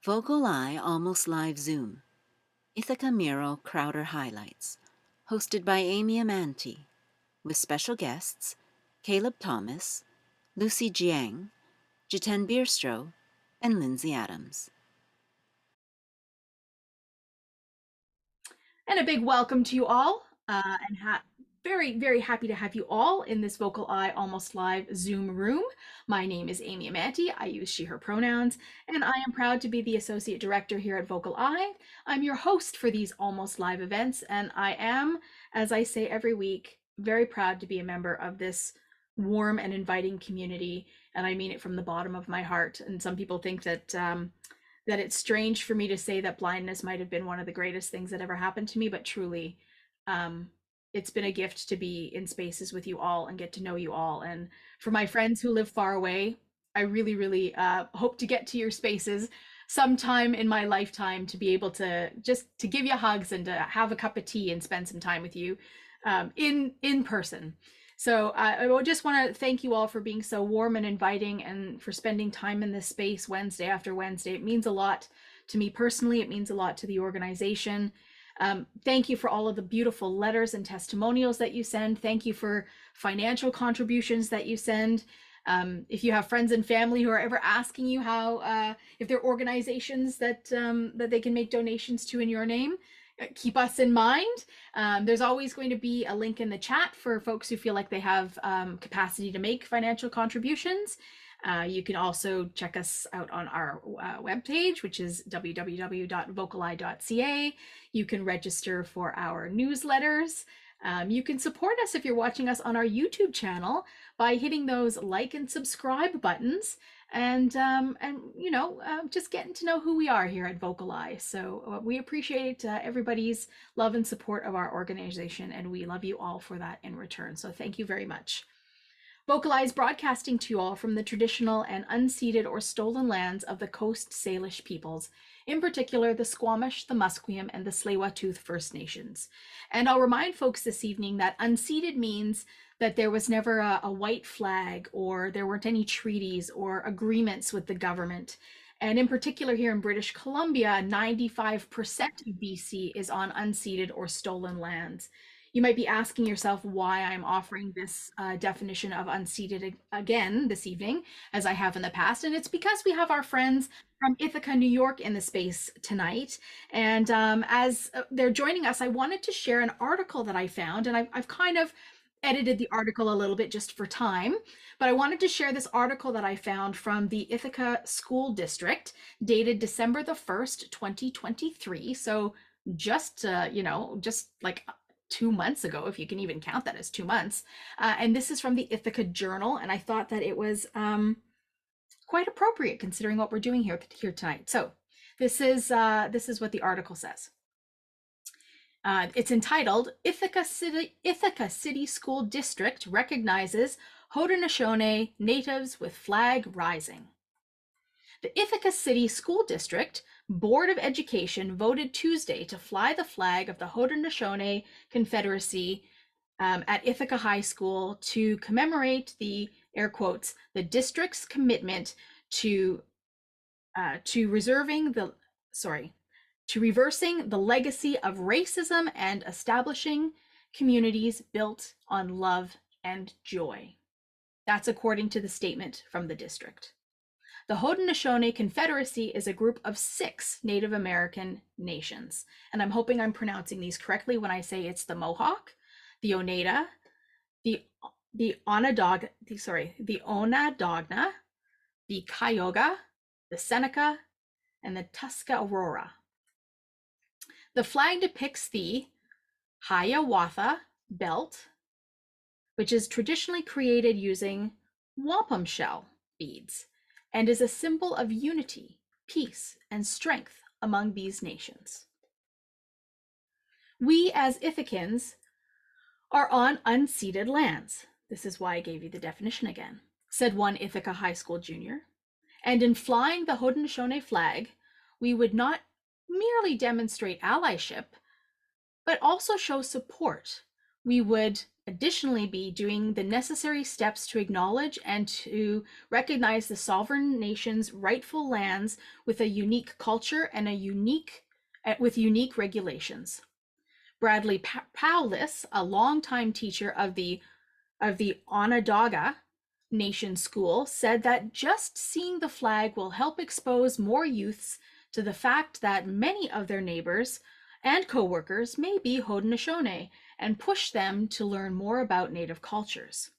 VocalEye Almost Live Zoom, Ithaca Mural Crowder Highlights, hosted by Amy Amantea, with special guests Caleb Thomas, Lucy Jiang, Jiten Beairsto, and Lindsey Adams. And a big welcome to you all, and very, very happy to have you all in this VocalEye Almost Live Zoom room. My name is Amy Amantea. I use she, her pronouns, and I am proud to be the Associate Director here at VocalEye. I'm your host for these Almost Live events, and I am, as I say every week, very proud to be a member of this warm and inviting community, and I mean it from the bottom of my heart. And some people think that that it's strange for me to say that blindness might have been one of the greatest things that ever happened to me, but truly, it's been a gift to be in spaces with you all and get to know you all. And for my friends who live far away, I really, really hope to get to your spaces sometime in my lifetime to be able to just to give you hugs and to have a cup of tea and spend some time with you in person. So I just want to thank you all for being so warm and inviting and for spending time in this space Wednesday after Wednesday. It means a lot to me personally. It means a lot to the organization. Thank you for all of the beautiful letters and testimonials that you send. Thank you for financial contributions that you send. If you have friends and family who are ever asking you how, if there are organizations that they can make donations to in your name, keep us in mind. There's always going to be a link in the chat for folks who feel like they have capacity to make financial contributions. You can also check us out on our webpage, which is www.vocaleye.ca. You can register for our newsletters. You can support us if you're watching us on our YouTube channel by hitting those like and subscribe buttons and just getting to know who we are here at VocalEye. So we appreciate everybody's love and support of our organization, and we love you all for that in return. So thank you very much. VocalEye is broadcasting to you all from the traditional and unceded or stolen lands of the Coast Salish peoples, in particular the Squamish, the Musqueam, and the Tsleil-Waututh First Nations. And I'll remind folks this evening that unceded means that there was never a white flag, or there weren't any treaties or agreements with the government. And in particular here in British Columbia, 95% of BC is on unceded or stolen lands. You might be asking yourself why I'm offering this definition of unceded again this evening, as I have in the past. And it's because we have our friends from Ithaca, New York in the space tonight. And as they're joining us, I wanted to share an article that I found, and I've kind of edited the article a little bit just for time, but I wanted to share this article that I found from the Ithaca School District, dated December the 1st, 2023. So just, just like 2 months ago, if you can even count that as 2 months. And this is from the Ithaca Journal, and I thought that it was quite appropriate considering what we're doing here tonight. So this is what the article says. It's entitled Ithaca City School District Recognizes Haudenosaunee Natives with Flag Rising. The Ithaca City School District Board of Education voted Tuesday to fly the flag of the Haudenosaunee Confederacy at Ithaca High School to commemorate the, air quotes, the district's commitment to reversing the legacy of racism and establishing communities built on love and joy. That's according to the statement from the district. The Haudenosaunee Confederacy is a group of 6 Native American nations, and I'm hoping I'm pronouncing these correctly when I say it's the Mohawk, the Oneida, the Onondaga, the Cayuga, the Seneca, and the Tuscarora. The flag depicts the Hiawatha belt, which is traditionally created using wampum shell beads and is a symbol of unity, peace, and strength among these nations. We as Ithacans are on unceded lands. This is why I gave you the definition again, said one Ithaca High School junior. And in flying the Haudenosaunee flag, we would not merely demonstrate allyship, but also show support. We would additionally be doing the necessary steps to acknowledge and to recognize the sovereign nation's rightful lands with a unique culture and with unique regulations. Bradley Powless, a longtime teacher of the Onondaga Nation School, said that just seeing the flag will help expose more youths to the fact that many of their neighbors and co-workers may be Haudenosaunee and push them to learn more about Native cultures.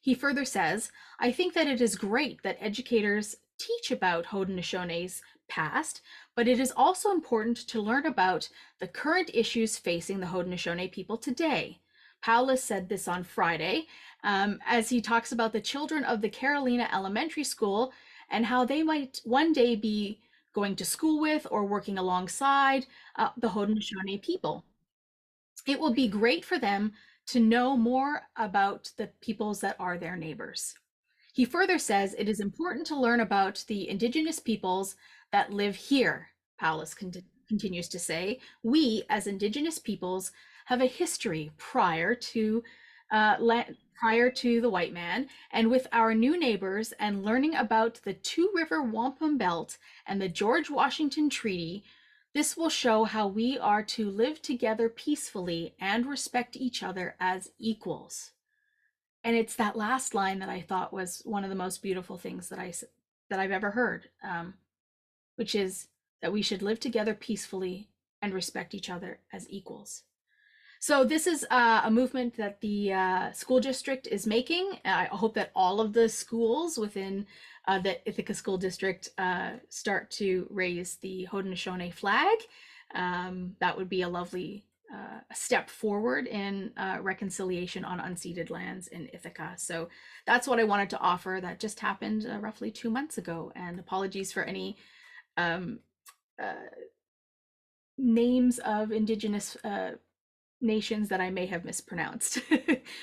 He further says, I think that it is great that educators teach about Haudenosaunee's past, but it is also important to learn about the current issues facing the Haudenosaunee people today. Powless said this on Friday as he talks about the children of the Carolina Elementary School and how they might one day be going to school with or working alongside the Haudenosaunee people. It will be great for them to know more about the peoples that are their neighbors. He further says it is important to learn about the Indigenous peoples that live here, Powless continues to say. We, as Indigenous peoples, have a history prior to the white man, and with our new neighbors and learning about the Two River Wampum Belt and the George Washington Treaty, this will show how we are to live together peacefully and respect each other as equals. And it's that last line that I thought was one of the most beautiful things that I've ever heard, which is that we should live together peacefully and respect each other as equals. So this is a movement that the school district is making. I hope that all of the schools within the Ithaca School District start to raise the Haudenosaunee flag. That would be a lovely step forward in reconciliation on unceded lands in Ithaca. So that's what I wanted to offer. That just happened roughly 2 months ago. And apologies for any names of Indigenous nations that I may have mispronounced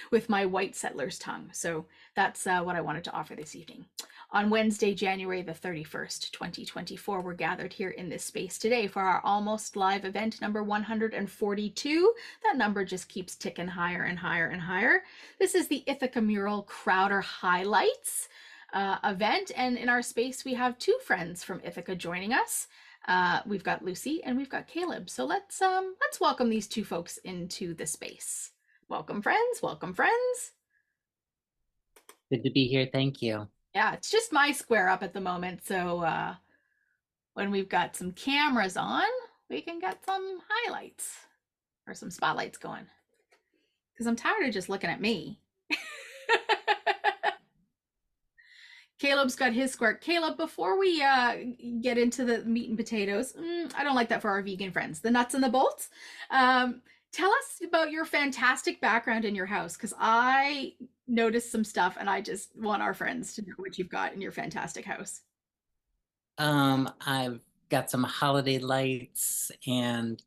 with my white settler's tongue. So that's what I wanted to offer this evening. On Wednesday, January the 31st, 2024, we're gathered here in this space today for our Almost live event number 142. That number just keeps ticking higher and higher and higher. This is the Ithaca Mural Crowder Highlights event, and in our space we have two friends from Ithaca joining us. We've got Lucy and we've got Caleb. So let's welcome these two folks into the space. Welcome, friends. Welcome, friends. Good to be here. Thank you. Yeah, it's just my square up at the moment. So when we've got some cameras on, we can get some highlights or some spotlights going. Because I'm tired of just looking at me. Caleb's got his square. Caleb, before we get into the meat and potatoes, I don't like that for our vegan friends, the nuts and the bolts. Tell us about your fantastic background in your house, because I noticed some stuff and I just want our friends to know what you've got in your fantastic house. I've got some holiday lights and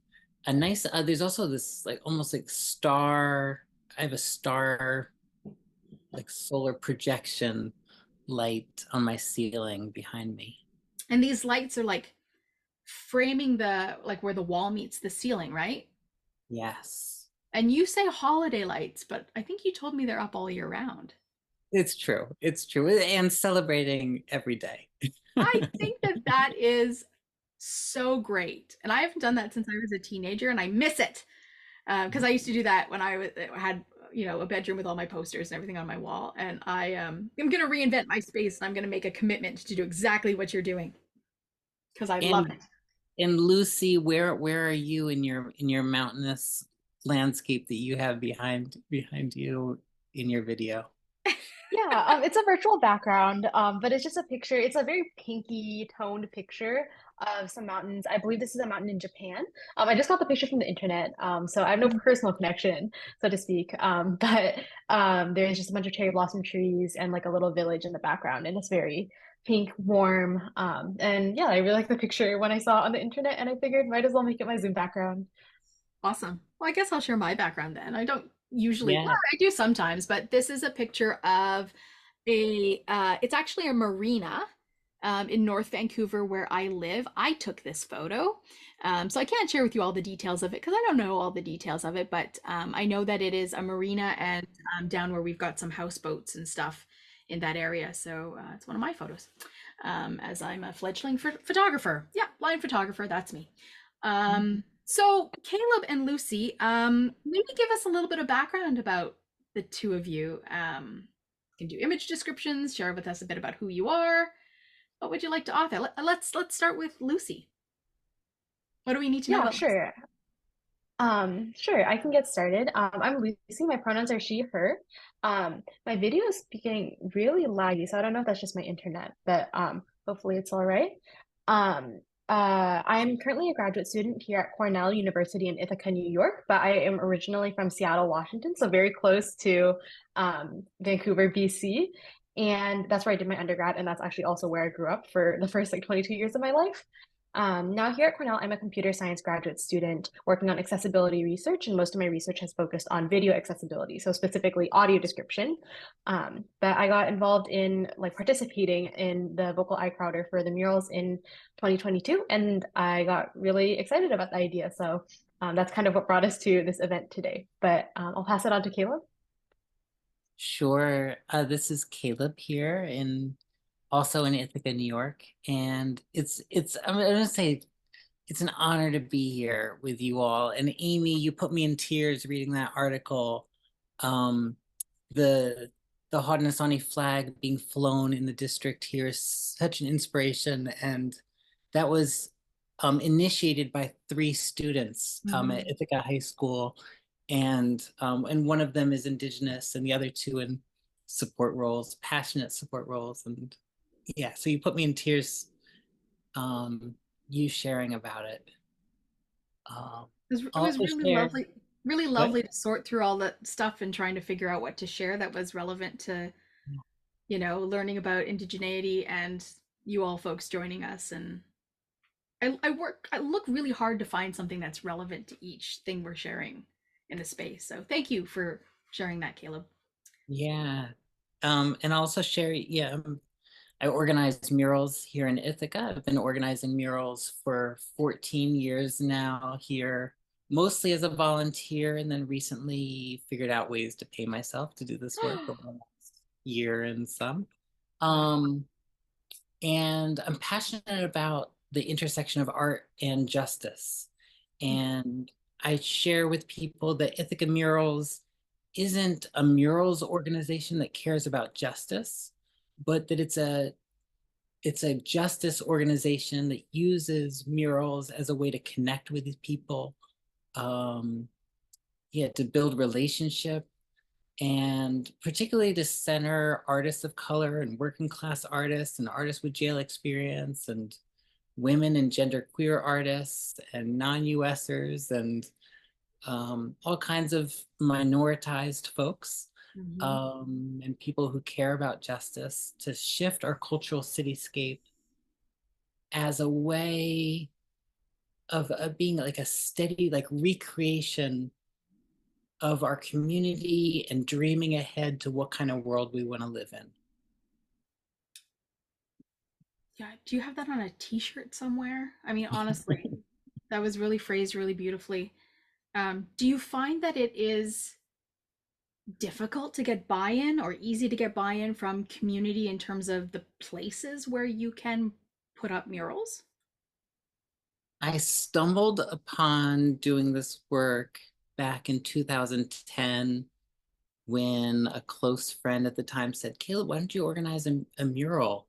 a nice, there's also this like almost like star, I have a star like solar projection light on my ceiling behind me. And these lights are like framing the, like where the wall meets the ceiling, right? Yes. And you say holiday lights, but I think you told me they're up all year round. It's true. It's true. And celebrating every day. I think that that is so great. And I haven't done that since I was a teenager and I miss it. Because I used to do that when I had, you know, a bedroom with all my posters and everything on my wall. And I'm going to reinvent my space and I'm going to make a commitment to do exactly what you're doing. Because I love it. And Lucy, where are you in your mountainous landscape that you have behind you in your video? Yeah, it's a virtual background, but it's just a picture. It's a very pinky toned picture of some mountains. I believe this is a mountain in Japan. I just got the picture from the internet, so I have no personal connection, so to speak. But there's just a bunch of cherry blossom trees and like a little village in the background, and it's very pink, warm. And yeah, I really like the picture when I saw it on the internet, and I figured might as well make it my Zoom background. Awesome. Well, I guess I'll share my background then. I don't usually, Yeah. well, I do sometimes, but this is a picture of it's actually a marina in North Vancouver, where I live. I took this photo. So I can't share with you all the details of it because I don't know all the details of it, but I know that it is a marina and down where we've got some houseboats and stuff in that area. So it's one of my photos, as I'm a fledgling photographer. Yeah, blind photographer, that's me. So Caleb and Lucy, maybe give us a little bit of background about the two of you. You can do image descriptions, share with us a bit about who you are. What would you like to author? Let's start with Lucy. What do we need to know Yeah, about Lucy? sure. Sure, I can get started. I'm Lucy. My pronouns are she, her. My video is speaking really laggy, so I don't know if that's just my internet, but hopefully it's all right. I'm currently a graduate student here at Cornell University in Ithaca, New York, but I am originally from Seattle, Washington, so very close to Vancouver, BC. And that's where I did my undergrad, and that's actually also where I grew up for the first like 22 years of my life. Now, here at Cornell, I'm a computer science graduate student working on accessibility research, and most of my research has focused on video accessibility, so specifically audio description. But I got involved in like participating in the VocalEye Crowder for the murals in 2022, and I got really excited about the idea. So that's kind of what brought us to this event today. But I'll pass it on to Caleb. Sure. This is Caleb here also in Ithaca, New York. And I'm gonna say it's an honor to be here with you all. And Amy, you put me in tears reading that article. Um, the the Haudenosaunee flag being flown in the district here is such an inspiration. And that was initiated by 3 students at Ithaca High School. And one of them is Indigenous and the other 2 in support roles, passionate support roles. And yeah, so you put me in tears, you sharing about it. It was Also really share, really what? lovely to sort through all that stuff and trying to figure out what to share that was relevant to, learning about indigeneity and you all folks joining us. And I look really hard to find something that's relevant to each thing we're sharing in the space. So thank you for sharing that, Caleb. Yeah. And also share, yeah, I organize murals here in Ithaca. I've been organizing murals for 14 years now here, mostly as a volunteer, and then recently figured out ways to pay myself to do this work over the last year and some. Um, and I'm passionate about the intersection of art and justice. And I share with people that Ithaca Murals isn't a murals organization that cares about justice, but that it's a justice organization that uses murals as a way to connect with people, yeah, to build relationship, and particularly to center artists of color and working class artists and artists with jail experience and women and genderqueer artists and non-USers and all kinds of minoritized folks, and people who care about justice, to shift our cultural cityscape as a way of being like a steady like recreation of our community and dreaming ahead to what kind of world we want to live in. Yeah, do you have that on a t-shirt somewhere? I mean, honestly, that was really phrased really beautifully. Do you find that it is difficult to get buy-in or easy to get buy-in from community in terms of the places where you can put up murals? I stumbled upon doing this work back in 2010 when a close friend at the time said, Caleb, why don't you organize a mural?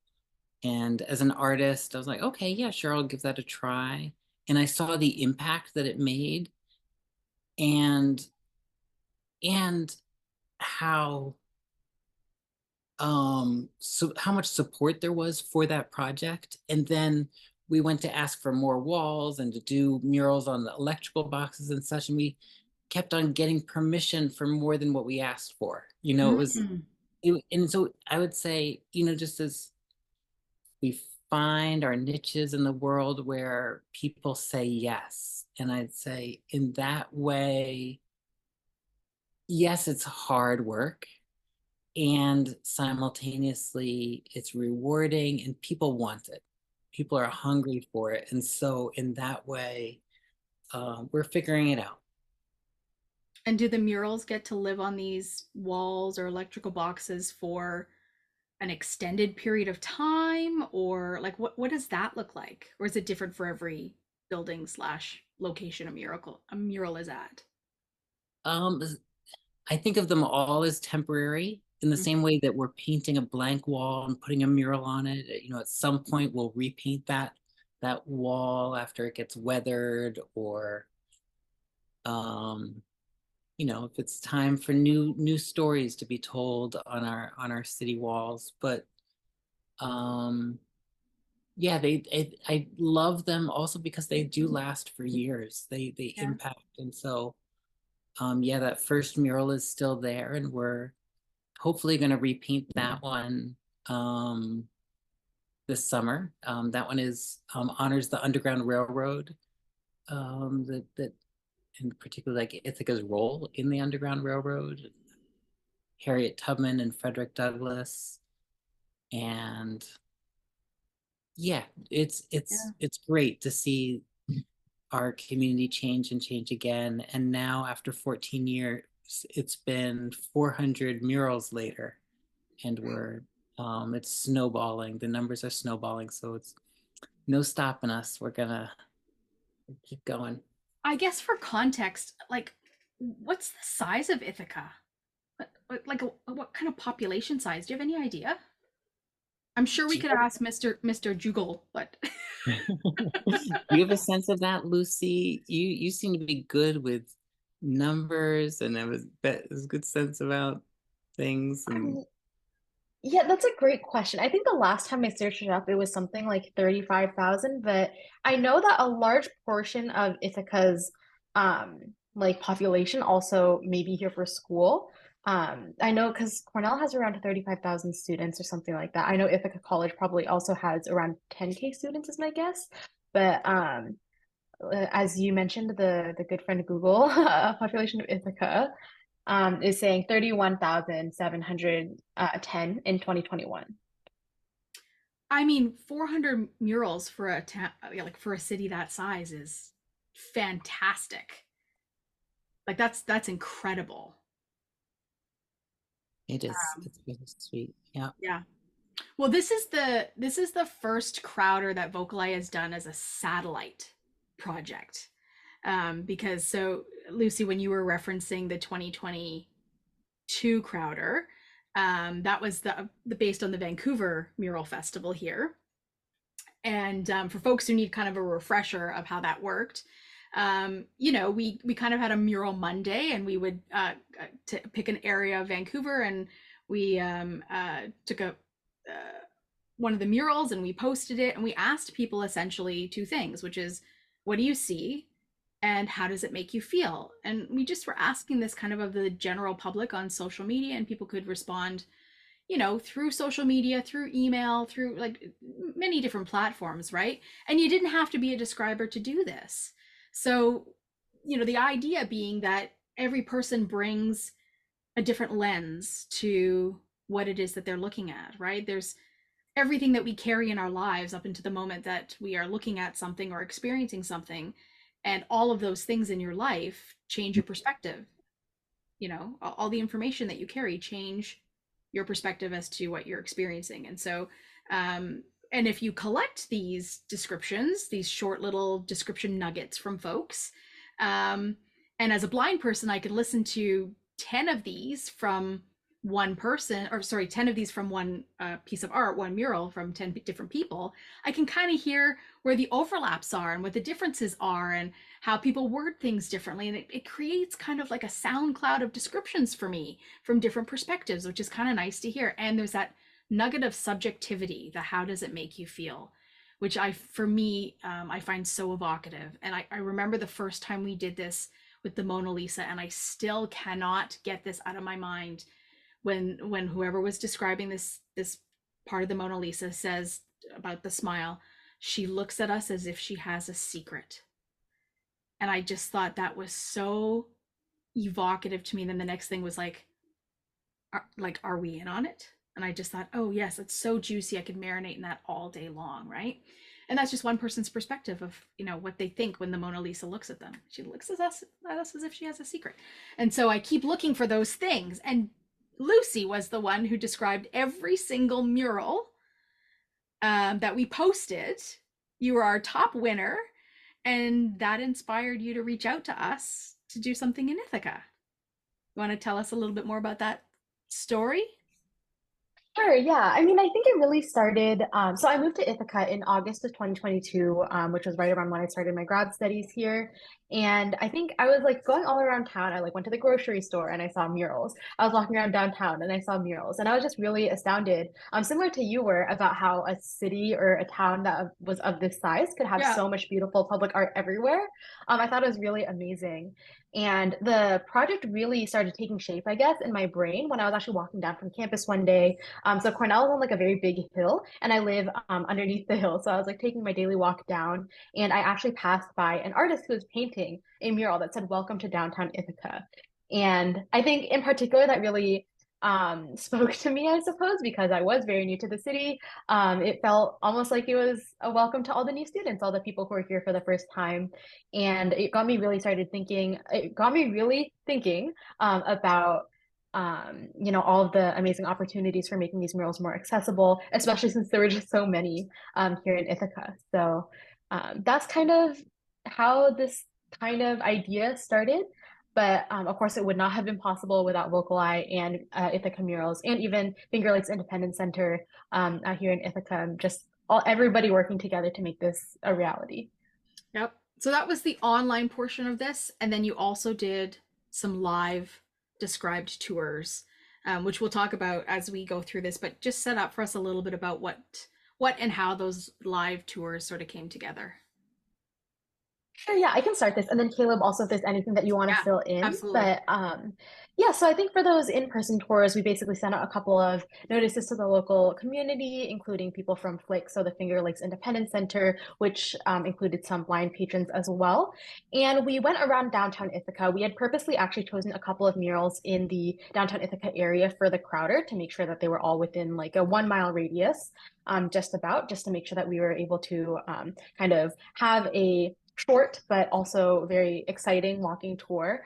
And as an artist, I was like, okay, yeah, sure, I'll give that a try. And I saw the impact that it made, and and how so how much support there was for that project. And then we went to ask for more walls and to do murals on the electrical boxes and such, and we kept on getting permission for more than what we asked for. And so I would say, just as we find our niches in the world where people say yes, and I'd say in that way, yes, it's hard work. and simultaneously it's rewarding and people want it. People are hungry for it. And so in that way, we're figuring it out. And do the murals get to live on these walls or electrical boxes for an extended period of time, or like what does that look like? Or is it different for every building slash location a mural is at? Um, I think of them all as temporary in the Mhm. same way that we're painting a blank wall and putting a mural on it. You know, at some point we'll repaint that wall after it gets weathered, or you know, if it's time for new stories to be told on our city walls. But um yeah, I love them also because they do last for years. They Yeah. impact. And so yeah, that first mural is still there, and we're hopefully going to repaint that one this summer. That one is honors the Underground Railroad, that in particular like Ithaca's role in the Underground Railroad, Harriet Tubman and Frederick Douglass. And yeah, Yeah. it's great to see our community change and change again. And now after 14 years, it's been 400 murals later, and we're it's snowballing. The numbers are snowballing, so it's no stopping us. We're gonna keep going. I guess for context, like what's the size of Ithaca? Like what kind of population size? Do you have any idea? I'm sure we Do could ask Mr. Juggle, but you have a sense of that, Lucy? You seem to be good with numbers, and have a good sense about things. And Yeah, that's a great question. I think the last time I searched it up, it was something like 35,000, but I know that a large portion of Ithaca's like population also may be here for school. I know because Cornell has around 35,000 students or something like that. I know Ithaca College probably also has around 10K students is my guess. But as you mentioned, the good friend Google population of Ithaca is saying 31,710 in 2021. I mean, 400 murals for like for a city that size is fantastic. Like that's incredible. it is, it's really sweet. Yeah. Yeah. Well, this is the first Crowder that VocalEye has done as a satellite project. Because so Lucy, when you were referencing the 2022 Crowder, that was the based on the Vancouver Mural Festival here. And for folks who need kind of a refresher of how that worked, we kind of had a mural Monday, and we would pick an area of Vancouver, and we took one of the murals and we posted it, and we asked people essentially two things, which is, what do you see, and how does it make you feel? And we just were asking this kind of the general public on social media, and people could respond through social media, through email, through like many different platforms, right? And you didn't have to be a describer to do this. So, the idea being that every person brings a different lens to what it is that they're looking at, right? There's everything that we carry in our lives up into the moment that we are looking at something or experiencing something. And all of those things in your life change your perspective. All the information that you carry change your perspective as to what you're experiencing. And so and if you collect these descriptions, these short little description nuggets from folks, and as a blind person, I could listen to 10 of these from one person, or sorry, 10 of these from one piece of art, one mural from 10 different people. I can kind of hear where the overlaps are and what the differences are and how people word things differently. And it creates kind of like a sound cloud of descriptions for me from different perspectives, which is kind of nice to hear. And there's that nugget of subjectivity, the how does it make you feel, which for me, I find so evocative. And I remember the first time we did this with the Mona Lisa, and I still cannot get this out of my mind. When whoever was describing this part of the Mona Lisa says about the smile, she looks at us as if she has a secret. And I just thought that was so evocative to me. And then the next thing was like, are we in on it? And I just thought, oh yes, it's so juicy. I could marinate in that all day long, right? And that's just one person's perspective of, you know, what they think when the Mona Lisa looks at them. She looks at us as if she has a secret. And so I keep looking for those things. And Lucy was the one who described every single mural that we posted. You were our top winner, and that inspired you to reach out to us to do something in Ithaca. You want to tell us a little bit more about that story? Sure, yeah. I mean, I think it really started. So I moved to Ithaca in August of 2022, which was right around when I started my grad studies here. And I think I was like going all around town. I like went to the grocery store and I saw murals. I was walking around downtown and I saw murals. And I was just really astounded, similar to you were, about how a city or a town that was of this size could have Yeah. so much beautiful public art everywhere. I thought it was really amazing. And the project really started taking shape, I guess, in my brain when I was actually walking down from campus one day. So Cornell is on like a very big hill, and I live underneath the hill. So I was like taking my daily walk down, and I actually passed by an artist who was painting a mural that said "Welcome to Downtown Ithaca." And I think in particular that really spoke to me, I suppose, because I was very new to the city. It felt almost like it was a welcome to all the new students, all the people who are here for the first time. And it got me really thinking about you know, all of the amazing opportunities for making these murals more accessible, especially since there were just so many here in Ithaca. So that's kind of how this kind of idea started. But of course, it would not have been possible without VocalEye and Ithaca Murals, and even Finger Lakes Independence Center out here in Ithaca. Just everybody working together to make this a reality. Yep. So that was the online portion of this. And then you also did some live described tours, which we'll talk about as we go through this, but just set up for us a little bit about what and how those live tours sort of came together. Sure, yeah, I can start this. And then Caleb, also, if there's anything that you want to Yeah, fill in. absolutely. But yeah, so I think for those in-person tours, we basically sent out a couple of notices to the local community, including people from FLIC, so the Finger Lakes Independence Center, which included some blind patrons as well. And we went around downtown Ithaca. We had purposely actually chosen a couple of murals in the downtown Ithaca area for the crowder to make sure that they were all within like a 1 mile radius, just to make sure that we were able to kind of have a short but also very exciting walking tour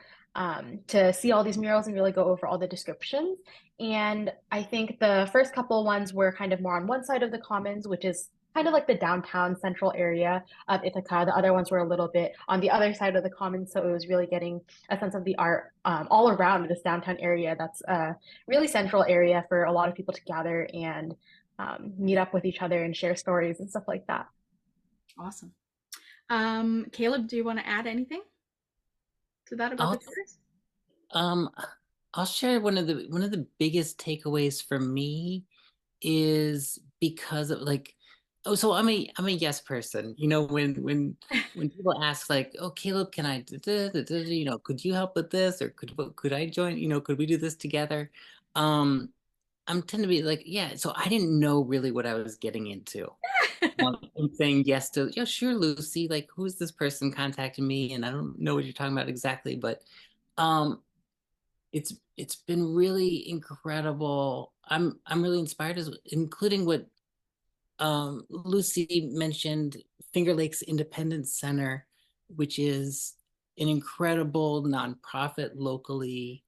to see all these murals and really go over all the descriptions. And I think the first couple ones were kind of more on one side of the commons, which is kind of like the downtown central area of Ithaca. The other ones were a little bit on the other side of the commons, so it was really getting a sense of the art all around this downtown area. That's a really central area for a lot of people to gather and meet up with each other and share stories and stuff like that. Awesome. Caleb, do you want to add anything to that about the tours? I'll share one of the biggest takeaways for me is because of like, oh, so I'm a yes person. You know, when people ask like, oh, Caleb, can I, you know, could you help with this, or could I join? You know, could we do this together? I'm tend to be like, yeah. So I didn't know really what I was getting into. I'm saying yes to, yeah, sure, Lucy. Like, who's this person contacting me? And I don't know what you're talking about exactly, but it's been really incredible. I'm really inspired, including what Lucy mentioned, Finger Lakes Independence Center, which is an incredible nonprofit locally,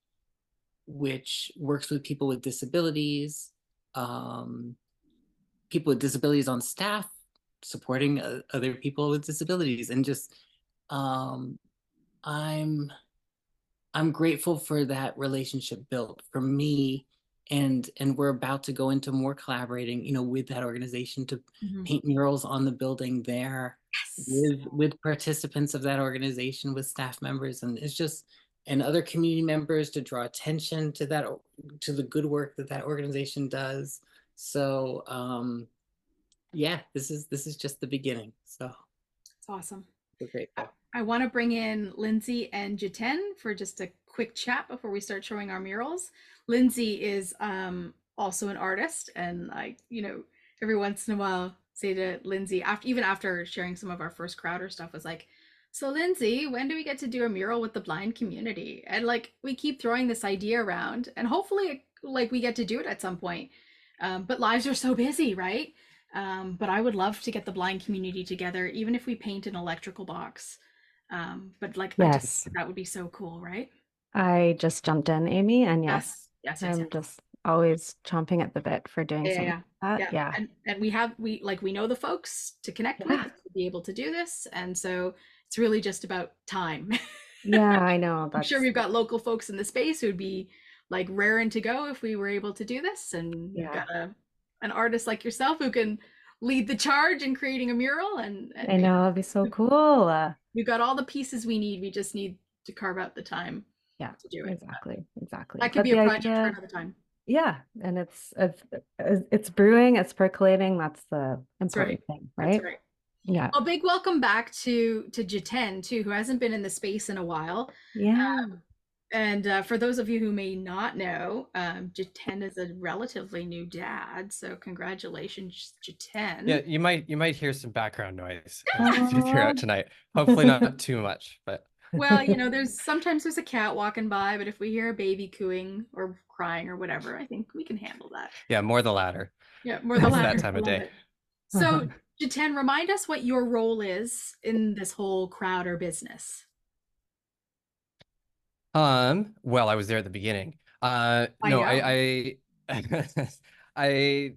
which works with people with disabilities, people with disabilities on staff, supporting other people with disabilities, and just I'm grateful for that relationship built for me, and we're about to go into more collaborating, you know, with that organization to paint murals on the building there, with participants of that organization, with staff members, and it's just, and other community members, to draw attention to that, to the good work that that organization does. So yeah, this is just the beginning. So it's awesome. we're grateful. I want to bring in Lindsey and Jiten for just a quick chat before we start showing our murals. Lindsey is also an artist, and I, you know, every once in a while say to Lindsey, even after sharing some of our first Crowder stuff, was like, so Lindsey, when do we get to do a mural with the blind community? And like, we keep throwing this idea around, and hopefully like we get to do it at some point. But lives are so busy, right? But I would love to get the blind community together, even if we paint an electrical box. But like, I just Yes. that would be so cool, right? I just jumped in, Amy, and Yes, yes, yes, yes, I'm yes. just always chomping at the bit for doing Yeah, something yeah, like yeah. that. Yeah. And we know the folks to connect with Yeah. to be able to do this, and so it's really just about time. Yeah, I know. I'm sure That's we've got local folks in the space who'd be like raring to go if we were able to do this, and we've yeah. got an artist like yourself who can lead the charge in creating a mural, and I know, it'd be so cool. we've got all the pieces we need. We just need to carve out the time Yeah, to do it. exactly, exactly. That could But be a the project for idea, another time. yeah, and it's brewing, it's percolating. That's the That's right. important thing, That's right? right. Yeah. Well, big welcome back to Jiten too, who hasn't been in the space in a while. Yeah. And for those of you who may not know, Jiten is a relatively new dad, so congratulations, Jiten. Yeah, you might hear some background noise Aw. throughout tonight. Hopefully not too much, but Well, you know, sometimes there's a cat walking by, but if we hear a baby cooing or crying or whatever, I think we can handle that. yeah, more the latter. Yeah, more the It's latter. that time I of love day. it. So, Jiten, remind us what your role is in this whole Crowder business. Well, I was there at the beginning. No, I I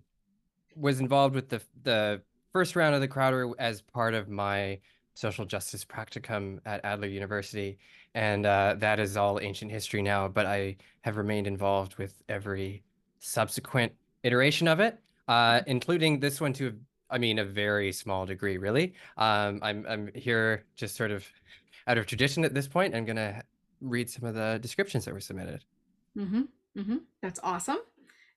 was involved with the first round of the Crowder as part of my social justice practicum at Adler University, and that is all ancient history now, but I have remained involved with every subsequent iteration of it, including this one to, I mean, a very small degree, really. I'm here just sort of out of tradition at this point. I'm gonna read some of the descriptions that were submitted. That's awesome.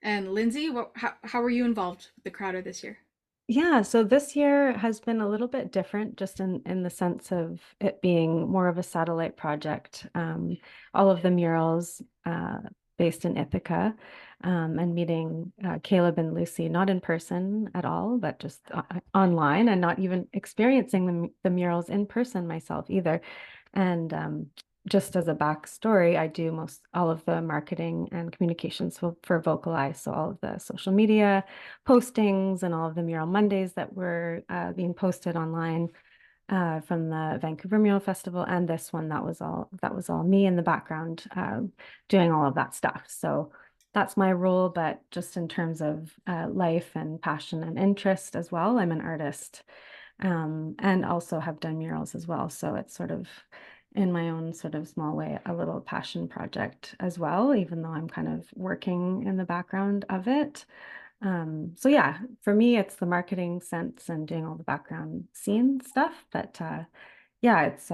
And Lindsey, how were you involved with the Crowder this year? Yeah, so this year has been a little bit different, just in the sense of it being more of a satellite project. All of the murals based in Ithaca, and meeting Caleb and Lucy, not in person at all, but just online, and not even experiencing the murals in person myself either. And just as a backstory, I do all of the marketing and communications for VocalEye, so all of the social media postings and all of the Mural Mondays that were being posted online from the Vancouver Mural Festival, and this one, that was all me in the background doing all of that stuff. So that's my role, but just in terms of life and passion and interest as well, I'm an artist, and also have done murals as well. So it's sort of, in my own sort of small way, a little passion project as well, even though I'm kind of working in the background of it. So yeah, for me, it's the marketing sense and doing all the background scene stuff. But yeah, it's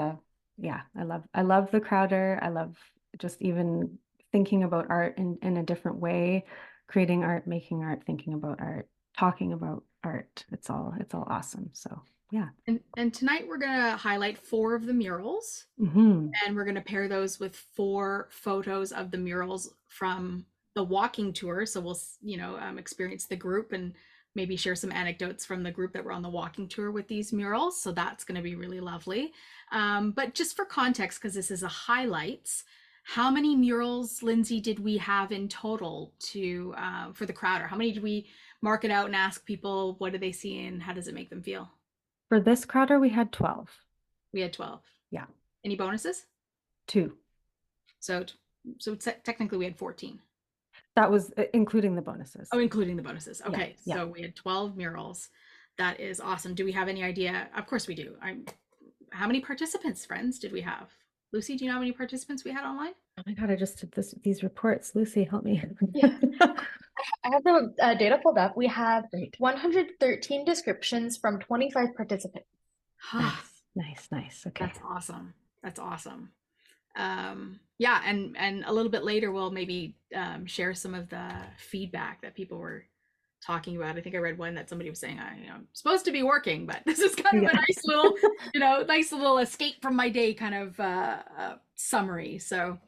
yeah, I love the Crowder. I love just even thinking about art in a different way, creating art, making art, thinking about art, talking about art. It's all awesome. So yeah. And tonight we're gonna highlight 4 of the murals, Mm-hmm. and we're gonna pair those with 4 photos of the murals from the walking tour. So we'll, you know, experience the group and maybe share some anecdotes from the group that were on the walking tour with these murals. So that's going to be really lovely. But just for context, because this is a highlights, how many murals, Lindsey, did we have in total to for the Crowder? How many did we mark it out and ask people what do they see and how does it make them feel? For this Crowder, we had 12. We had 12. Yeah. Any bonuses? 2. So technically we had 14. That was including the bonuses. Oh, including the bonuses. Okay. Yeah. So we had 12 murals. That is awesome. Do we have any idea? Of course we do. How many participants, friends, did we have? Lucy, do you know how many participants we had online? Oh my God, I just did these reports. Lucy, help me. Yeah. I have the data pulled up. We have 113 descriptions from 25 participants. Nice. Okay. That's awesome. That's awesome. Yeah, and a little bit later we'll maybe share some of the feedback that people were talking about. I think I read one that somebody was saying, I'm supposed to be working, but this is kind of a nice little, nice little escape from my day kind of summary. So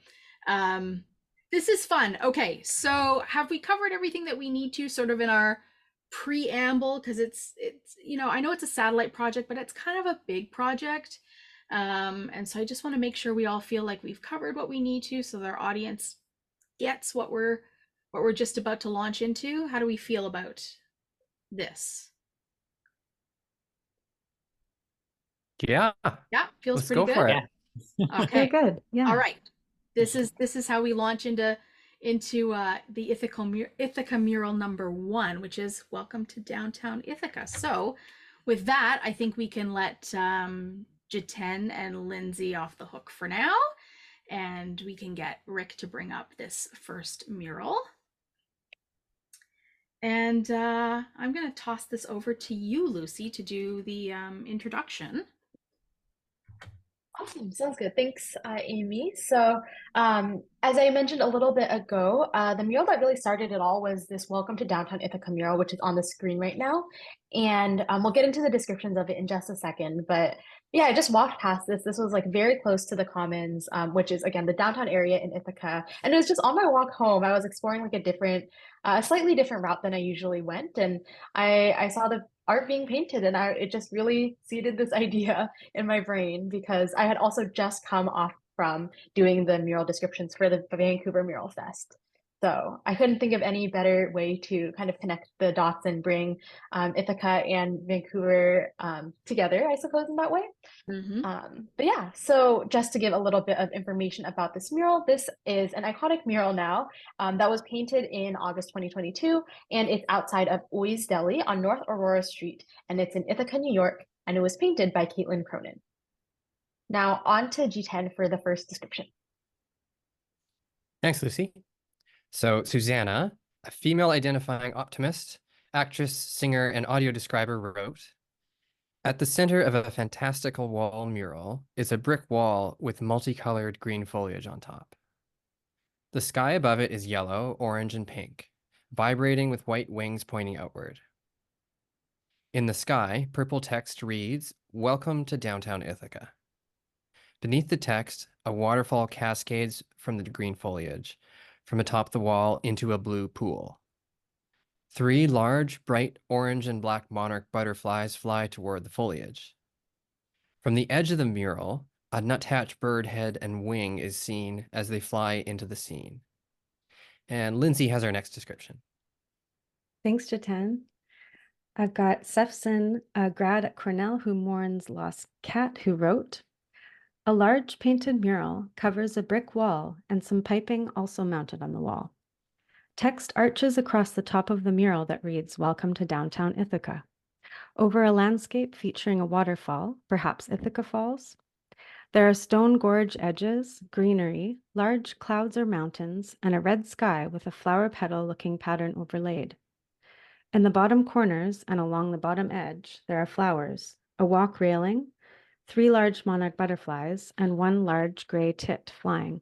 this is fun. Okay, so have we covered everything that we need to sort of in our preamble? Because it's I know it's a satellite project, but it's kind of a big project. And so I just want to make sure we all feel like we've covered what we need to so that our audience gets what we're what we're just about to launch into? How do we feel about this? Yeah. Yeah, feels Let's pretty go good. for it. Okay. Very good. Yeah. All right. This is how we launch into the Ithaca Mural number 1, which is Welcome to Downtown Ithaca. So with that, I think we can let Jiten and Lindsey off the hook for now, and we can get Rick to bring up this first mural. And I'm going to toss this over to you, Lucy, to do the introduction. Awesome, sounds good. Thanks, Amy. So, as I mentioned a little bit ago, the mural that really started it all was this Welcome to Downtown Ithaca mural, which is on the screen right now. And we'll get into the descriptions of it in just a second. But yeah, I just walked past this. This was like very close to the Commons, which is again the downtown area in Ithaca. And it was just on my walk home. I was exploring like a slightly different route than I usually went, and I saw the art being painted, and it just really seeded this idea in my brain because I had also just come off from doing the mural descriptions for the Vancouver Mural Fest. So I couldn't think of any better way to kind of connect the dots and bring Ithaca and Vancouver together, I suppose, in that way. But yeah, so just to give a little bit of information about this mural, this is an iconic mural now that was painted in August 2022, and it's outside of Oi's Deli on North Aurora Street, and it's in Ithaca, New York, and it was painted by Kaitlyn Cronin. Now on to G10 for the first description. Thanks, Lucy. So Susanna, a female identifying optimist, actress, singer, and audio describer, wrote, "At the center of a fantastical wall mural is a brick wall with multicolored green foliage on top. The sky above it is yellow, orange, and pink, vibrating with white wings pointing outward. In the sky, purple text reads, 'Welcome to Downtown Ithaca.' Beneath the text, a waterfall cascades from the green foliage, from atop the wall into a blue pool. 3 large, bright orange and black monarch butterflies fly toward the foliage. From the edge of the mural, a nuthatch bird head and wing is seen as they fly into the scene." And Lindsey has our next description. Thanks, Jiten. I've got Sefson, a grad at Cornell who mourns lost cat, who wrote, "A large painted mural covers a brick wall and some piping also mounted on the wall. Text arches across the top of the mural that reads, 'Welcome to Downtown Ithaca.' Over a landscape featuring a waterfall, perhaps Ithaca Falls. There are stone gorge edges, greenery, large clouds or mountains, and a red sky with a flower petal-looking pattern overlaid. In the bottom corners and along the bottom edge, there are flowers, a walk railing, 3 large monarch butterflies, and 1 large gray tit flying.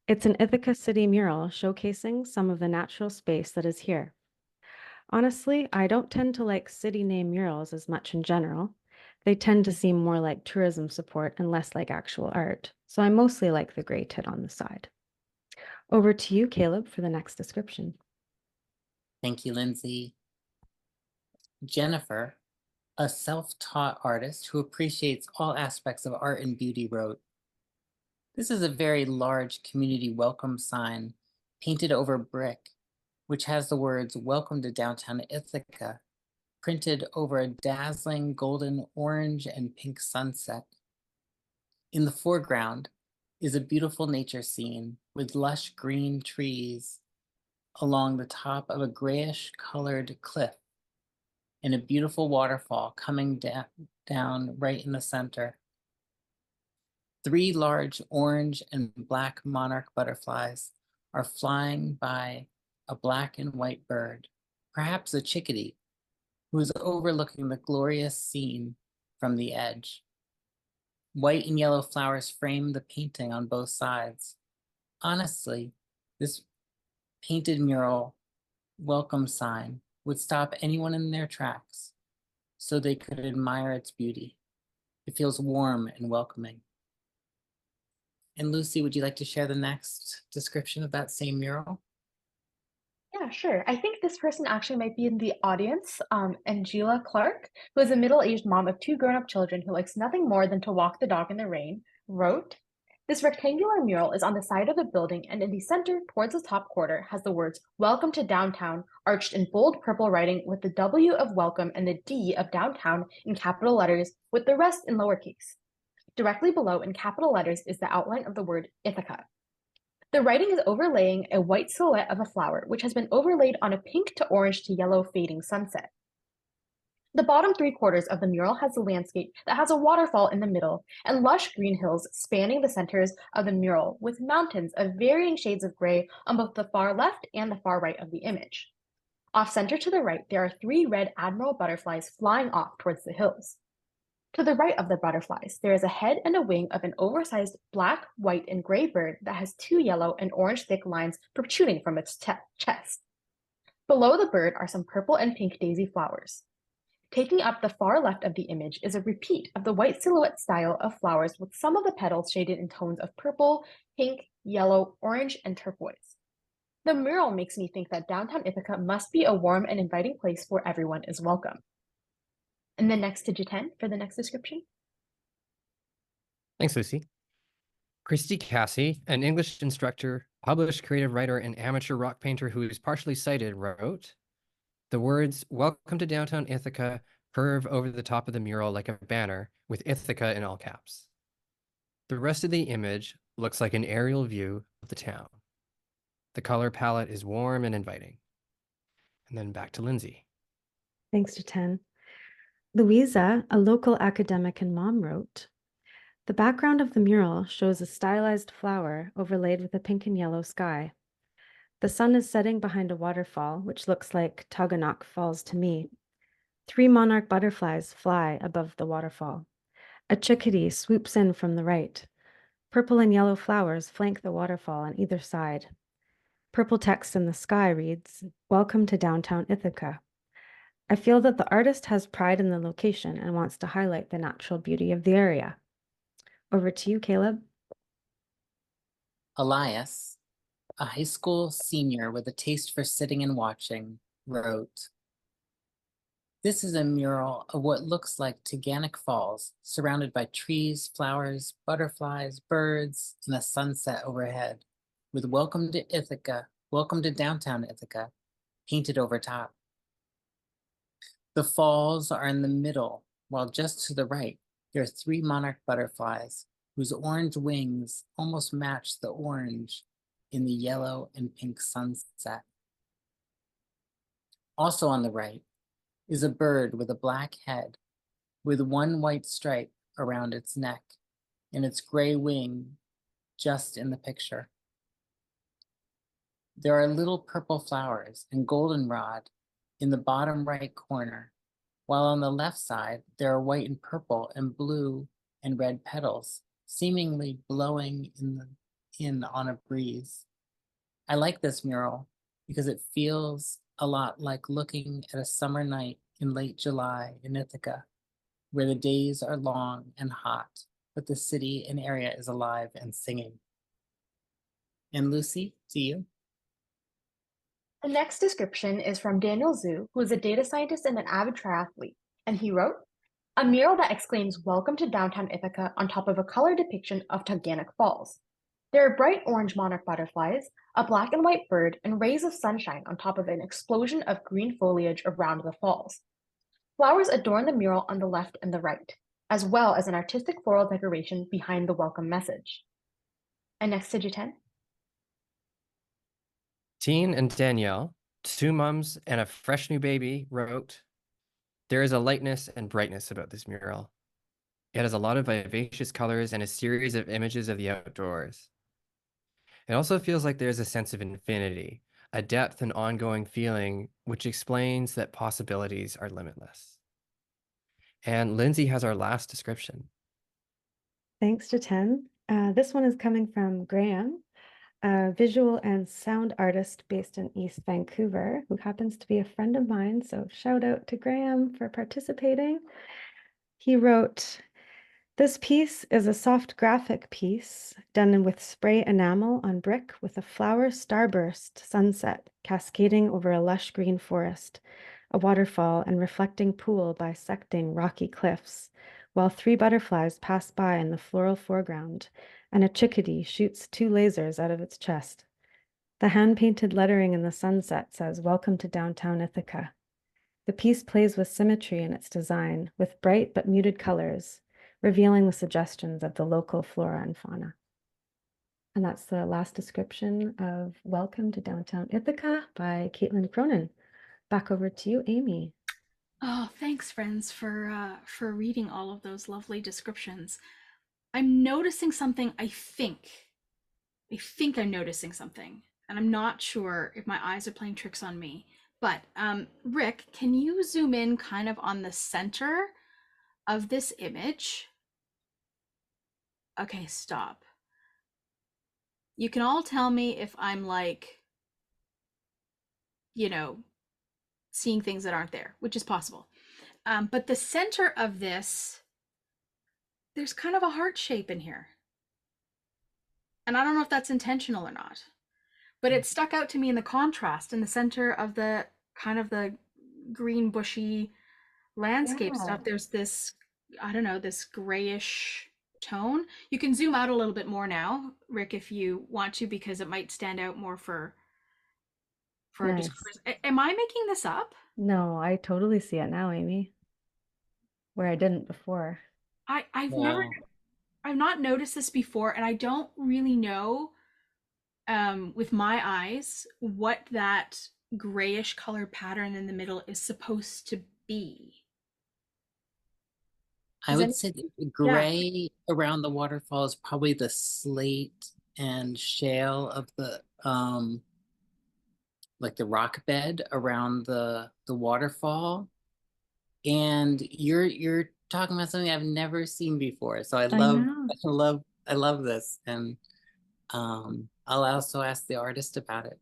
It's an Ithaca City mural showcasing some of the natural space that is here. Honestly, I don't tend to like city name murals as much in general. They tend to seem more like tourism support and less like actual art, so I mostly like the gray tit on the side." Over to you, Caleb, for the next description. Thank you, Lindsey. Jennifer, a self-taught artist who appreciates all aspects of art and beauty, wrote, "This is a very large community welcome sign painted over brick, which has the words 'Welcome to Downtown Ithaca' printed over a dazzling golden orange and pink sunset. In the foreground is a beautiful nature scene with lush green trees along the top of a grayish-colored cliff and a beautiful waterfall coming down right in the center. 3 large orange and black monarch butterflies are flying by a black and white bird, perhaps a chickadee, who is overlooking the glorious scene from the edge. White and yellow flowers frame the painting on both sides. Honestly, this painted mural welcome sign would stop anyone in their tracks so they could admire its beauty. It feels warm and welcoming." And Lucy, would you like to share the next description of that same mural? Yeah, sure. I think this person actually might be in the audience. Angela Clark, who is a middle-aged mom of 2 grown-up children who likes nothing more than to walk the dog in the rain, wrote, This rectangular mural is on the side of the building, and in the center, towards the top quarter, has the words "Welcome to Downtown" arched in bold purple writing with the W of welcome and the D of downtown in capital letters, with the rest in lowercase. Directly below in capital letters is the outline of the word Ithaca. The writing is overlaying a white silhouette of a flower, which has been overlaid on a pink to orange to yellow fading sunset. The bottom 3/4 of the mural has a landscape that has a waterfall in the middle and lush green hills spanning the centers of the mural, with mountains of varying shades of gray on both the far left and the far right of the image. Off-center to the right, there are 3 red admiral butterflies flying off towards the hills. To the right of the butterflies, there is a head and a wing of an oversized black, white, and gray bird that has 2 yellow and orange thick lines protruding from its chest. Below the bird are some purple and pink daisy flowers. Taking up the far left of the image is a repeat of the white silhouette style of flowers, with some of the petals shaded in tones of purple, pink, yellow, orange, and turquoise. The mural makes me think that downtown Ithaca must be a warm and inviting place where everyone is welcome. And then next to Jiten for the next description. Thanks, Lucy. Christy Cassie, an English instructor, published creative writer, and amateur rock painter who is partially sighted, wrote, "The words, 'Welcome to Downtown Ithaca,' curve over the top of the mural like a banner, with Ithaca in all caps. The rest of the image looks like an aerial view of the town. The color palette is warm and inviting." And then back to Lindsey. Thanks, Jiten. Louisa, a local academic and mom, wrote, "The background of the mural shows a stylized flower overlaid with a pink and yellow sky. The sun is setting behind a waterfall, which looks like Togonak Falls to me. 3 monarch butterflies fly above the waterfall. A chickadee swoops in from the right. Purple and yellow flowers flank the waterfall on either side. Purple text in the sky reads, 'Welcome to Downtown Ithaca.' I feel that the artist has pride in the location and wants to highlight the natural beauty of the area." Over to you, Caleb. Elias, a high school senior with a taste for sitting and watching, wrote, "This is a mural of what looks like Togonak Falls, surrounded by trees, flowers, butterflies, birds, and a sunset overhead, with 'Welcome to Ithaca, welcome to Downtown Ithaca,' painted over top. The falls are in the middle, while just to the right, there are 3 monarch butterflies, whose orange wings almost match the orange in the yellow and pink sunset. Also on the right is a bird with a black head, with 1 white stripe around its neck, and its gray wing just in the picture. There are little purple flowers and goldenrod in the bottom right corner, while on the left side there are white and purple and blue and red petals, seemingly blowing in on a breeze. I like this mural because it feels a lot like looking at a summer night in late July in Ithaca, where the days are long and hot, but the city and area is alive and singing." And Lucy, to you. The next description is from Daniel Zhu, who is a data scientist and an avid triathlete, and he wrote, "A mural that exclaims 'Welcome to Downtown Ithaca' on top of a color depiction of Togonak Falls. There are bright orange monarch butterflies, a black and white bird, and rays of sunshine on top of an explosion of green foliage around the falls. Flowers adorn the mural on the left and the right, as well as an artistic floral decoration behind the welcome message." And next to Jiten. Teen and Danielle, 2 mums and a fresh new baby, wrote, "There is a lightness and brightness about this mural. It has a lot of vivacious colors and a series of images of the outdoors. It also feels like there's a sense of infinity, a depth and ongoing feeling, which explains that possibilities are limitless." And Lindsey has our last description. Thanks, Jiten. This one is coming from Graham, a visual and sound artist based in East Vancouver, who happens to be a friend of mine. So shout out to Graham for participating. He wrote, "This piece is a soft graphic piece done with spray enamel on brick with a flower starburst sunset cascading over a lush green forest, a waterfall and reflecting pool bisecting rocky cliffs, while 3 butterflies pass by in the floral foreground, and a chickadee shoots 2 lasers out of its chest. The hand-painted lettering in the sunset says, "Welcome to downtown Ithaca." The piece plays with symmetry in its design, with bright but muted colors, revealing the suggestions of the local flora and fauna. And that's the last description of Welcome to Downtown Ithaca by Kaitlyn Cronin. Back over to you, Amy. Oh, thanks, friends, for reading all of those lovely descriptions. I'm noticing something. I think I'm noticing something, and I'm not sure if my eyes are playing tricks on me. But Rick, can you zoom in kind of on the center of this image? Okay, stop. You can all tell me if I'm like, you know, seeing things that aren't there, which is possible. But the center of this, there's kind of a heart shape in here. And I don't know if that's intentional or not, but it stuck out to me in the contrast in the center of the kind of the green bushy landscape stuff. There's this, I don't know, this grayish tone. You can zoom out a little bit more now, Rick, if you want to, because it might stand out more for our Nice. descriptors. Am I making this up? No, I totally see it now, Amy, where I didn't before. I've not noticed this before, and I don't really know with my eyes what that grayish color pattern in the middle is supposed to be. I would say the gray around the waterfall is probably the slate and shale of the like the rock bed around the waterfall. And you're talking about something I've never seen before. So I love this. And I'll also ask the artist about it.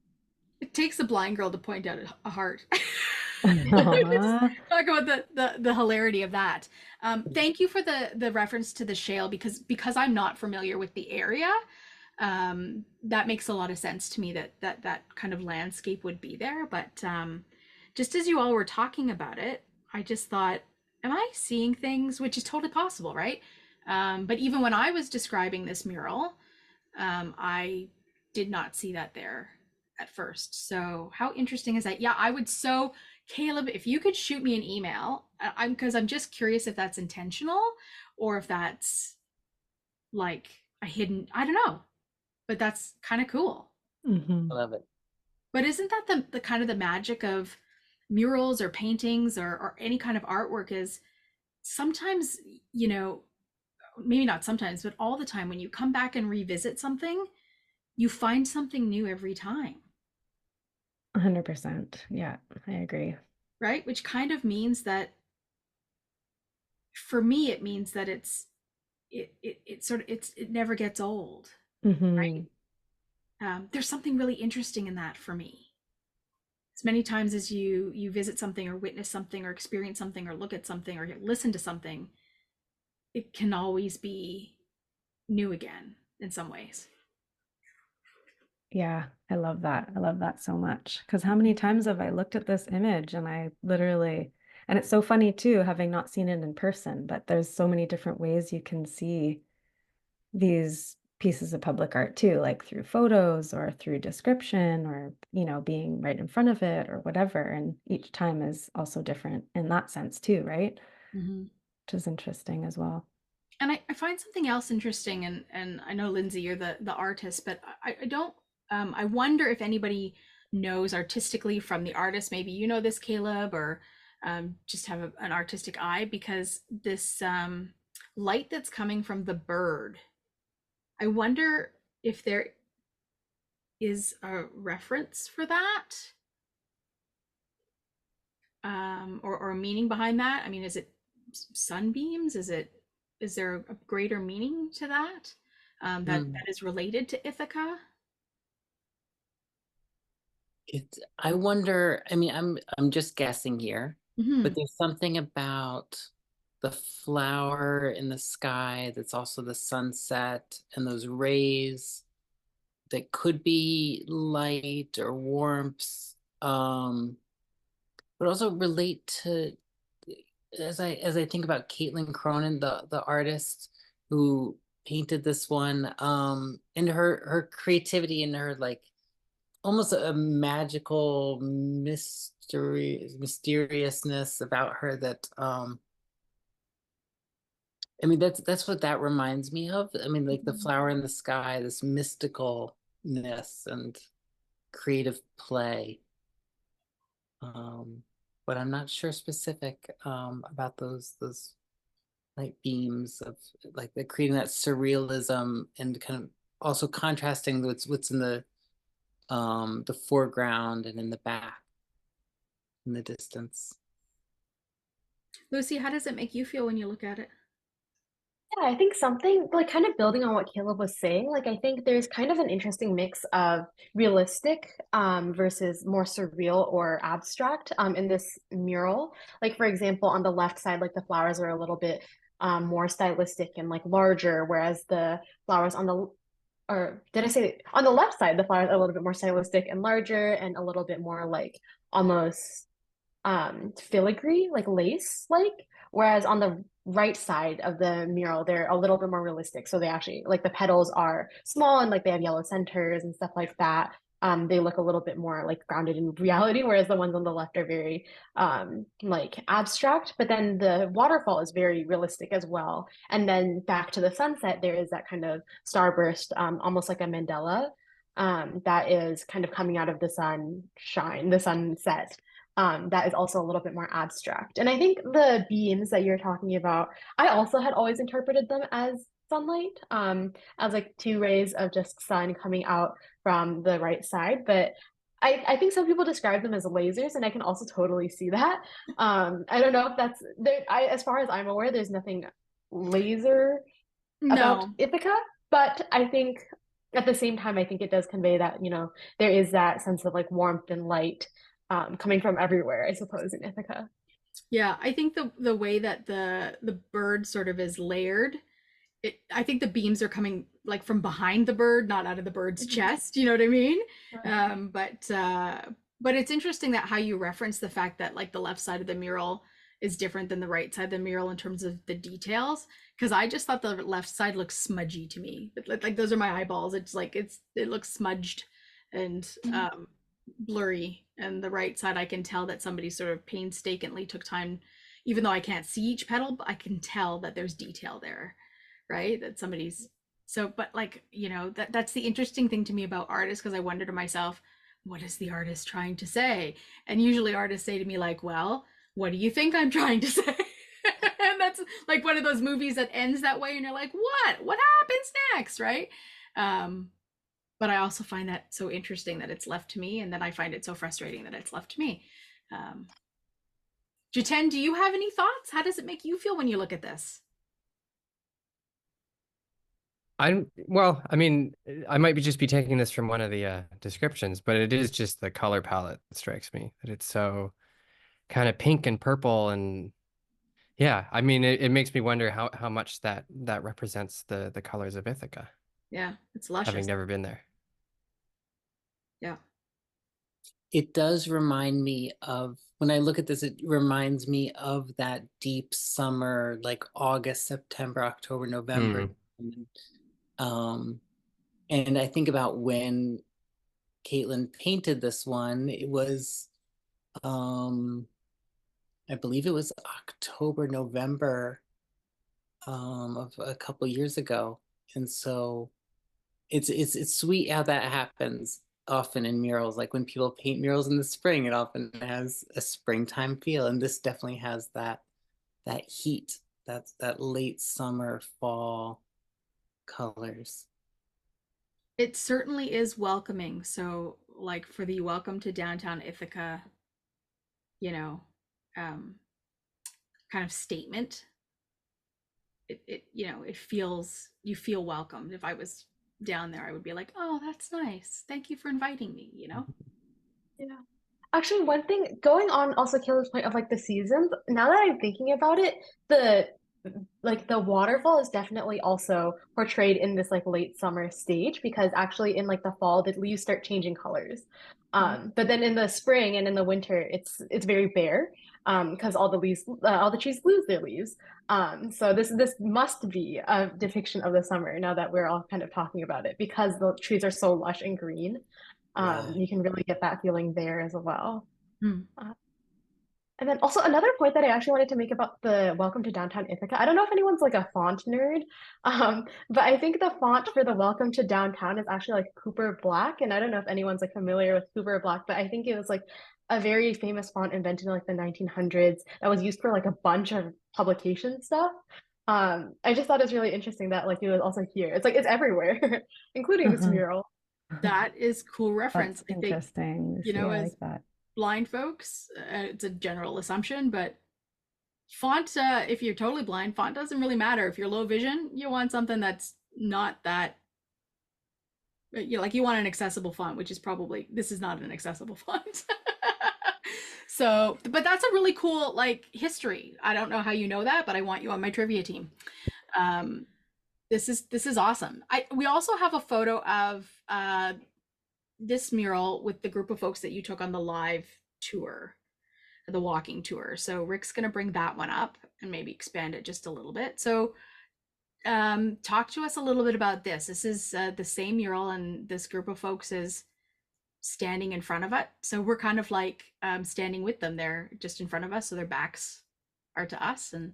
It takes a blind girl to point out a heart. Talk about the hilarity of that. Thank you for the reference to the shale, because I'm not familiar with the area. That makes a lot of sense to me that kind of landscape would be there. But just as you all were talking about it, I just thought, am I seeing things? Which is totally possible, right? But even when I was describing this mural, I did not see that there at first. So how interesting is that? Yeah, I would Caleb, if you could shoot me an email, because I'm just curious if that's intentional or if that's like a hidden, I don't know, but that's kind of cool. I love it. But isn't that the kind of the magic of murals or paintings or any kind of artwork, is sometimes, maybe not sometimes, but all the time, when you come back and revisit something, you find something new every time. 100%. Yeah, I agree. Right? Which kind of means that, for me, it means that it never gets old. Right? There's something really interesting in that for me. As many times as you visit something or witness something or experience something or look at something or listen to something, it can always be new again in some ways. Yeah, I love that. I love that so much. Because how many times have I looked at this image and and it's so funny too, having not seen it in person, but there's so many different ways you can see these pieces of public art too, like through photos or through description or, being right in front of it or whatever. And each time is also different in that sense too, right? Mm-hmm. Which is interesting as well. And I find something else interesting, and I know, Lindsey, you're the artist, but I don't, I wonder if anybody knows artistically from the artist, maybe you know this, Caleb, or just have an artistic eye, because this light that's coming from the bird, I wonder if there is a reference for that, or a meaning behind that. I mean, is it sunbeams? Is there a greater meaning to that, that is related to Ithaca? I wonder, I mean, I'm just guessing here, but there's something about the flower in the sky that's also the sunset and those rays that could be light or warmth, but also relate to, as I think about Kaitlyn Cronin, the artist who painted this one. And her creativity and her like almost a magical mysteriousness about her that I mean that's what that reminds me of. I mean, like the flower in the sky, this mysticalness and creative play. But I'm not sure specific about those light beams of like they're creating that surrealism and kind of also contrasting what's in the foreground and in the back in the distance. Lucy, how does it make you feel when you look at it? Yeah, I think something like kind of building on what Caleb was saying, like I think there's kind of an interesting mix of realistic versus more surreal or abstract in this mural. Like for example, on the left side, like the flowers are a little bit more stylistic and like larger, whereas the flowers on the or did I say on the left side, the flowers are a little bit more stylistic and larger and a little bit more like almost filigree, like lace like, whereas on the right side of the mural they're a little bit more realistic, so they actually like the petals are small and like they have yellow centers and stuff like that. They look a little bit more like grounded in reality, whereas the ones on the left are very like abstract, but then the waterfall is very realistic as well. And then back to the sunset, there is that kind of starburst, almost like a mandala, that is kind of coming out of the sunset, that is also a little bit more abstract. And I think the beams that you're talking about, I also had always interpreted them as sunlight, as like two rays of just sun coming out from the right side. But I think some people describe them as lasers, and I can also totally see that. I don't know if that's there. As far as I'm aware, there's nothing laser about Ithaca, but I think at the same time, I think it does convey that, you know, there is that sense of like warmth and light coming from everywhere, I suppose, in Ithaca. Yeah, I think the way that the bird sort of is layered, I think the beams are coming like from behind the bird, not out of the bird's chest. You know what I mean? But it's interesting that how you reference the fact that like the left side of the mural is different than the right side of the mural in terms of the details, because I just thought the left side looks smudgy to me. Like those are my eyeballs. It's like it looks smudged and blurry, and the right side I can tell that somebody sort of painstakingly took time, even though I can't see each petal, but I can tell that there's detail there, right? That somebody's but like, you know, that's the interesting thing to me about artists, because I wonder to myself, what is the artist trying to say? And usually artists say to me like, well, what do you think I'm trying to say? And that's like one of those movies that ends that way and you're like, what happens next, right? But I also find that so interesting that it's left to me, and then I find it so frustrating that it's left to me. Jiten, do you have any thoughts? How does it make you feel when you look at this? Well, I mean, I might just be taking this from one of the descriptions, but it is just the color palette that strikes me, that it's so kind of pink and purple, and yeah, I mean, it makes me wonder how much that represents the colors of Ithaca. Yeah, it's luscious. Having never been there. Yeah. It does remind me of, when I look at this, it reminds me of that deep summer, like August, September, October, November. And I think about when Kaitlyn painted this one, it was, I believe it was October, November of a couple years ago. And so it's sweet how that happens often in murals. Like when people paint murals in the spring, it often has a springtime feel, and this definitely has that heat, that late summer, fall colors. It certainly is welcoming. So like for the welcome to downtown Ithaca, you know, kind of statement, it you know, it feels, you feel welcomed. If I was down there, I would be like, oh, that's nice, thank you for inviting me, you know. Yeah, actually, one thing going on also Caleb's point of like the seasons, now that I'm thinking about it, the waterfall is definitely also portrayed in this like late summer stage, because actually in like the fall the leaves start changing colors, but then in the spring and in the winter it's very bare. because all the trees lose their leaves. So this must be a depiction of the summer now that we're all kind of talking about it, because the trees are so lush and green. You can really get that feeling there as well. Mm. And then also another point that I actually wanted to make about the Welcome to Downtown Ithaca. I don't know if anyone's like a font nerd, but I think the font for the Welcome to Downtown is actually like Cooper Black. And I don't know if anyone's like familiar with Cooper Black, but I think it was like a very famous font invented in like the 1900s that was used for like a bunch of publication stuff. I just thought it was really interesting that like it was also here. It's like it's everywhere, including this mural. That is cool reference. That's interesting. You know, I as like that. blind folks, it's a general assumption, but font, if you're totally blind, font doesn't really matter. If you're low vision, you want something that's not that, you know, like you want an accessible font, which is probably, this is not an accessible font. So, but that's a really cool like history. I don't know how you know that, but I want you on my trivia team. This is awesome. We also have a photo of this mural with the group of folks that you took on the live tour, the walking tour. So Rick's going to bring that one up and maybe expand it just a little bit. So talk to us a little bit about this. This is the same mural, and this group of folks is standing in front of it. So we're kind of like standing with them. They're just in front of us, so their backs are to us, and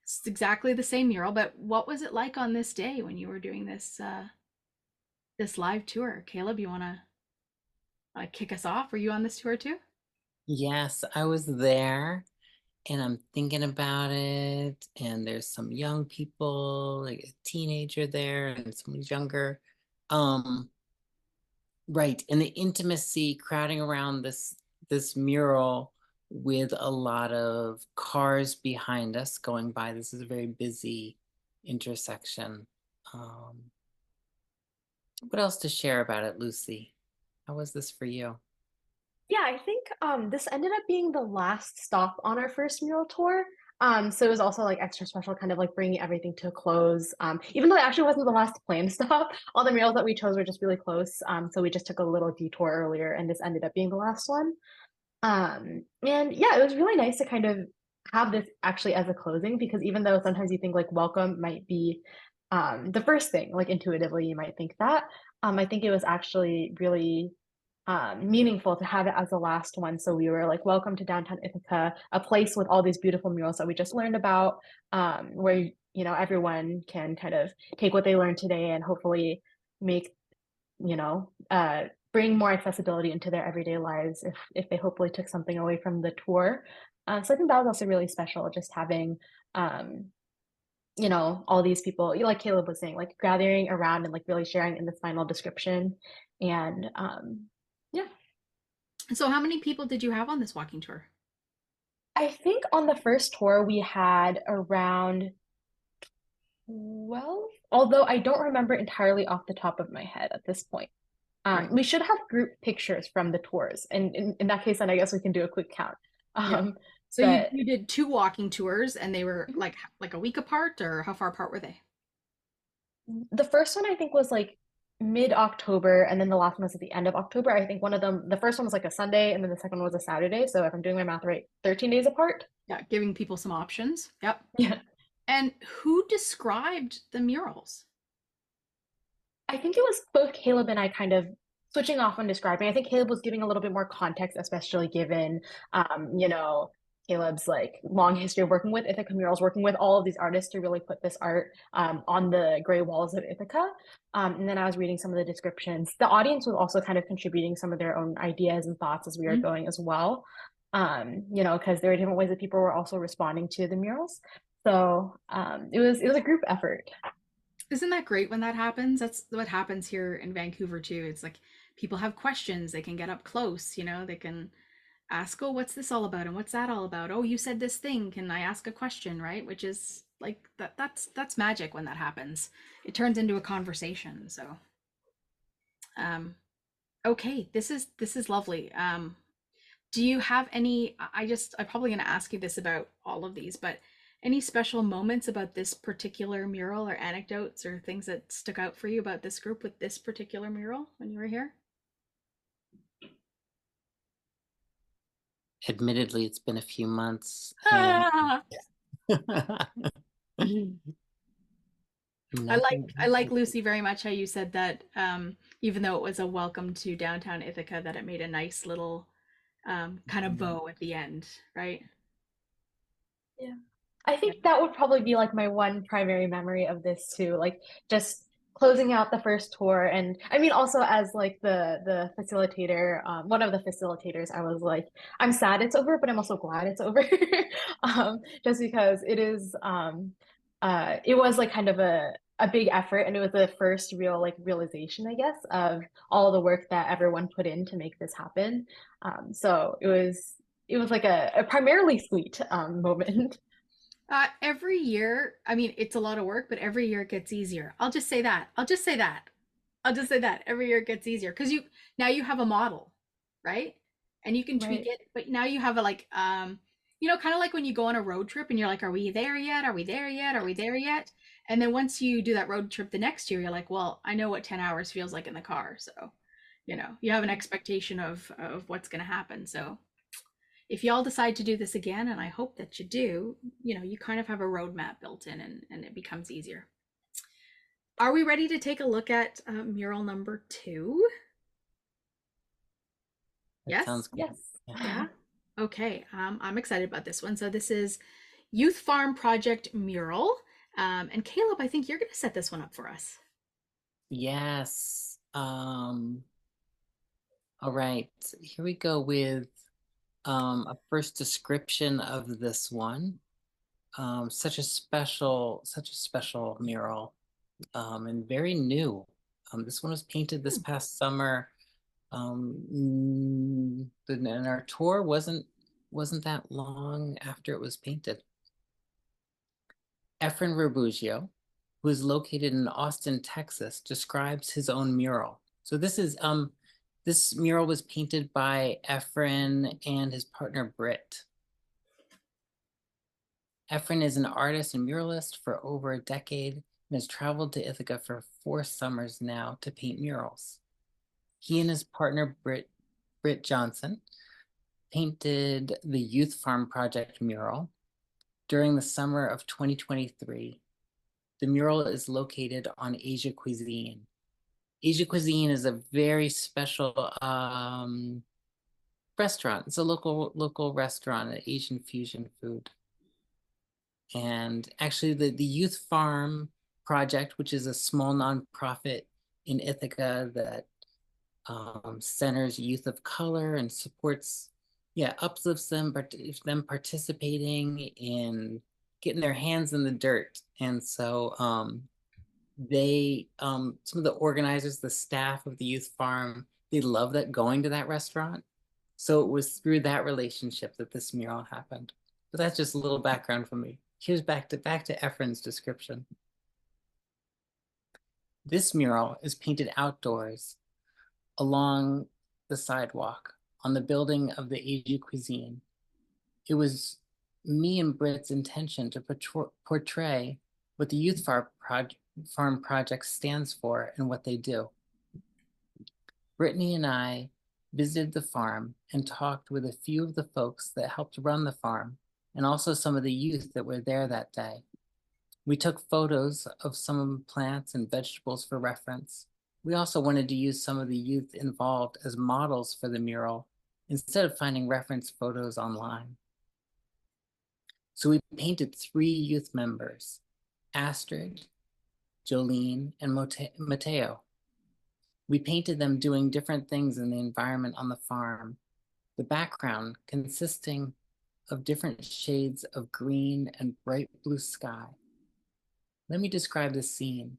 it's exactly the same mural. But what was it like on this day when you were doing this this live tour? Caleb, you want to kick us off? Were you on this tour too? Yes, I was there, and I'm thinking about it, and there's some young people, like a teenager there and someone younger. Right, and the intimacy crowding around this mural with a lot of cars behind us going by. This is a very busy intersection. What else to share about it, Lucy? How was this for you? Yeah, I think this ended up being the last stop on our first mural tour. So it was also like extra special, kind of like bringing everything to a close. Even though it actually wasn't the last planned stop, all the murals that we chose were just really close. So we just took a little detour earlier, and this ended up being the last one. And yeah, it was really nice to kind of have this actually as a closing, because even though sometimes you think like welcome might be the first thing, like intuitively you might think that, I think it was actually really meaningful to have it as the last one. So we were like, welcome to downtown Ithaca, a place with all these beautiful murals that we just learned about, where, you know, everyone can kind of take what they learned today and hopefully make, you know, bring more accessibility into their everyday lives if they hopefully took something away from the tour. So I think that was also really special, just having, you know, all these people, like Caleb was saying, like gathering around and like really sharing in this final description. And yeah. So how many people did you have on this walking tour? I think on the first tour we had around 12, although I don't remember entirely off the top of my head at this point. Right. We should have group pictures from the tours, and in that case, then I guess we can do a quick count. Yeah. So But you did 2 walking tours, and they were like a week apart, or how far apart were they? the first one I think was like mid-October, and then the last one was at the end of October. I think one of them, the first one was like a Sunday, and then the second one was a Saturday. So if I'm doing my math right, 13 days apart. Yeah, giving people some options. Yep. Yeah. And who described the murals? I think it was both Caleb and I kind of switching off on describing. I think Caleb was giving a little bit more context, especially given, you know, Caleb's like long history of working with Ithaca Murals, working with all of these artists to really put this art on the gray walls of Ithaca. And then I was reading some of the descriptions. The audience was also kind of contributing some of their own ideas and thoughts as we were going as well. You know, because there were different ways that people were also responding to the murals. So it was a group effort. Isn't that great when that happens? That's what happens here in Vancouver too. It's like people have questions, they can get up close, you know, they can ask, oh, what's this all about? And what's that all about? Oh, you said this thing. Can I ask a question? Right? Which is like that's magic when that happens. It turns into a conversation. So okay, this is lovely. Do you have any, I'm probably gonna ask you this about all of these, but any special moments about this particular mural, or anecdotes or things that stuck out for you about this group with this particular mural when you were here? Admittedly, it's been a few months. Ah! And I like Lucy very much how you said that even though it was a welcome to downtown Ithaca, that it made a nice little kind of bow at the end, right? Yeah. I think that would probably be like my one primary memory of this too. Like just closing out the first tour. And I mean also as like the facilitator, one of the facilitators, I was like, I'm sad it's over, but I'm also glad it's over. Just because it was like kind of a big effort, and it was the first real like realization, I guess, of all the work that everyone put in to make this happen. So it was like a primarily sweet moment. Every year, I mean, it's a lot of work, but every year it gets easier. I'll just say that. I'll just say that. I'll just say that. Every year it gets easier because now you have a model, right? And you can tweak Right. it, but now you have a like kind of like when you go on a road trip and you're like, are we there yet? Are we there yet? Are we there yet? And then once you do that road trip the next year, you're like, well, I know what 10 hours feels like in the car. So, you have an expectation of what's going to happen. So if y'all decide to do this again, and I hope that you do, you kind of have a roadmap built in, and it becomes easier. Are we ready to take a look at mural number 2? Yes? sounds good. Yes. Yeah. Okay. I'm excited about this one. So this is Youth Farm Project Mural. And Caleb, I think you're going to set this one up for us. Yes. All right. Here we go with a first description of this one. Such a special mural, and very new. This one was painted this past summer. And our tour wasn't that long after it was painted. Efren Rebugio, who is located in Austin, Texas, describes his own mural. So this mural was painted by Efren and his partner Britt. Efren is an artist and muralist for over a decade and has traveled to Ithaca for 4 summers now to paint murals. He and his partner Britt Johnson painted the Youth Farm Project mural during the summer of 2023. The mural is located on Asia Cuisine. Asia Cuisine is a very special restaurant. It's a local restaurant, an Asian fusion food. And actually the Youth Farm Project, which is a small nonprofit in Ithaca that centers youth of color and supports, uplifts them, but them participating in getting their hands in the dirt. And so some of the organizers, the staff of the Youth Farm, they love that going to that restaurant. So it was through that relationship that this mural happened. But that's just a little background for me. Here's back to Efren's description. This mural is painted outdoors along the sidewalk on the building of the Asia Cuisine. It was me and Britt's intention to portray what the Youth Farm Project stands for and what they do. Brittany and I visited the farm and talked with a few of the folks that helped run the farm, and also some of the youth that were there that day. We took photos of some of the plants and vegetables for reference. We also wanted to use some of the youth involved as models for the mural instead of finding reference photos online. So we painted 3 youth members, Astrid, Jolene, and Mateo. We painted them doing different things in the environment on the farm, the background consisting of different shades of green and bright blue sky. Let me describe the scene.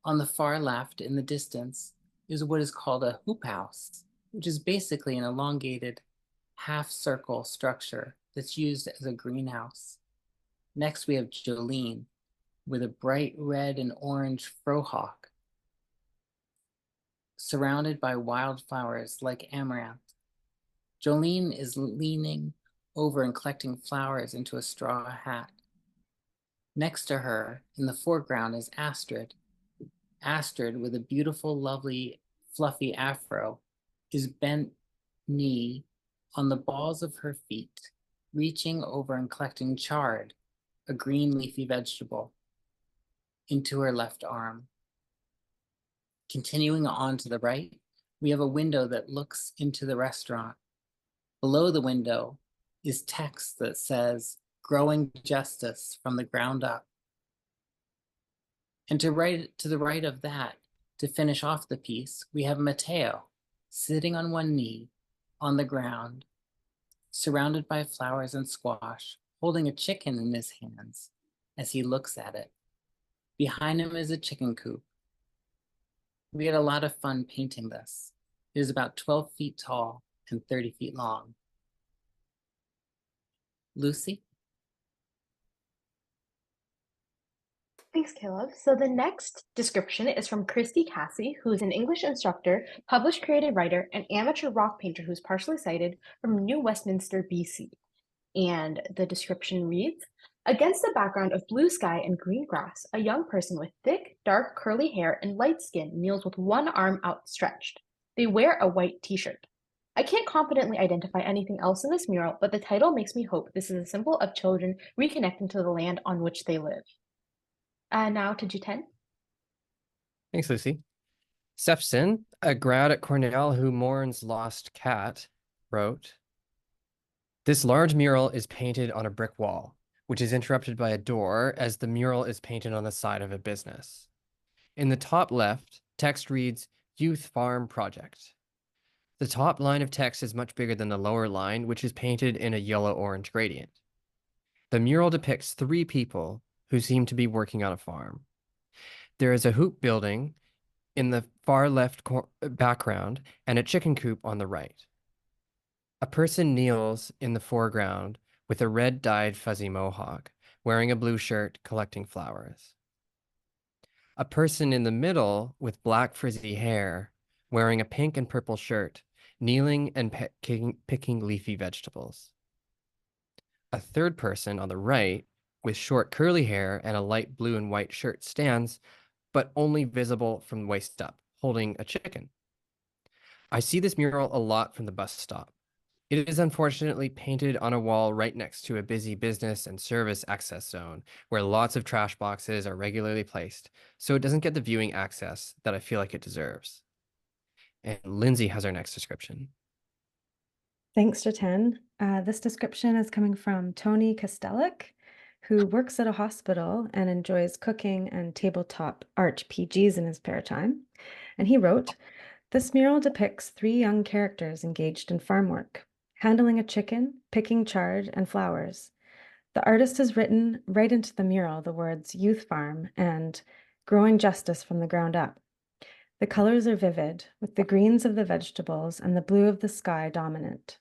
On the far left in the distance is what is called a hoop house, which is basically an elongated half-circle structure that's used as a greenhouse. Next, we have Jolene with a bright red and orange frohawk surrounded by wildflowers like amaranth. Jolene is leaning over and collecting flowers into a straw hat. Next to her, in the foreground, is Astrid. Astrid, with a beautiful, lovely, fluffy afro, is bent knee on the balls of her feet, reaching over and collecting chard, a green leafy vegetable, into her left arm. Continuing on to the right, we have a window that looks into the restaurant. Below the window is text that says, "Growing Justice from the Ground Up." And to the right of that, to finish off the piece, we have Mateo sitting on one knee on the ground, surrounded by flowers and squash, holding a chicken in his hands as he looks at it. Behind him is a chicken coop. We had a lot of fun painting this. It is about 12 feet tall and 30 feet long. Lucy? Thanks, Caleb. So the next description is from Christy Cassie, who is an English instructor, published creative writer, and amateur rock painter who's partially sighted from New Westminster, BC. And the description reads, against a background of blue sky and green grass, a young person with thick, dark, curly hair and light skin kneels with one arm outstretched. They wear a white t-shirt. I can't confidently identify anything else in this mural, but the title makes me hope this is a symbol of children reconnecting to the land on which they live. Now to Jiten. Thanks, Lucy. Sefson, a grad at Cornell who mourns lost cat, wrote, this large mural is painted on a brick wall, which is interrupted by a door as the mural is painted on the side of a business. In the top left, text reads, Youth Farm Project. The top line of text is much bigger than the lower line, which is painted in a yellow-orange gradient. The mural depicts 3 people who seem to be working on a farm. There is a hoop building in the far left background and a chicken coop on the right. A person kneels in the foreground with a red dyed fuzzy mohawk, wearing a blue shirt, collecting flowers. A person in the middle with black frizzy hair, wearing a pink and purple shirt, kneeling and picking leafy vegetables. A third person on the right with short curly hair and a light blue and white shirt stands, but only visible from waist up, holding a chicken. I see this mural a lot from the bus stop. It is unfortunately painted on a wall right next to a busy business and service access zone where lots of trash boxes are regularly placed, so it doesn't get the viewing access that I feel like it deserves. And Lindsey has our next description. Thanks, Jiten. This description is coming from Tony Kostelic, who works at a hospital and enjoys cooking and tabletop RPGs in his spare time. And he wrote, this mural depicts 3 young characters engaged in farm work, handling a chicken, picking chard and flowers. The artist has written right into the mural the words youth farm and growing justice from the ground up. The colors are vivid, with the greens of the vegetables and the blue of the sky dominant.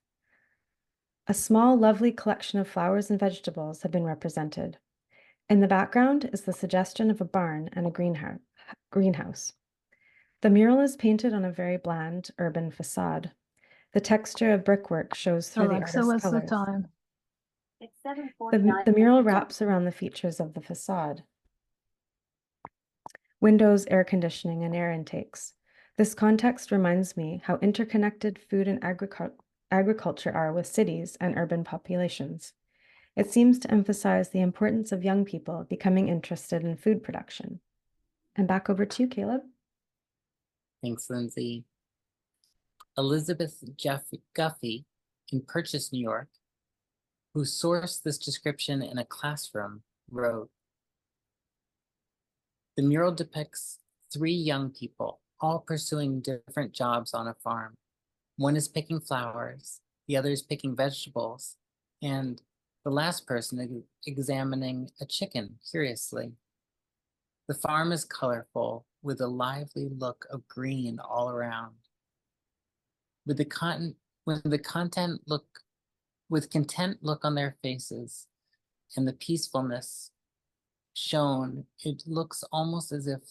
A small, lovely collection of flowers and vegetables have been represented. In the background is the suggestion of a barn and a greenhouse. The mural is painted on a very bland urban facade. The texture of brickwork shows through the artist's colors. It's 7:49. The mural wraps around the features of the facade. Windows, air conditioning, and air intakes. This context reminds me how interconnected food and agriculture are with cities and urban populations. It seems to emphasize the importance of young people becoming interested in food production. And back over to you, Caleb. Thanks, Lindsey. Elizabeth Guffey in Purchase, New York, who sourced this description in a classroom, wrote, the mural depicts 3 young people, all pursuing different jobs on a farm. One is picking flowers, the other is picking vegetables, and the last person is examining a chicken curiously. The farm is colorful with a lively look of green all around. With content look on their faces and the peacefulness shown, it looks almost as if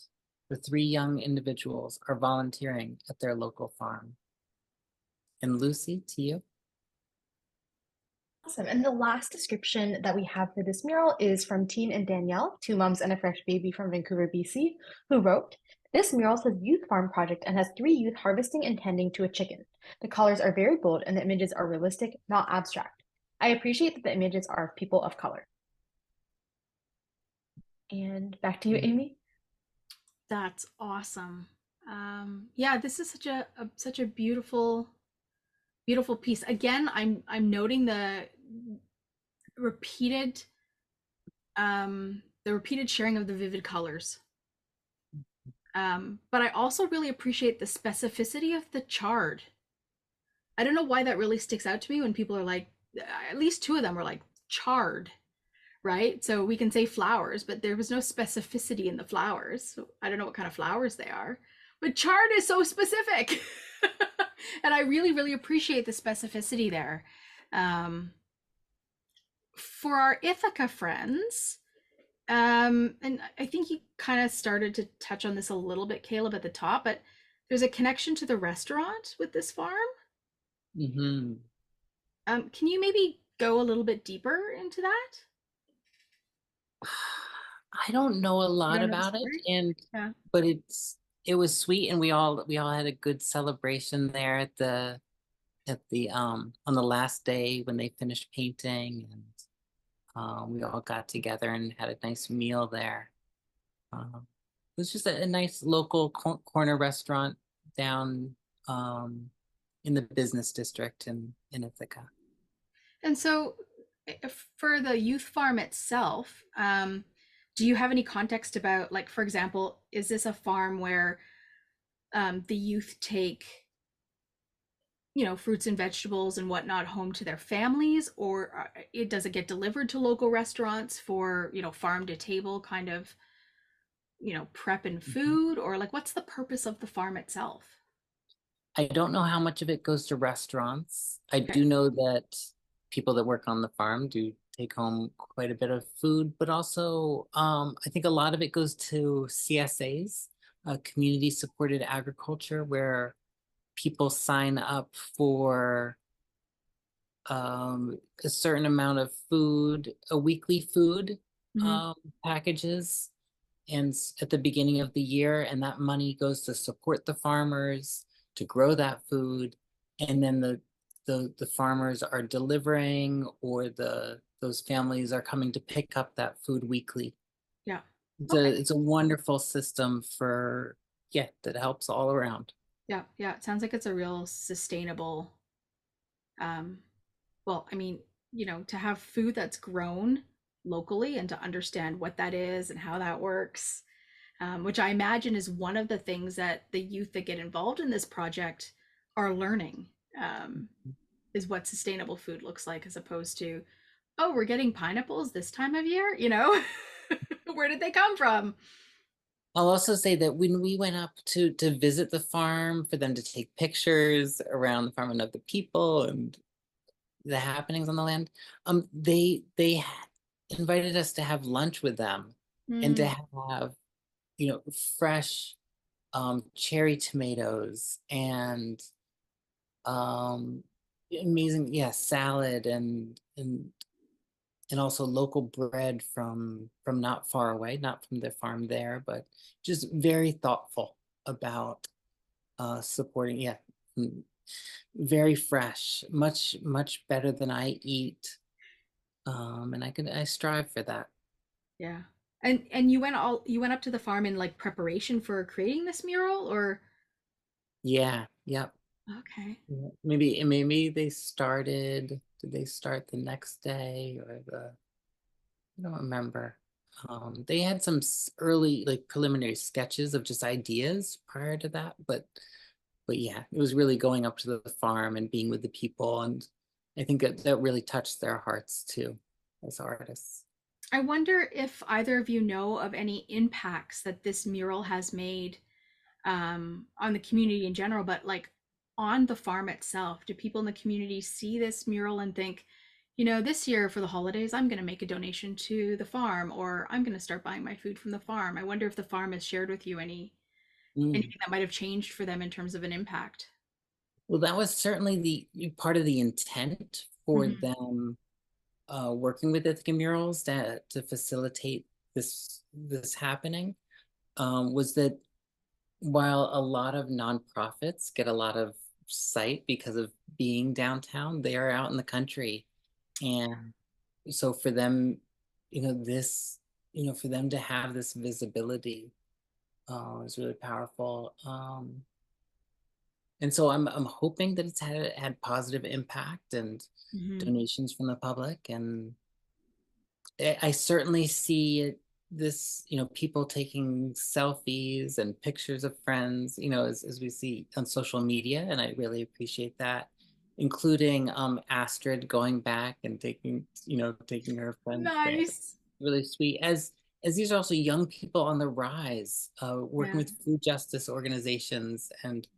the 3 young individuals are volunteering at their local farm. And Lucy, to you. Awesome. And the last description that we have for this mural is from Teen and Danielle, 2 moms and a fresh baby from Vancouver, BC, who wrote, This mural says Youth Farm Project and has 3 youth harvesting and tending to a chicken. The colors are very bold and the images are realistic, not abstract. I appreciate that the images are of people of color. And back to you, Amy. That's awesome. Yeah, this is such a beautiful piece. Again, I'm noting the repeated sharing of the vivid colors. But I also really appreciate the specificity of the chard. I don't know why that really sticks out to me when people are like, at least 2 of them were like chard, right? So we can say flowers, but there was no specificity in the flowers. So I don't know what kind of flowers they are, but chard is so specific. And I really, really appreciate the specificity there. For our Ithaca friends, and I think you kind of started to touch on this a little bit, Caleb, at the top, but there's a connection to the restaurant with this farm. Mm-hmm. Can you maybe go a little bit deeper into that? I don't know a lot about it, and yeah. But it was sweet, and we all had a good celebration there at the on the last day when they finished painting, and we all got together and had a nice meal there. It was just a nice local corner restaurant down in the business district in Ithaca. And so for the youth farm itself, do you have any context about, like, for example, is this a farm where the youth take, you know, fruits and vegetables and whatnot home to their families, or does it get delivered to local restaurants for, you know, farm to table kind of, you know, prep and food, or like what's the purpose of the farm itself? I don't know how much of it goes to restaurants. I do know that people that work on the farm do take home quite a bit of food, but also I think a lot of it goes to CSAs, community supported agriculture, where people sign up for a certain amount of food, a weekly food packages, and at the beginning of the year, and that money goes to support the farmers to grow that food, and then the farmers are delivering, or those families are coming to pick up that food weekly. Yeah, it's a wonderful system for that helps all around. Yeah, it sounds like it's a real sustainable, well, I mean, you know, to have food that's grown locally and to understand what that is and how that works, which I imagine is one of the things that the youth that get involved in this project are learning, is what sustainable food looks like, as opposed to, oh, we're getting pineapples this time of year, you know. Where did they come from? I'll also say that when we went up to visit the farm, for them to take pictures around the farm and of the people and the happenings on the land, they invited us to have lunch with them and to have, you know, fresh cherry tomatoes and amazing salad and also local bread from not far away, not from the farm there, but just very thoughtful about supporting. Very fresh, much better than I eat, and I strive for that. Yeah. And you went up to the farm in like preparation for creating this mural, or? Yep. Okay. Maybe they started. Did they start the next day, or I don't remember. They had some early, like, preliminary sketches of just ideas prior to that, but yeah, it was really going up to the farm and being with the people, and I think that really touched their hearts too, as artists. I wonder if either of you know of any impacts that this mural has made on the community in general, but like on the farm itself. Do people in the community see this mural and think, you know, this year for the holidays, I'm going to make a donation to the farm, or I'm going to start buying my food from the farm? I wonder if the farm has shared with you anything that might have changed for them in terms of an impact. Well, that was certainly the part of the intent for them working with Ithaca Murals to facilitate this happening, was that while a lot of nonprofits get a lot of sight because of being downtown, they are out in the country. And so for them, for them to have this visibility is really powerful. And so I'm hoping that it's had positive impact and donations from the public. And I certainly see this, people taking selfies and pictures of friends, as we see on social media, and I really appreciate that, including Astrid going back and taking her friends there. Nice. Really sweet. As these are also young people on the rise, working with food justice organizations and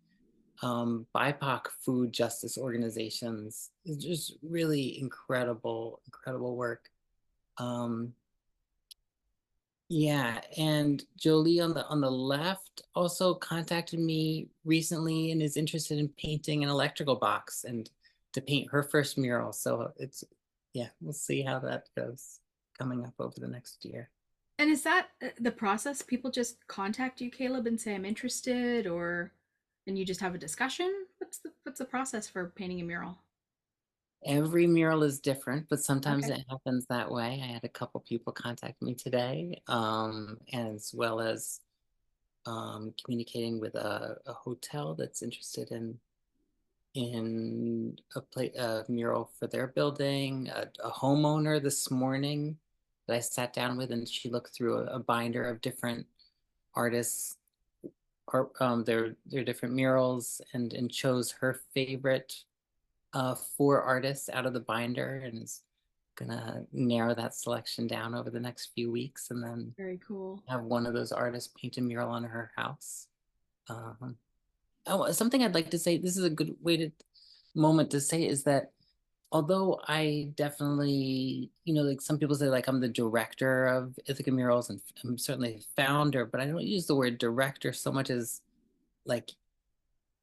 BIPOC food justice organizations. It's just really incredible work. Yeah, and Jolie on the left also contacted me recently and is interested in painting an electrical box and to paint her first mural. So we'll see how that goes coming up over the next year. And is that the process? People just contact you, Caleb, and say I'm interested, and you just have a discussion? What's the process for painting a mural? Every mural is different, but sometimes it happens that way. I had a couple people contact me today, as well as communicating with a hotel that's interested in a mural for their building. A homeowner this morning that I sat down with, and she looked through a binder of different artists, their different murals, and chose her favorite 4 artists out of the binder, and is gonna narrow that selection down over the next few weeks, and then very cool, have one of those artists paint a mural on her house. Something I'd like to say, this is a good moment to say, is that although I definitely, like some people say, like I'm the director of Ithaca Murals, and I'm certainly a founder, but I don't use the word director so much as, like,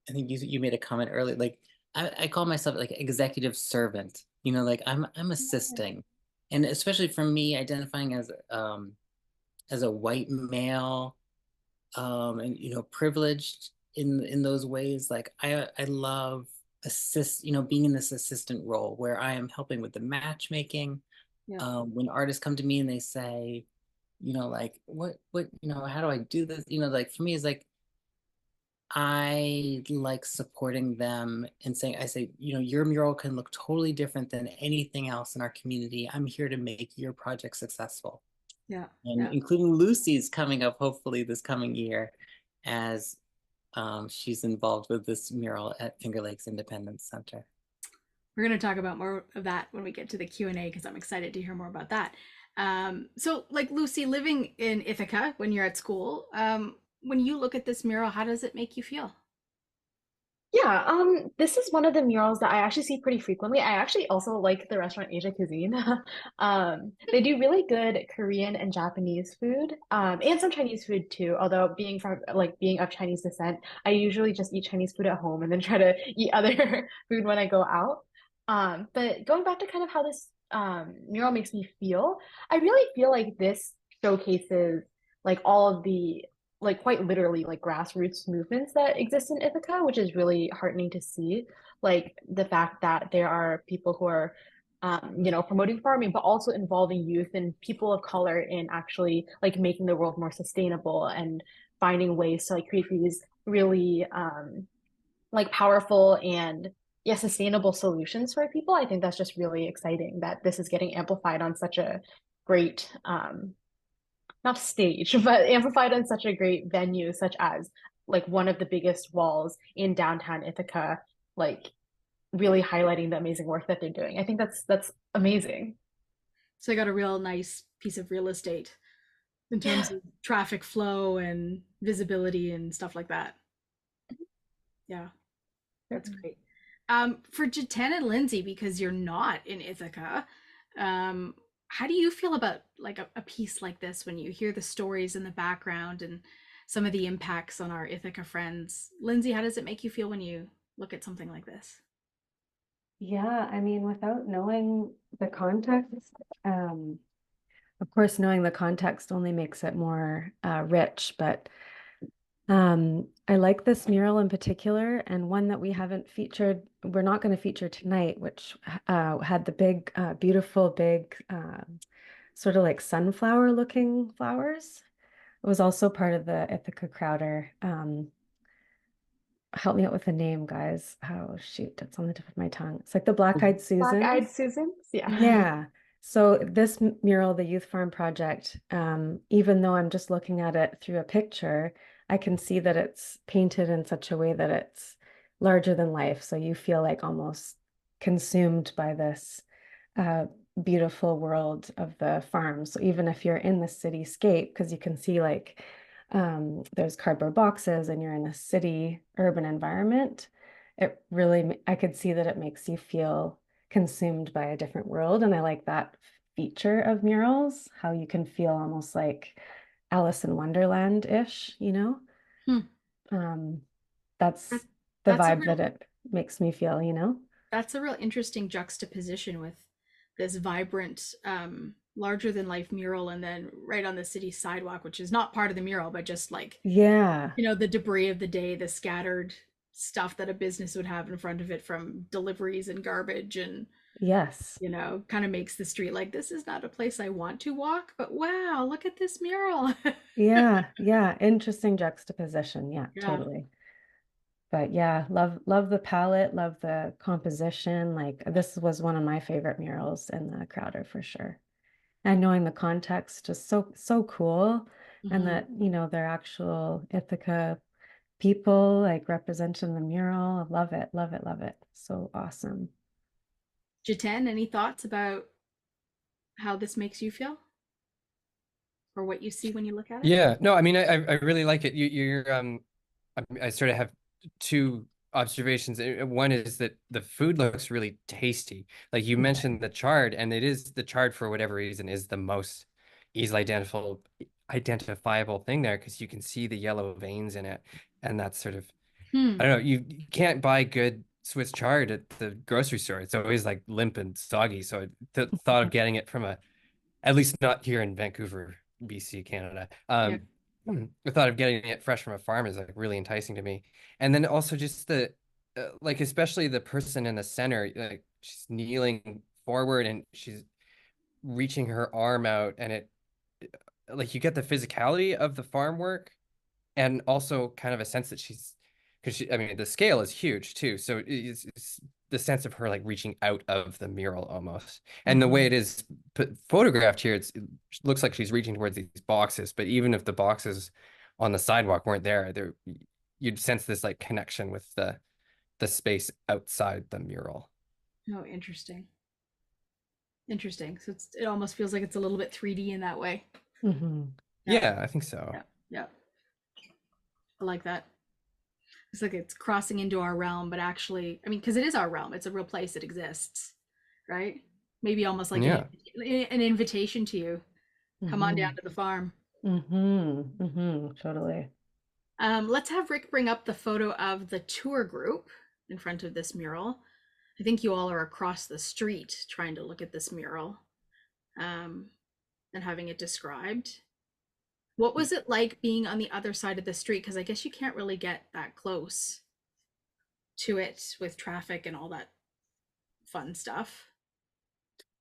I think you made a comment earlier, like I call myself like executive servant, like I'm assisting. And especially for me, identifying as a white male, and privileged in those ways, like I love being in this assistant role where I am helping with the matchmaking. When artists come to me and they say, like what how do I do this, like for me is like, I like supporting them and I say, your mural can look totally different than anything else in our community. I'm here to make your project successful. And including Lucy's coming up hopefully this coming year, as she's involved with this mural at Finger Lakes Independence Center. We're going to talk about more of that when we get to the Q&A, because I'm excited to hear more about that. So like Lucy, living in Ithaca when you're at school, when you look at this mural, how does it make you feel? Yeah, this is one of the murals that I actually see pretty frequently. I actually also like the restaurant Asia Cuisine. They do really good Korean and Japanese food, and some Chinese food too. Although being of Chinese descent, I usually just eat Chinese food at home and then try to eat other food when I go out. But going back to kind of how this mural makes me feel, I really feel like this showcases like all of the like quite literally like grassroots movements that exist in Ithaca, which is really heartening to see. Like the fact that there are people who are, promoting farming, but also involving youth and people of color in actually like making the world more sustainable and finding ways to like create these really like powerful and sustainable solutions for people. I think that's just really exciting that this is getting amplified on such a great not stage, but amplified on such a great venue, such as like one of the biggest walls in downtown Ithaca, like really highlighting the amazing work that they're doing. I think that's amazing. So I got a real nice piece of real estate in terms of traffic flow and visibility and stuff like that. Yeah, that's great. For Jiten and Lindsey, because you're not in Ithaca, how do you feel about like a piece like this when you hear the stories in the background and some of the impacts on our Ithaca friends? Lindsey, how does it make you feel when you look at something like this? Yeah, I mean, without knowing the context, of course, knowing the context only makes it more rich, but I like this mural in particular, and one that we haven't featured, we're not going to feature tonight, which had the big, beautiful, big, sort of like sunflower looking flowers. It was also part of the Ithaca Crowder. Help me out with the name, guys. Oh, shoot, it's on the tip of my tongue. It's like the Black-Eyed Susans. Black-Eyed Susans, yeah. Yeah. So this mural, the Youth Farm Project, even though I'm just looking at it through a picture, I can see that it's painted in such a way that it's larger than life. So you feel like almost consumed by this beautiful world of the farm. So even if you're in the cityscape, because you can see like there's cardboard boxes and you're in a city urban environment, it really, I could see that it makes you feel consumed by a different world. And I like that feature of murals, how you can feel almost like Alice in Wonderland-ish, you know? That's the vibe that it makes me feel, you know? That's a real interesting juxtaposition with this vibrant, larger than life mural, and then right on the city sidewalk, which is not part of the mural, but just like, yeah, you know, the debris of the day, the scattered stuff that a business would have in front of it from deliveries and garbage, and yes, you know, kind of makes the street like, this is not a place I want to walk, but wow, look at this mural. yeah, interesting juxtaposition. Yeah, totally. But yeah, love the palette, love the composition. Like this was one of my favorite murals in the Crowder for sure. And knowing the context, just so cool. And that, you know, they're actual Ithaca people like representing the mural. I love it, love it, love it. So awesome. Jiten, any thoughts about how this makes you feel? Or what you see when you look at it? Yeah, no, I mean, I really like it. I sort of have two observations. One is that the food looks really tasty. Like you mentioned the chard, and it is the chard for whatever reason is the most easily identifiable thing there because you can see the yellow veins in it, and that's sort of I don't know. You can't buy good Swiss chard at the grocery store. It's always like limp and soggy. So the thought of getting it from at least not here in Vancouver, BC, Canada. The thought of getting it fresh from a farm is like really enticing to me. And then also just the like especially the person in the center, like she's kneeling forward and she's reaching her arm out, and it like you get the physicality of the farm work and also kind of a sense that because I mean the scale is huge too, so it's the sense of her like reaching out of the mural almost, and the way it is photographed here, it looks like she's reaching towards these boxes, but even if the boxes on the sidewalk weren't there, you'd sense this like connection with the space outside the mural. Oh, interesting. So it almost feels like it's a little bit 3D in that way. Yeah, I think so. Yeah. I like that. It's like it's crossing into our realm, but actually, I mean, because it is our realm. It's a real place. It exists, right? Maybe almost like an invitation to you. Come on down to the farm. Totally. Let's have Rick bring up the photo of the tour group in front of this mural. I think you all are across the street trying to look at this mural and having it described. What was it like being on the other side of the street? Because I guess you can't really get that close to it with traffic and all that fun stuff.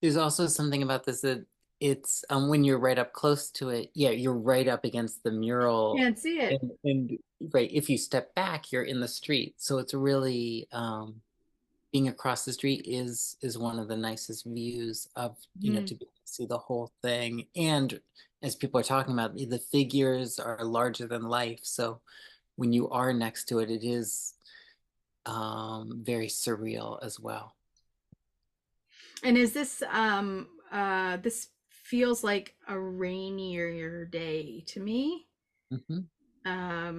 There's also something about this that it's when you're right up close to it, yeah, you're right up against the mural. Can't see it. And right, if you step back, you're in the street. So it's really being across the street is one of the nicest views of, you know, to be able to see the whole thing. And as people are talking about, the figures are larger than life. So when you are next to it, it is very surreal as well. And is this this feels like a rainier day to me. I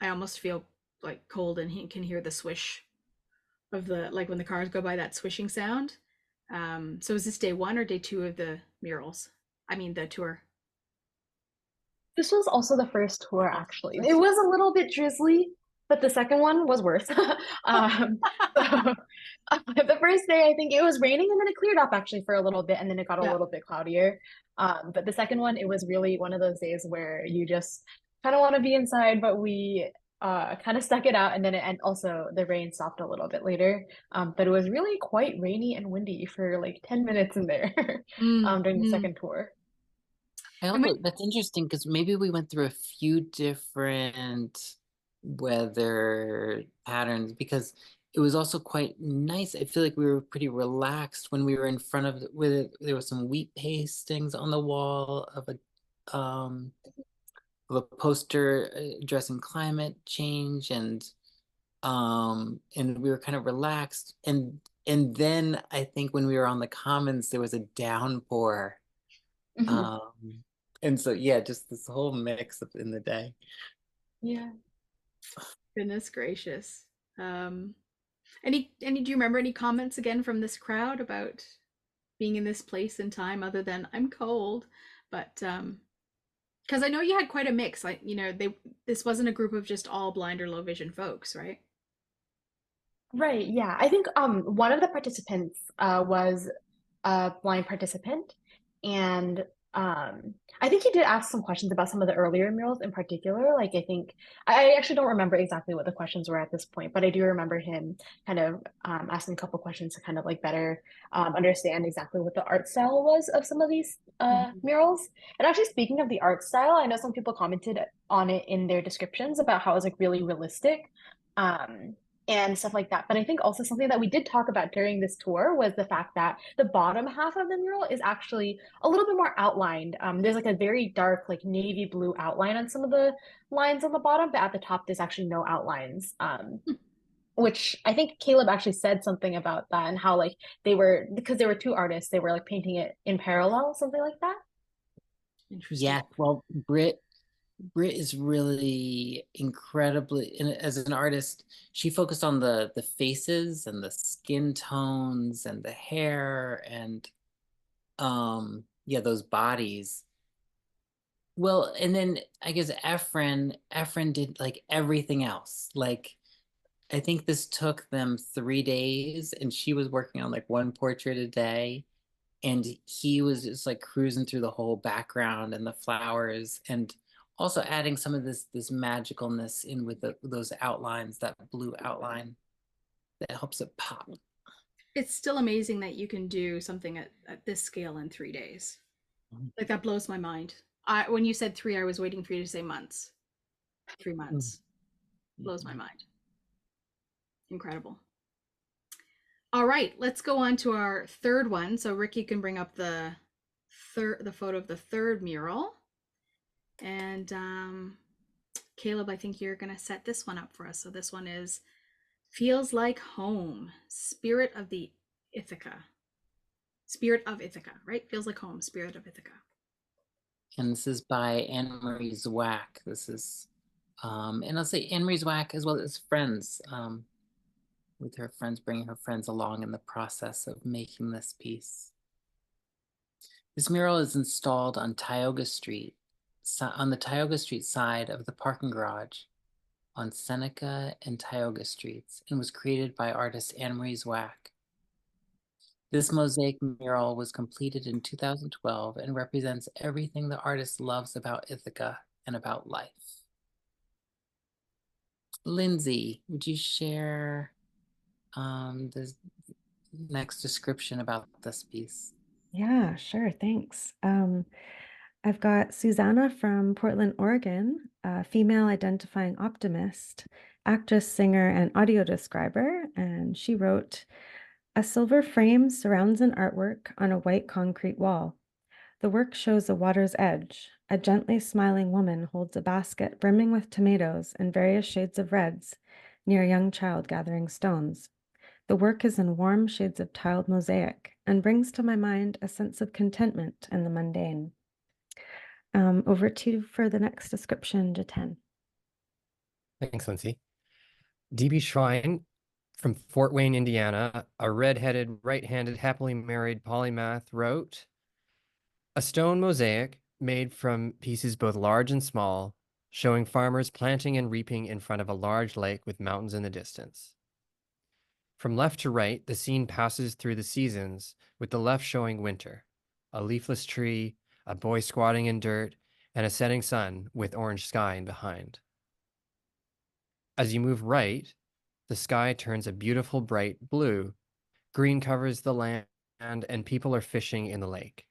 almost feel like cold and can hear the swish of the, like when the cars go by, that swishing sound. So is this day 1 or day 2 of the murals? I mean the tour. This was also the first tour, actually. It was a little bit drizzly, but the second one was worse. The first day, I think it was raining, and then it cleared up actually for a little bit, and then it got a little bit cloudier. But the second one, it was really one of those days where you just kind of want to be inside, but we kind of stuck it out, and then and also the rain stopped a little bit later. But it was really quite rainy and windy for like 10 minutes in there during the second tour. I also, that's interesting because maybe we went through a few different weather patterns because it was also quite nice. I feel like we were pretty relaxed when we were in front of with it. There was some wheat pastings on the wall of a poster addressing climate change, and we were kind of relaxed. And then I think when we were on the commons, there was a downpour. And so yeah, just this whole mix up in the day. Yeah. Goodness gracious. Any do you remember any comments again from this crowd about being in this place and time other than I'm cold? But because I know you had quite a mix, like, you know, this wasn't a group of just all blind or low vision folks, right? Right, yeah. I think one of the participants was a blind participant, and I think he did ask some questions about some of the earlier murals in particular. Like I think I actually don't remember exactly what the questions were at this point, but I do remember him kind of asking a couple questions to kind of like better understand exactly what the art style was of some of these murals. And actually, speaking of the art style, I know some people commented on it in their descriptions about how it was like really realistic. And stuff like that. But I think also something that we did talk about during this tour was the fact that the bottom half of the mural is actually a little bit more outlined. There's like a very dark, like navy blue outline on some of the lines on the bottom, but at the top, there's actually no outlines. Which I think Caleb actually said something about that and how like because there were two artists, they were like painting it in parallel, something like that. Interesting. Yeah, well, Britt is really incredibly, as an artist, she focused on the faces and the skin tones and the hair and yeah, those bodies. Well, and then I guess Efren did like everything else. Like I think this took them 3 days, and she was working on like one portrait a day, and he was just like cruising through the whole background and the flowers, and also adding some of this magicalness in with those outlines, that blue outline that helps it pop. It's still amazing that you can do something at this scale in 3 days. Like that blows my mind. When you said 3, I was waiting for you to say months. 3 months. Blows my mind. Incredible. All right, let's go on to our third one. So Rick, you can bring up the photo of the third mural. And Caleb, I think you're gonna set this one up for us. So this one is Feels Like Home, Spirit of the Ithaca. Spirit of Ithaca, right? Feels Like Home, Spirit of Ithaca. And this is by Annemarie Zwack. This is, and I'll say Annemarie Zwack as well as friends, with her friends, bringing her friends along in the process of making this piece. This mural is installed on Tioga Street, on the Tioga Street side of the parking garage on Seneca and Tioga Streets, and was created by artist Annemarie Zwack. This mosaic mural was completed in 2012 and represents everything the artist loves about Ithaca and about life. Lindsey, would you share the next description about this piece? Yeah, sure. Thanks. I've got Susanna from Portland, Oregon, a female identifying optimist, actress, singer, and audio describer. And she wrote, "A silver frame surrounds an artwork on a white concrete wall. The work shows a water's edge. A gently smiling woman holds a basket brimming with tomatoes and various shades of reds near a young child gathering stones. The work is in warm shades of tiled mosaic and brings to my mind a sense of contentment in the mundane." Over to you for the next description, Jiten. Thanks, Lindsey. DB Shrine from Fort Wayne, Indiana, a red-headed, right-handed, happily married polymath wrote, "A stone mosaic made from pieces both large and small, showing farmers planting and reaping in front of a large lake with mountains in the distance. From left to right, the scene passes through the seasons, with the left showing winter, a leafless tree, a boy squatting in dirt, and a setting sun with orange sky in behind. As you move right, the sky turns a beautiful bright blue. Green covers the land, and people are fishing in the lake.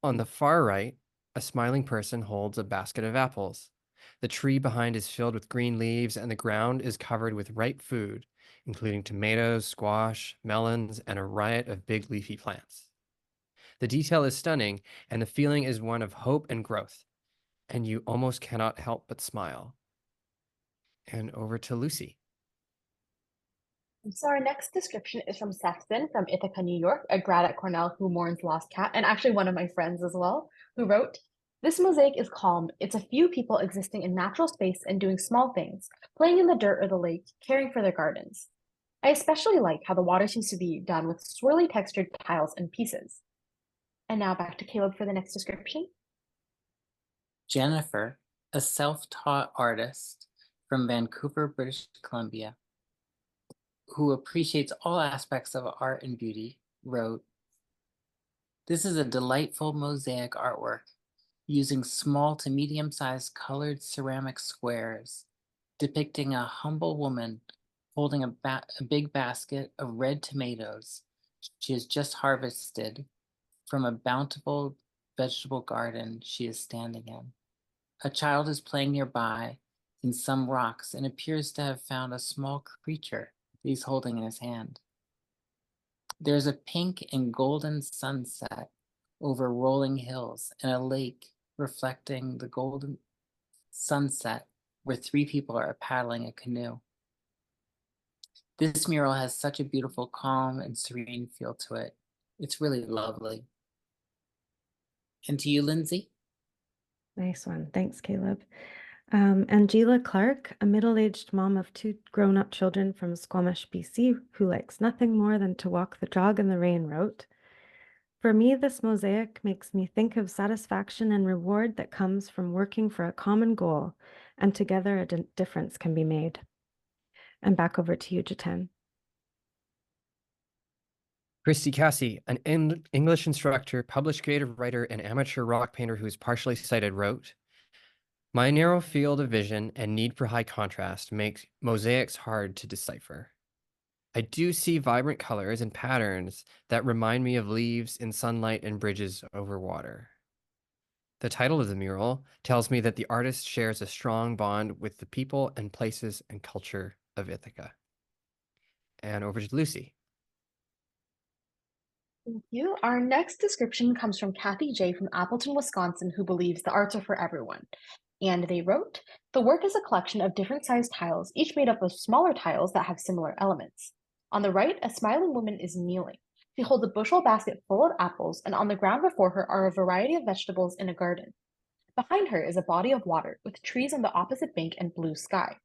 On the far right, a smiling person holds a basket of apples. The tree behind is filled with green leaves, and the ground is covered with ripe food, including tomatoes, squash, melons, and a riot of big leafy plants. The detail is stunning, and the feeling is one of hope and growth, and you almost cannot help but smile. And over to Lucy. So our next description is from Sefton from Ithaca, New York, a grad at Cornell who mourns lost cat, and actually one of my friends as well, who wrote, "This mosaic is calm. It's a few people existing in natural space and doing small things, playing in the dirt or the lake, caring for their gardens. I especially like how the water seems to be done with swirly textured tiles and pieces." And now back to Caleb for the next description. Jennifer, a self-taught artist from Vancouver, British Columbia, who appreciates all aspects of art and beauty, wrote, "This is a delightful mosaic artwork using small to medium-sized colored ceramic squares, depicting a humble woman holding a big basket of red tomatoes she has just harvested from a bountiful vegetable garden she is standing in. A child is playing nearby in some rocks and appears to have found a small creature that he's holding in his hand. There's a pink and golden sunset over rolling hills and a lake reflecting the golden sunset where 3 people are paddling a canoe. This mural has such a beautiful, calm, and serene feel to it. It's really lovely." And to you, Lindsey? Nice one. Thanks, Caleb. Angela Clark, a middle-aged mom of 2 grown-up children from Squamish, BC, who likes nothing more than to walk the jog in the rain, wrote, "For me, this mosaic makes me think of satisfaction and reward that comes from working for a common goal, and together a difference can be made." And back over to you, Jiten. Christy Cassie, an English instructor, published creative writer, and amateur rock painter who is partially sighted, wrote, "My narrow field of vision and need for high contrast make mosaics hard to decipher. I do see vibrant colors and patterns that remind me of leaves in sunlight and bridges over water. The title of the mural tells me that the artist shares a strong bond with the people and places and culture of Ithaca." And over to Lucy. Thank you. Our next description comes from Kathy J. from Appleton, Wisconsin, who believes the arts are for everyone. And they wrote, "The work is a collection of different sized tiles, each made up of smaller tiles that have similar elements. On the right, a smiling woman is kneeling. She holds a bushel basket full of apples, and on the ground before her are a variety of vegetables in a garden. Behind her is a body of water with trees on the opposite bank and blue sky.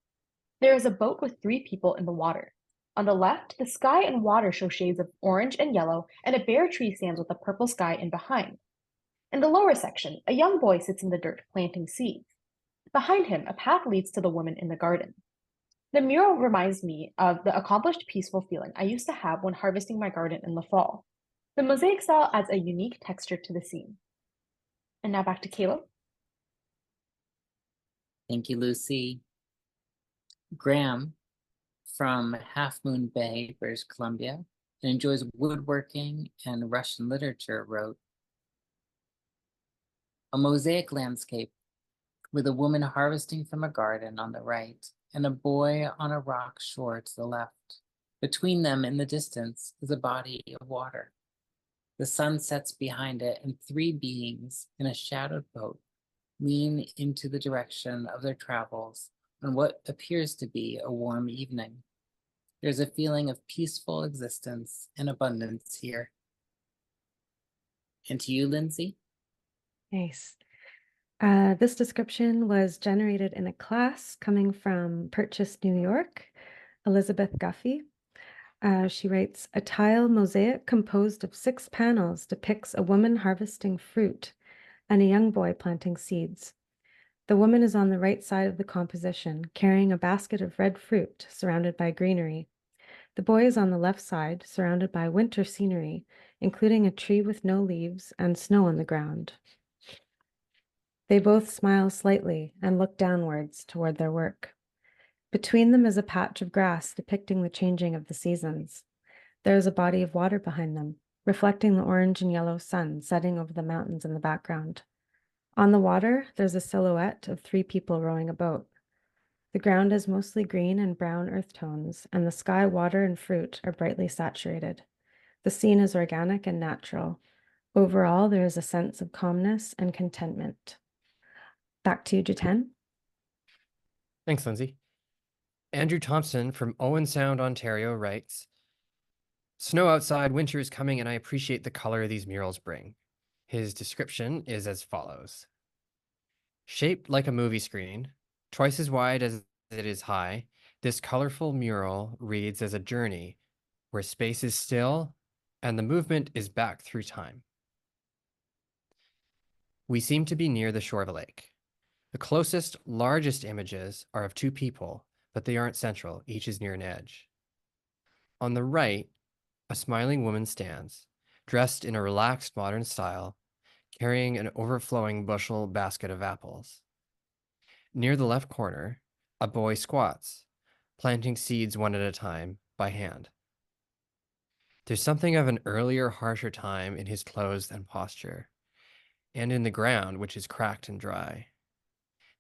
There is a boat with 3 people in the water. On the left, the sky and water show shades of orange and yellow, and a bare tree stands with a purple sky in behind. In the lower section, a young boy sits in the dirt planting seeds. Behind him, a path leads to the woman in the garden. The mural reminds me of the accomplished, peaceful feeling I used to have when harvesting my garden in the fall. The mosaic style adds a unique texture to the scene." And now back to Caleb. Thank you, Lucy. Graham, from Half Moon Bay, British Columbia, and enjoys woodworking and Russian literature, wrote, "A mosaic landscape with a woman harvesting from a garden on the right and a boy on a rock shore to the left. Between them in the distance is a body of water. The sun sets behind it, and 3 beings in a shadowed boat lean into the direction of their travels on what appears to be a warm evening. There's a feeling of peaceful existence and abundance here." And to you, Lindsey? Nice. This description was generated in a class coming from Purchase, New York. Elizabeth Guffey. She writes, "A tile mosaic composed of 6 panels depicts a woman harvesting fruit and a young boy planting seeds. The woman is on the right side of the composition, carrying a basket of red fruit surrounded by greenery. The boy is on the left side, surrounded by winter scenery, including a tree with no leaves and snow on the ground." They both smile slightly and look downwards toward their work. Between them is a patch of grass depicting the changing of the seasons. There is a body of water behind them, reflecting the orange and yellow sun setting over the mountains in the background. On the water, there's a silhouette of 3 people rowing a boat. The ground is mostly green and brown earth tones, and the sky, water, and fruit are brightly saturated. The scene is organic and natural. Overall, there is a sense of calmness and contentment. Back to you, Jiten. Thanks, Lindsey. Andrew Thompson from Owen Sound, Ontario writes, "Snow outside, winter is coming, and I appreciate the color these murals bring." His description is as follows. Shaped like a movie screen, twice as wide as it is high, this colorful mural reads as a journey where space is still and the movement is back through time. We seem to be near the shore of a lake. The closest, largest images are of 2 people, but they aren't central. Each is near an edge. On the right, a smiling woman stands, dressed in a relaxed modern style, carrying an overflowing bushel basket of apples. Near the left corner, a boy squats, planting seeds one at a time by hand. There's something of an earlier, harsher time in his clothes and posture, and in the ground, which is cracked and dry.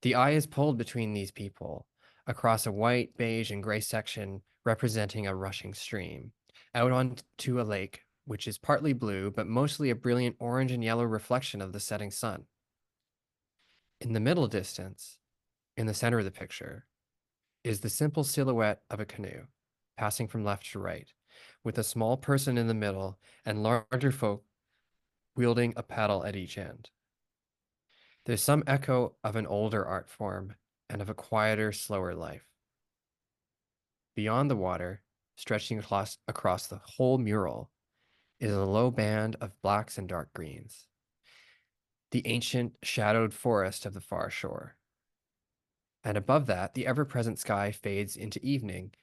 The eye is pulled between these people, across a white, beige, and gray section representing a rushing stream, out onto a lake, which is partly blue, but mostly a brilliant orange and yellow reflection of the setting sun. In the middle distance, in the center of the picture, is the simple silhouette of a canoe, passing from left to right, with a small person in the middle and larger folk wielding a paddle at each end. There's some echo of an older art form and of a quieter, slower life. Beyond the water, stretching across the whole mural, is a low band of blacks and dark greens, the ancient shadowed forest of the far shore. And above that, the ever-present sky fades into evening,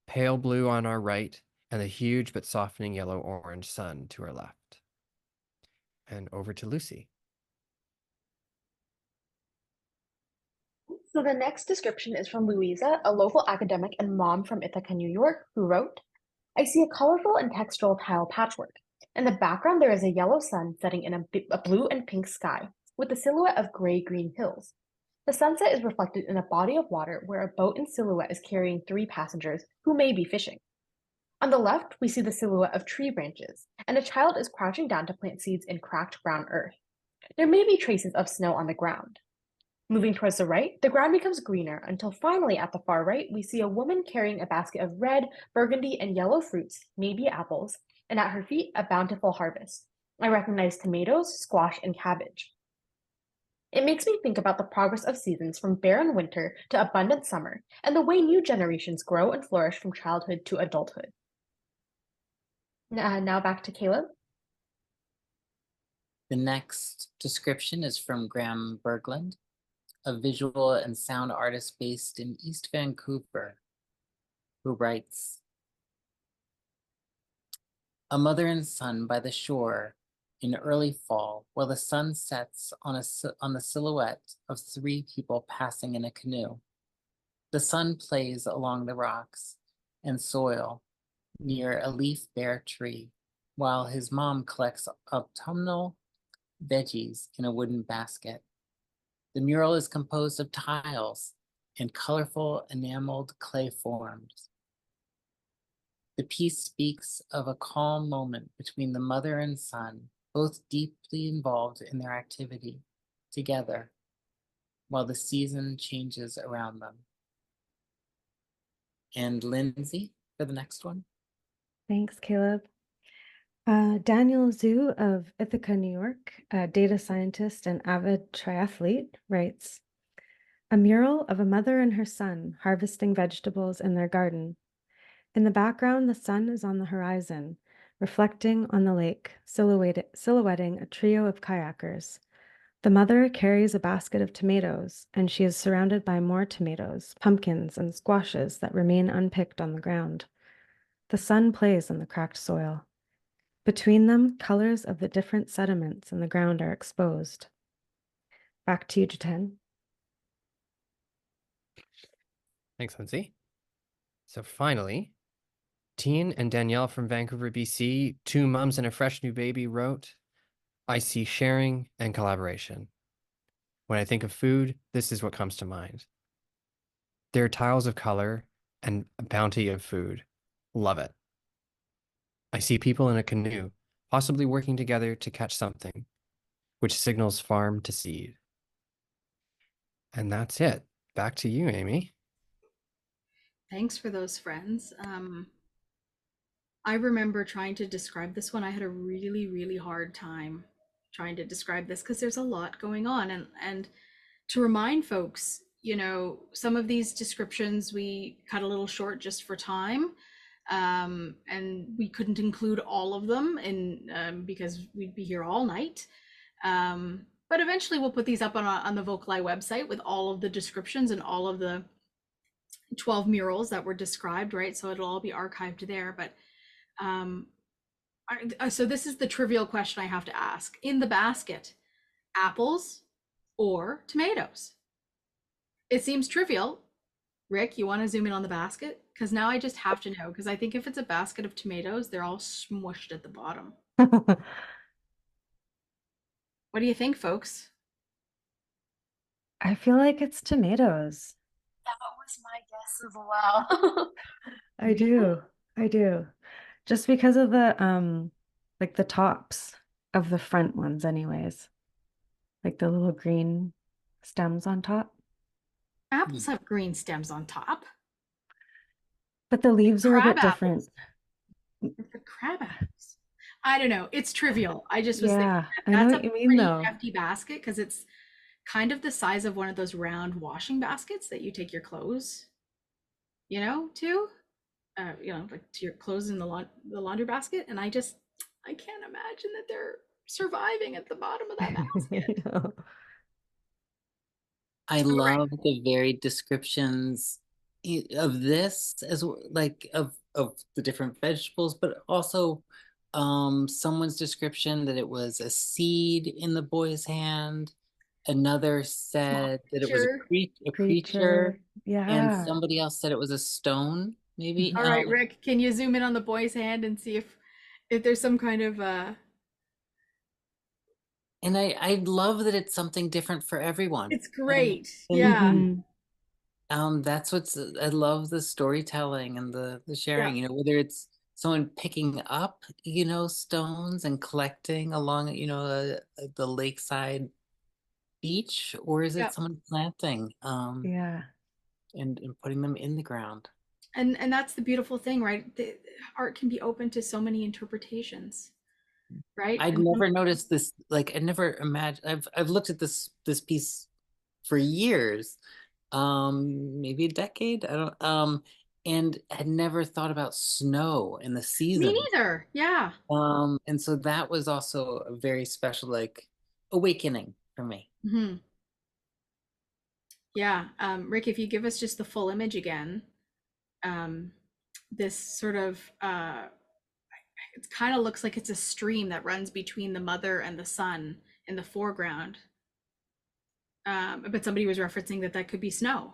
pale blue on our right, and the huge but softening yellow-orange sun to our left. And over to Lucy. So the next description is from Louisa, a local academic and mom from Ithaca, New York, who wrote, "I see a colorful and textural tile patchwork. In the background, there is a yellow sun setting in a blue and pink sky, with the silhouette of gray-green hills. The sunset is reflected in a body of water where a boat in silhouette is carrying 3 passengers who may be fishing. On the left, we see the silhouette of tree branches, and a child is crouching down to plant seeds in cracked brown earth. There may be traces of snow on the ground. Moving towards the right, the ground becomes greener until finally at the far right, we see a woman carrying a basket of red, burgundy, and yellow fruits, maybe apples, and at her feet, a bountiful harvest. I recognize tomatoes, squash, and cabbage. It makes me think about the progress of seasons from barren winter to abundant summer, and the way new generations grow and flourish from childhood to adulthood." Now back to Caleb. The next description is from Graham Berglund, a visual and sound artist based in East Vancouver, who writes, "A mother and son by the shore in early fall, while the sun sets on the silhouette of 3 people passing in a canoe. The sun plays along the rocks and soil near a leaf-bare tree, while his mom collects autumnal veggies in a wooden basket. The mural is composed of tiles and colorful enameled clay forms. The piece speaks of a calm moment between the mother and son, both deeply involved in their activity together, while the season changes around them." And Lindsey for the next one. Thanks, Caleb. Daniel Zhu of Ithaca, New York, a data scientist and avid triathlete, writes, "A mural of a mother and her son harvesting vegetables in their garden. In the background, the sun is on the horizon, reflecting on the lake, silhouetting a trio of kayakers. The mother carries a basket of tomatoes, and she is surrounded by more tomatoes, pumpkins, and squashes that remain unpicked on the ground. The sun plays on the cracked soil. Between them, colors of the different sediments in the ground are exposed. Back to you, Jiten. Thanks, Lindsey. So finally, Tien and Danielle from Vancouver, BC, two mums and a fresh new baby, wrote, I see sharing and collaboration. When I think of food, this is what comes to mind. There are tiles of color and a bounty of food. Love it. I see people in a canoe, possibly working together to catch something, which signals farm to seed. And that's it. Back to you, Amy. Thanks for those, friends. I remember trying to describe this one. I had a really, really hard time trying to describe this because there's a lot going on. And to remind folks, you know, some of these descriptions we cut a little short just for time. And we couldn't include all of them in because we'd be here all night. But eventually we'll put these up on the VocalEye website with all of the descriptions and all of the 12 murals that were described, right? So it'll all be archived there. But so this is the trivial question I have to ask. In the basket, apples or tomatoes? It seems trivial. Rick, you want to zoom in on the basket? Because now I just have to know, because I think if it's a basket of tomatoes, they're all smushed at the bottom. What do you think, folks? I feel like it's tomatoes. That was my guess as well. I do. Just because of the like the tops of the front ones anyways. Like the little green stems on top. Apples have green stems on top. But the leaves are a bit different. The crab apples. I don't know. It's trivial. I just was thinking that's a pretty hefty basket because it's kind of the size of one of those round washing baskets that you take your clothes, you know, to, like to your clothes in the laundry basket. And I can't imagine that they're surviving at the bottom of that basket. I love the varied descriptions of this as like of the different vegetables, but also someone's description that it was a seed in the boy's hand. Another said that it was a creature. Yeah. And somebody else said it was a stone, maybe. All right, Rick, can you zoom in on the boy's hand and see if there's some kind of And I love that it's something different for everyone. It's great. And, yeah. That's I love the storytelling and the sharing, you know, whether it's someone picking up, you know, stones and collecting along, you know, the lakeside beach, or is it someone planting and putting them in the ground? And that's the beautiful thing, right? The art can be open to so many interpretations, right? I'd never noticed this, like I never imagined. I've looked at this piece for years, maybe a decade. I don't and had never thought about snow in the season. Me neither. Yeah. And so that was also a very special, like, awakening for me. Yeah. Rick, if you give us just the full image again, this sort of it kind of looks like it's a stream that runs between the mother and the son in the foreground. But somebody was referencing that could be snow.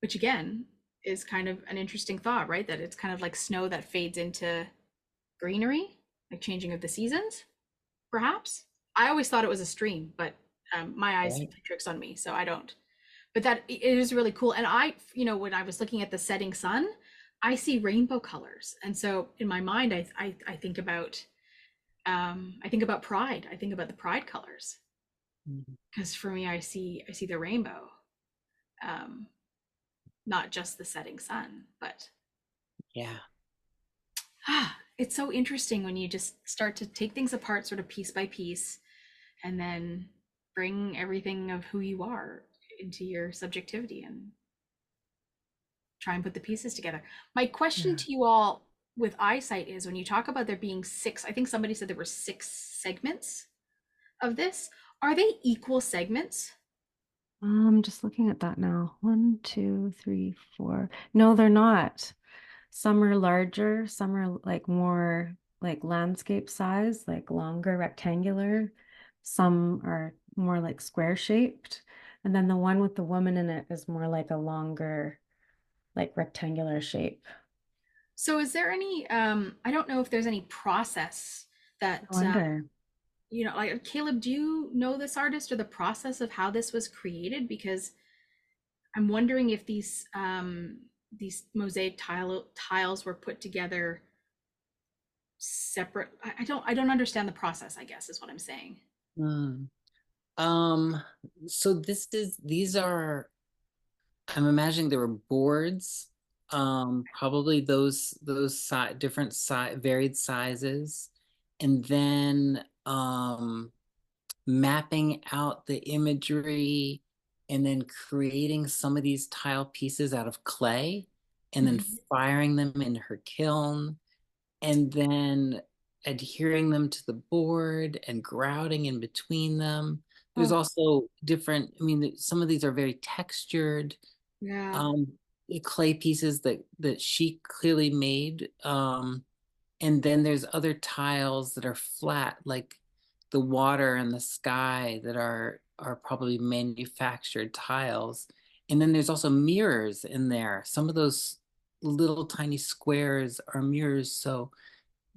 Which again is kind of an interesting thought, right? That it's kind of like snow that fades into greenery, like changing of the seasons, perhaps. I always thought it was a stream, but my eyes play tricks on me, so I don't. But that it is really cool. And when I was looking at the setting sun, I see rainbow colors, and so in my mind, I think about pride. I think about the pride colors, because for me, I see the rainbow, not just the setting sun, but it's so interesting when you just start to take things apart, sort of piece by piece, and then bring everything of who you are into your subjectivity and try and put the pieces together. My question to you all with eyesight is, when you talk about there being 6, I think somebody said there were 6 segments of this. Are they equal segments? I'm just looking at that now. 1, 2, 3, 4. No, they're not. Some are larger, some are like more like landscape size, like longer rectangular. Some are more like square shaped. And then the one with the woman in it is more like a longer, like rectangular shape. So is there any, I don't know if there's any process that, I wonder. like Caleb, do you know this artist or the process of how this was created? Because I'm wondering if these mosaic tiles were put together separate. I don't understand the process, I guess is what I'm saying. So these are, I'm imagining there were boards, probably those different varied sizes, and then mapping out the imagery and then creating some of these tile pieces out of clay and then firing them in her kiln and then adhering them to the board and grouting in between them. There's also different, I mean, some of these are very textured. Yeah. Clay pieces that she clearly made. And then there's other tiles that are flat, like the water and the sky that are probably manufactured tiles. And then there's also mirrors in there. Some of those little tiny squares are mirrors, so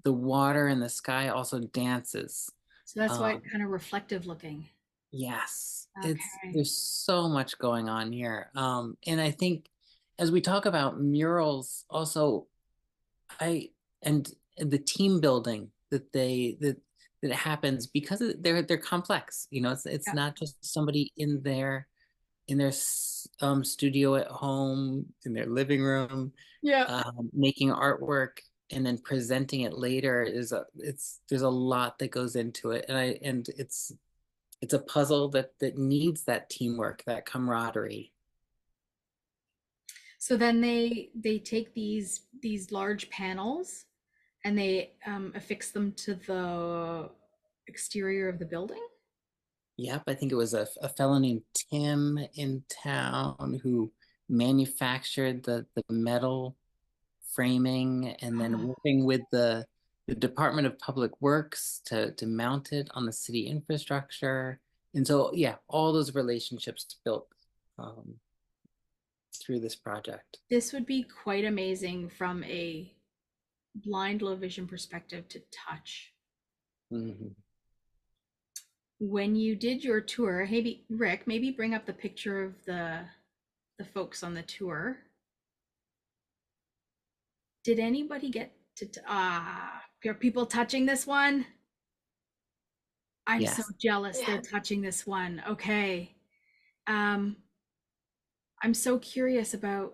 the water and the sky also dances. So that's why it's kind of reflective looking. Yes, Okay. there's so much going on here. And I think as we talk about murals, also and the team building that happens because they're complex. You know, it's not just somebody in their studio at home in their living room, making artwork and then presenting it later. There's a lot that goes into it, and it's a puzzle that needs that teamwork, that camaraderie. So then they take these large panels and they affix them to the exterior of the building. Yep, I think it was a fellow named Tim in town who manufactured the metal framing and then working with the Department of Public Works to mount it on the city infrastructure. And so, yeah, all those relationships built through this project. This would be quite amazing from a blind low vision perspective to touch. When you did your tour, hey, Rick, maybe bring up the picture of the folks on the tour. Did anybody get to are people touching this one? I'm so jealous they're touching this one. Okay. I'm so curious about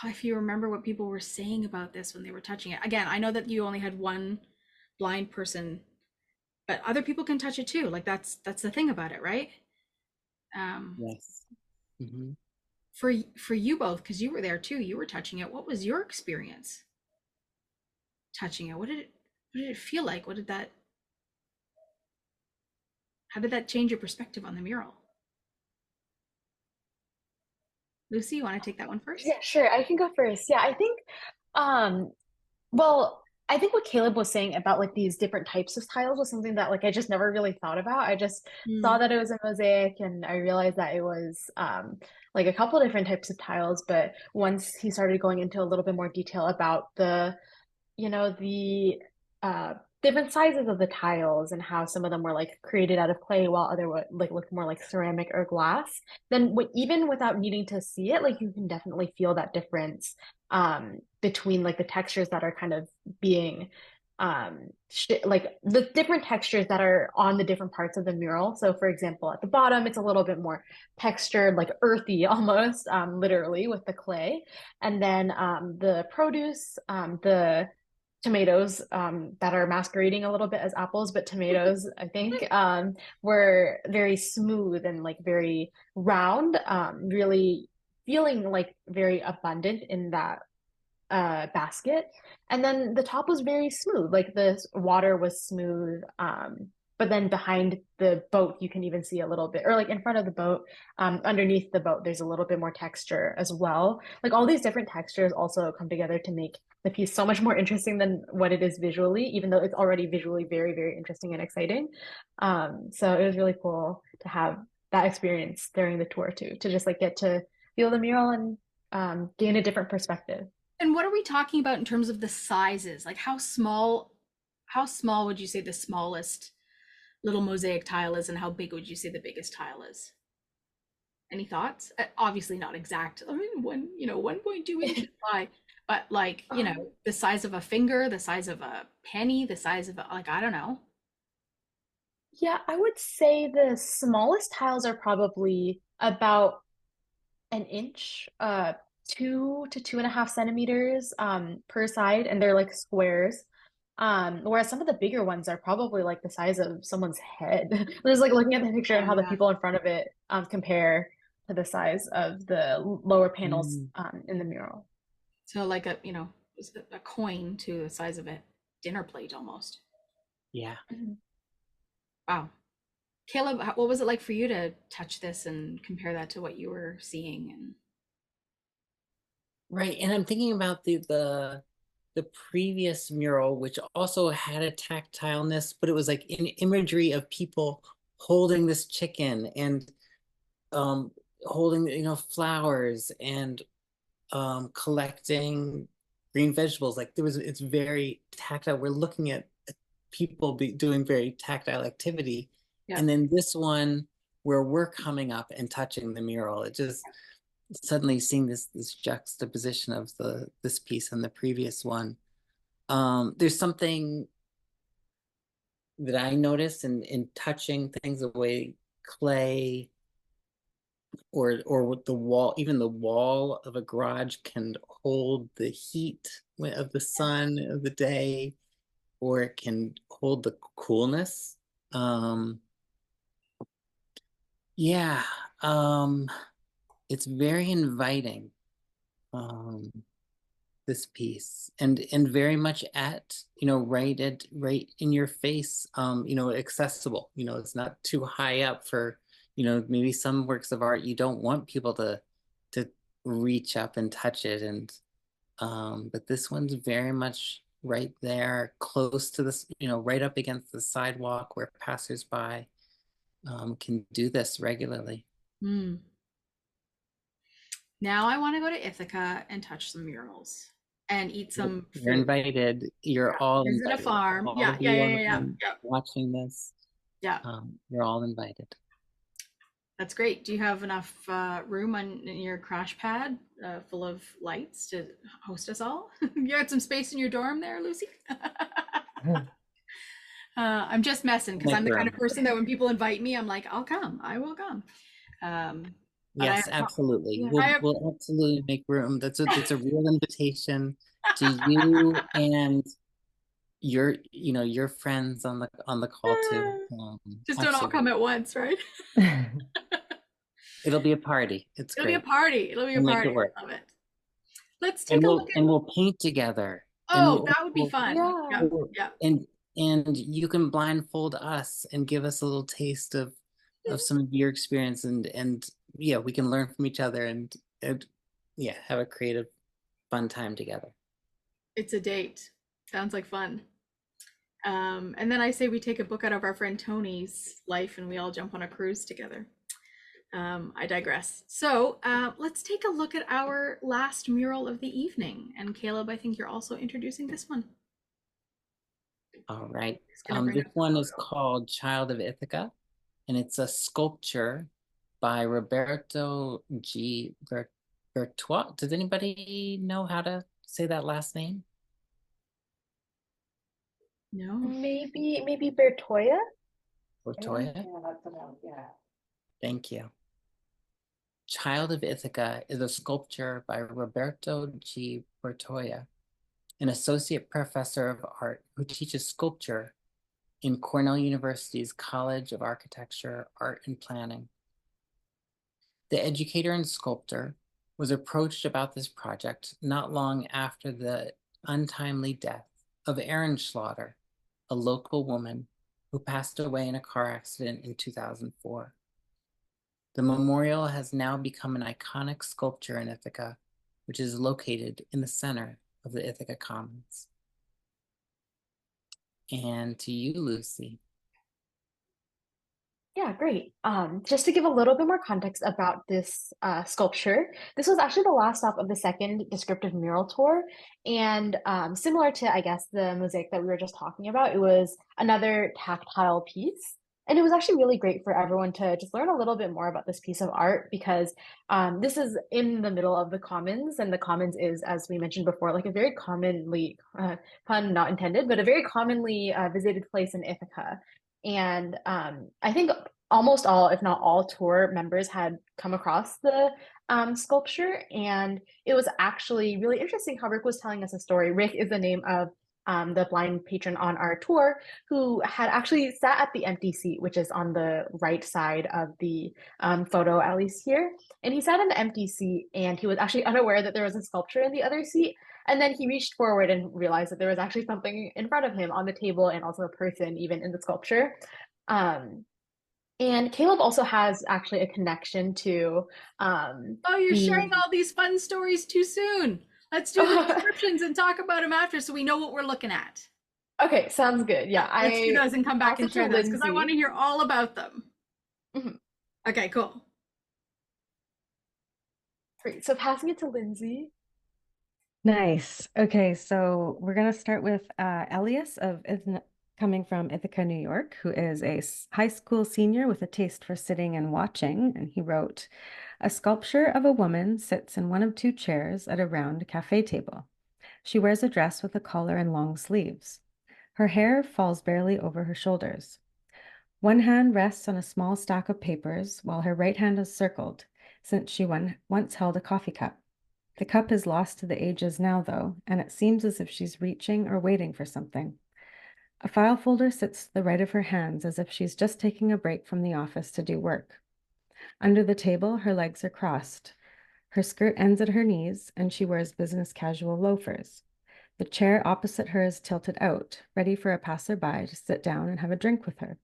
if you remember what people were saying about this when they were touching it. Again, I know that you only had one blind person, but other people can touch it too. Like that's the thing about it, right? Yes. For you both, because you were there too, you were touching it. What was your experience touching it? What did it feel like? How did that change your perspective on the mural? Lucy, you want to take that one first? Yeah, sure. I can go first. Yeah, I think, well, I think what Caleb was saying about like these different types of tiles was something that like I just never really thought about. I just saw that it was a mosaic and I realized that it was like a couple different types of tiles. But once he started going into a little bit more detail about the different sizes of the tiles and how some of them were like created out of clay while other like looked more like ceramic or glass, then even without needing to see it, like you can definitely feel that difference between like the textures that are kind of being like the different textures that are on the different parts of the mural. So for example, at the bottom it's a little bit more textured, like earthy almost, literally with the clay, and then the produce, the tomatoes that are masquerading a little bit as apples, but tomatoes, I think, were very smooth and like very round, really feeling like very abundant in that basket. And then the top was very smooth, like the water was smooth. but then behind the boat, you can even see a little bit, or like in front of the boat, underneath the boat, there's a little bit more texture as well. Like all these different textures also come together to make the piece so much more interesting than what it is visually, even though it's already visually very, very interesting and exciting. So it was really cool to have that experience during the tour too, to just like get to feel the mural and gain a different perspective. And what are we talking about in terms of the sizes? Like how small would you say the smallest little mosaic tile is, and how big would you say the biggest tile is? Any thoughts? Obviously not exact. I mean, 1.2 inches high, but like, the size of a finger, the size of a penny, the size of like, I don't know. Yeah, I would say the smallest tiles are probably about an inch, 2 to 2.5 centimeters per side, and they're like squares. Whereas some of the bigger ones are probably like the size of someone's head. Just like looking at the picture and how the people in front of it compare to the size of the lower panels in the mural. So like a coin to the size of a dinner plate almost. Yeah. Wow. Caleb, what was it like for you to touch this and compare that to what you were seeing? And right, and I'm thinking about the previous mural, which also had a tactileness, but it was like an imagery of people holding this chicken and holding flowers and collecting green vegetables. Like it's very tactile. We're looking at people doing very tactile activity. Yeah. And then this one where we're coming up and touching the mural, it just suddenly seeing this juxtaposition of this piece and the previous one. There's something that I noticed in touching things, the way clay or with the wall, even the wall of a garage can hold the heat of the sun of the day, or it can hold the coolness. Yeah, it's very inviting, this piece, and very much at right in your face, accessible. It's not too high up for maybe some works of art you don't want people to reach up and touch it, and but this one's very much right there, close to this, right up against the sidewalk where passersby can do this regularly. Now I want to go to Ithaca and touch some murals and eat some food. You're invited. You're all visit invited. a farm. All Yeah. Watching this. Yeah. You're all invited. That's great. Do you have enough room in your crash pad full of lights to host us all? You got some space in your dorm there, Lucy? I'm just messing, because I'm the kind of person that when people invite me, I'm like, I'll come. I will come. Yes, absolutely. We'll absolutely make room. That's a real invitation to you and your friends on the call too. Just don't all come at once, right? It'll be a party. It'll be a party. It'll be a party. I love it. Let's take a look. And we'll paint together. Oh, that would be fun. Yeah. And you can blindfold us and give us a little taste of some of your experience, and yeah, we can learn from each other and have a creative, fun time together. It's a date. Sounds like fun. And then I say we take a book out of our friend Tony's life and we all jump on a cruise together. I digress. So let's take a look at our last mural of the evening. And Caleb, I think you're also introducing this one. All right. This one is called Child of Ithaca, and it's a sculpture by Roberto G. Bertoia. Does anybody know how to say that last name? No. Maybe Bertoia? Bertoia? Yeah. Thank you. Child of Ithaca is a sculpture by Roberto G. Bertoia, an associate professor of art who teaches sculpture in Cornell University's College of Architecture, Art and Planning. The educator and sculptor was approached about this project not long after the untimely death of Erin Schlatter, a local woman who passed away in a car accident in 2004. The memorial has now become an iconic sculpture in Ithaca, which is located in the center of the Ithaca Commons. And to you, Lucy. Yeah, great. Just to give a little bit more context about this sculpture, this was actually the last stop of the second descriptive mural tour. And similar to, I guess, the mosaic that we were just talking about, it was another tactile piece. And it was actually really great for everyone to just learn a little bit more about this piece of art because this is in the middle of the Commons. And the Commons is, as we mentioned before, like a very commonly, pun not intended, but a very commonly visited place in Ithaca. And I think almost all, if not all, tour members had come across the sculpture. And it was actually really interesting how Rick was telling us a story. Rick is the name of the blind patron on our tour who had actually sat at the empty seat, which is on the right side of the photo, at least here. And he sat in the empty seat and he was actually unaware that there was a sculpture in the other seat. And then he reached forward and realized that there was actually something in front of him on the table and also a person even in the sculpture. And Caleb also has actually a connection to Oh, you're sharing all these fun stories too soon. Let's do the descriptions and talk about them after so we know what we're looking at. Okay, sounds good. Yeah, let's do those and come back and share those because I want to hear all about them. Okay, cool. Great. So passing it to Lindsey. Nice. Okay, so we're going to start with Elias coming from Ithaca, New York, who is a high school senior with a taste for sitting and watching. And he wrote, "A sculpture of a woman sits in one of two chairs at a round cafe table. She wears a dress with a collar and long sleeves. Her hair falls barely over her shoulders. One hand rests on a small stack of papers while her right hand is circled, since she once held a coffee cup. The cup is lost to the ages now, though, and it seems as if she's reaching or waiting for something. A file folder sits to the right of her hands as if she's just taking a break from the office to do work. Under the table, her legs are crossed. Her skirt ends at her knees, and she wears business casual loafers. The chair opposite her is tilted out, ready for a passerby to sit down and have a drink with her.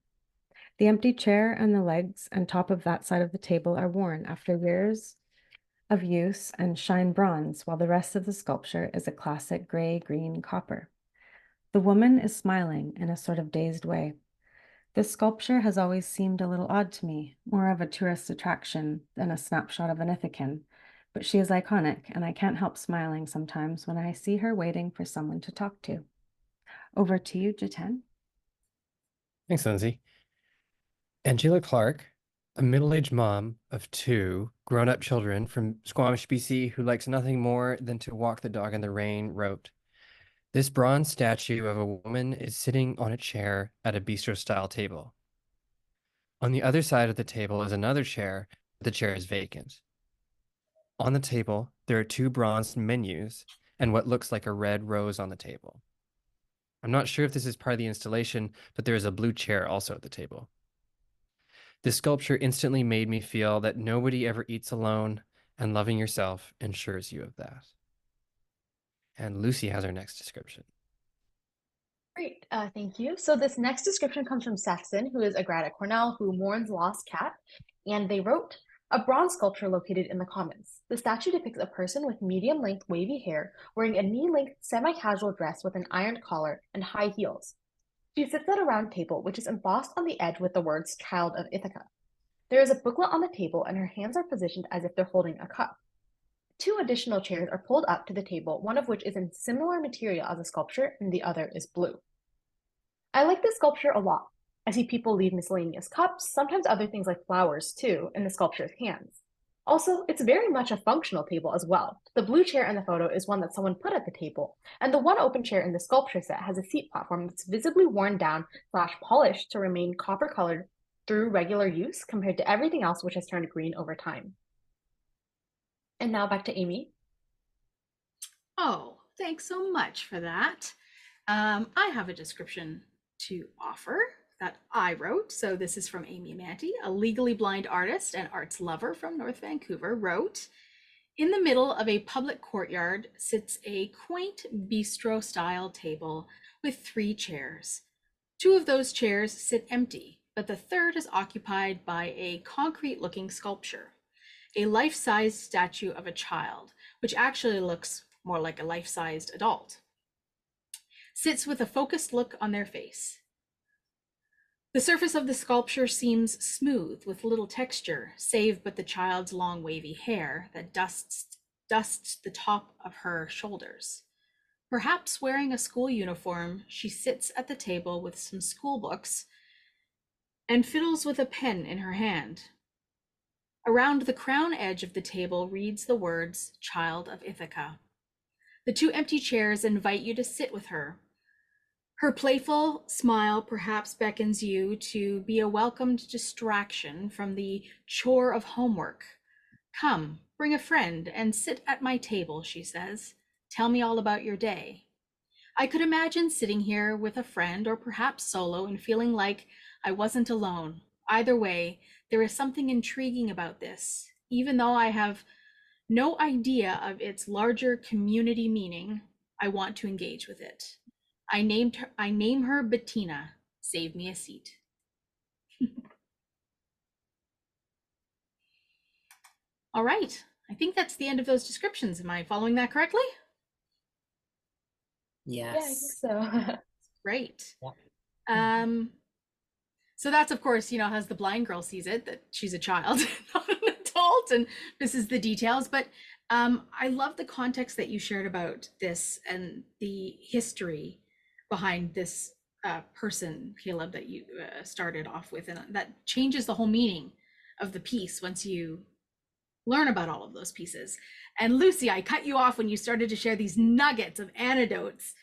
The empty chair and the legs and top of that side of the table are worn after years of use and shine bronze, while the rest of the sculpture is a classic gray-green copper. The woman is smiling in a sort of dazed way. This sculpture has always seemed a little odd to me, more of a tourist attraction than a snapshot of an Ithacan, but she is iconic, and I can't help smiling sometimes when I see her waiting for someone to talk to." Over to you, Jiten. Thanks, Lindsey. Angela Clark, a middle-aged mom of two grown-up children from Squamish, BC, who likes nothing more than to walk the dog in the rain, wrote, "This bronze statue of a woman is sitting on a chair at a bistro-style table. On the other side of the table is another chair, but the chair is vacant. On the table, there are two bronze menus and what looks like a red rose on the table. I'm not sure if this is part of the installation, but there is a blue chair also at the table. This sculpture instantly made me feel that nobody ever eats alone, and loving yourself ensures you of that." And Lucy has our next description. Great, thank you. So this next description comes from Saxon, who is a grad at Cornell who mourns lost cat, and they wrote, "A bronze sculpture located in the Commons. The statue depicts a person with medium-length wavy hair wearing a knee-length semi-casual dress with an ironed collar and high heels. She sits at a round table, which is embossed on the edge with the words Child of Ithaca. There is a booklet on the table, and her hands are positioned as if they're holding a cup. Two additional chairs are pulled up to the table, one of which is in similar material as the sculpture, and the other is blue. I like this sculpture a lot. I see people leave miscellaneous cups, sometimes other things like flowers too, in the sculpture's hands. Also, it's very much a functional table as well. The blue chair in the photo is one that someone put at the table, and the one open chair in the sculpture set has a seat platform that's visibly worn down / polished to remain copper-colored through regular use compared to everything else which has turned green over time." And now back to Amy. Oh, thanks so much for that. I have a description to offer that I wrote. So this is from Amy Amantea, a legally blind artist and arts lover from North Vancouver, wrote, "In the middle of a public courtyard sits a quaint bistro-style table with 3 chairs. Two of those chairs sit empty, but the third is occupied by a concrete-looking sculpture, a life-sized statue of a child, which actually looks more like a life-sized adult, sits with a focused look on their face. The surface of the sculpture seems smooth with little texture, save but the child's long wavy hair that dusts the top of her shoulders. Perhaps wearing a school uniform, she sits at the table with some school books and fiddles with a pen in her hand. Around the crown edge of the table reads the words, "Child of Ithaca." The two empty chairs invite you to sit with her. Her playful smile perhaps beckons you to be a welcomed distraction from the chore of homework. "Come, bring a friend and sit at my table," she says. "Tell me all about your day." I could imagine sitting here with a friend or perhaps solo and feeling like I wasn't alone. Either way, there is something intriguing about this, even though I have no idea of its larger community meaning. I want to engage with it. I name her Bettina. Save me a seat. All right. I think that's the end of those descriptions. Am I following that correctly? Yes. Yeah, I think so. Great. Yeah. So that's, of course, as the blind girl sees it, that she's a child, not an adult, and this is the details. But I love the context that you shared about this and the history behind this person, Caleb, that you started off with, and that changes the whole meaning of the piece once you learn about all of those pieces. And Lucy, I cut you off when you started to share these nuggets of anecdotes,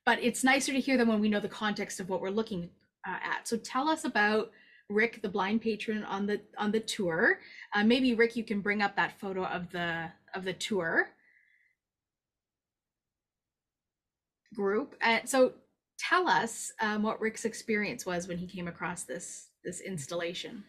but it's nicer to hear them when we know the context of what we're looking at. So tell us about Rick, the blind patron on the tour. Maybe Rick, you can bring up that photo of the tour group. So tell us what Rick's experience was when he came across this installation.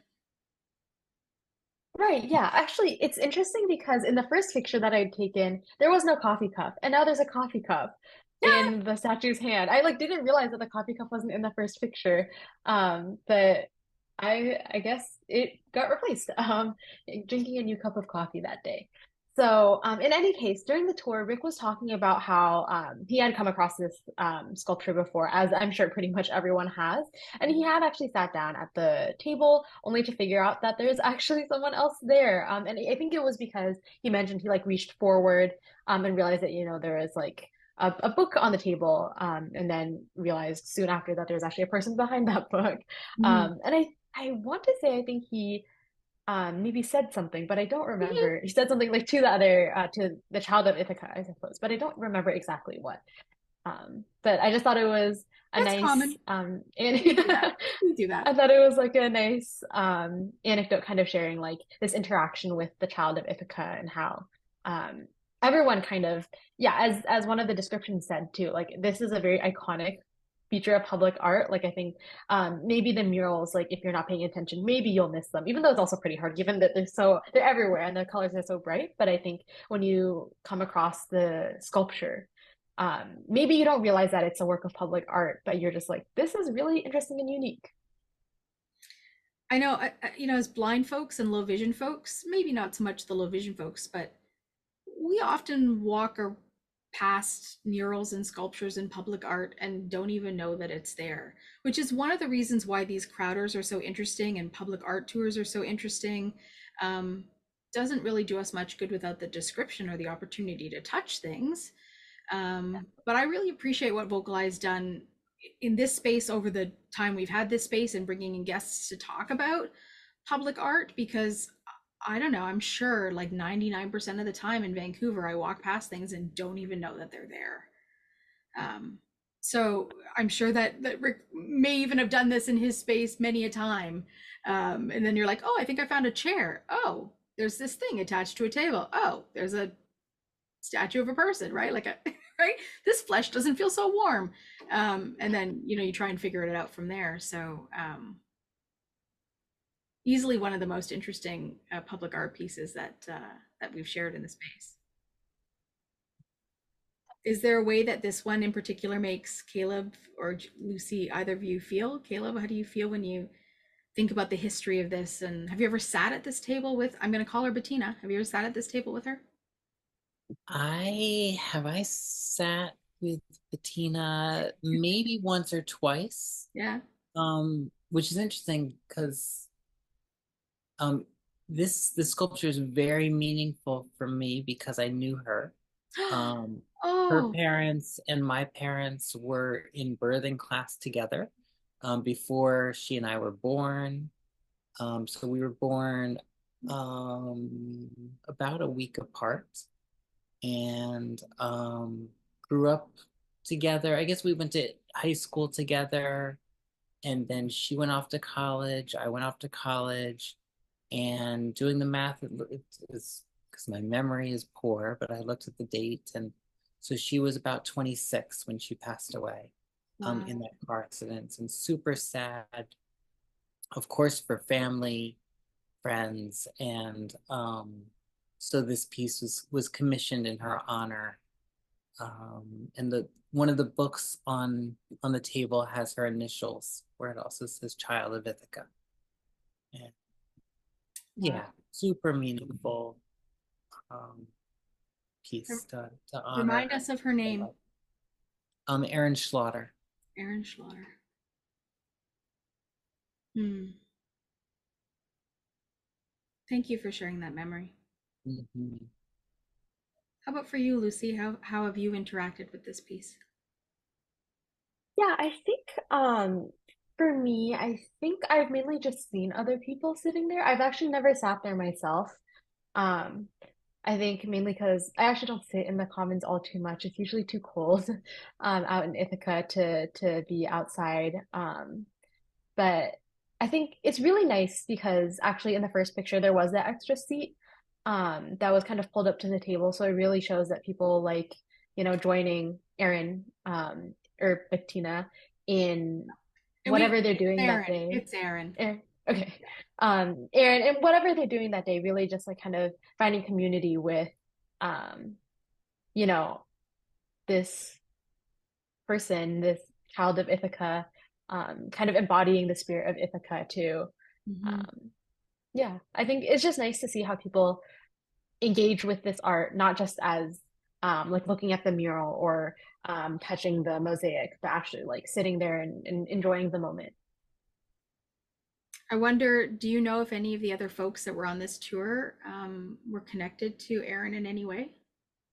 Right, yeah. Actually, it's interesting because in the first picture that I'd taken, there was no coffee cup, and now there's a coffee cup in the statue's hand. I didn't realize that the coffee cup wasn't in the first picture. But I guess it got replaced. Drinking a new cup of coffee that day. So, in any case, during the tour, Rick was talking about how he had come across this sculpture before, as I'm sure pretty much everyone has. And he had actually sat down at the table only to figure out that there's actually someone else there. And I think it was because he mentioned he reached forward and realized that, there was a book on the table, and then realized soon after that there's actually a person behind that book. And I want to say, I think he maybe said something, but I don't remember. He said something to the other, to the child of Ithaca, I suppose, but I don't remember exactly what. But I just thought it was a That's nice common. We do that. I thought it was a nice anecdote, kind of sharing this interaction with the child of Ithaca and how everyone kind of, as one of the descriptions said too, this is a very iconic feature of public art. I think maybe the murals, if you're not paying attention, maybe you'll miss them, even though it's also pretty hard given that they're everywhere and the colors are so bright. But I think when you come across the sculpture, maybe you don't realize that it's a work of public art, but you're just this is really interesting and unique. I know, as blind folks and low vision folks, maybe not so much the low vision folks, but we often walk past murals and sculptures in public art and don't even know that it's there, which is one of the reasons why these crowders are so interesting and public art tours are so interesting. Doesn't really do us much good without the description or the opportunity to touch things. But I really appreciate what VocalEye's done in this space over the time we've had this space and bringing in guests to talk about public art, because I don't know, I'm sure 99% of the time in Vancouver, I walk past things and don't even know that they're there. So I'm sure that Rick may even have done this in his space many a time. And then you're like, oh, I think I found a chair. Oh, there's this thing attached to a table. Oh, there's a statue of a person, right? Right? This flesh doesn't feel so warm. And then, you try and figure it out from there. So, easily one of the most interesting public art pieces that we've shared in the space. Is there a way that this one in particular makes Caleb or Lucy, either of you, feel? Caleb, how do you feel when you think about the history of this? And have you ever sat at this table with, I'm going to call her Bettina. Have you ever sat at this table with her? I sat with Bettina maybe once or twice. Yeah. Which is interesting because this sculpture is very meaningful for me because I knew her. Her Oh, parents and my parents were in birthing class together before she and I were born. So we were born about a week apart and grew up together. I guess we went to high school together, and then she went off to college. I went off to college, and doing the math, it's because my memory is poor, but I looked at the date, and so she was about 26 when she passed away wow. in that car accident, and super sad, of course, for family, friends, and so this piece was commissioned in her honor. And one of the books on the table has her initials, where it also says Child of Ithaca. And yeah, super meaningful piece to honor. Remind us of her name. Erin Schlaughter. Erin Schlaughter. Thank you for sharing that memory. Mm-hmm. How about for you, Lucy? How have you interacted with this piece? Yeah, I think for me, I think I've mainly just seen other people sitting there. I've actually never sat there myself. Um, I think mainly because I actually don't sit in the commons all too much. It's usually too cold out in Ithaca to be outside. But I think it's really nice because actually in the first picture there was that extra seat that was kind of pulled up to the table. So it really shows that people like, joining Erin or Bettina in whatever they're doing that day. It's Erin. Okay. Erin, and whatever they're doing that day, really just like kind of finding community with this person, this child of Ithaca, kind of embodying the spirit of Ithaca too. Yeah, I think it's just nice to see how people engage with this art, not just as like looking at the mural or touching the mosaic, but actually like sitting there and enjoying the moment. I wonder, do you know if any of the other folks that were on this tour were connected to Erin in any way?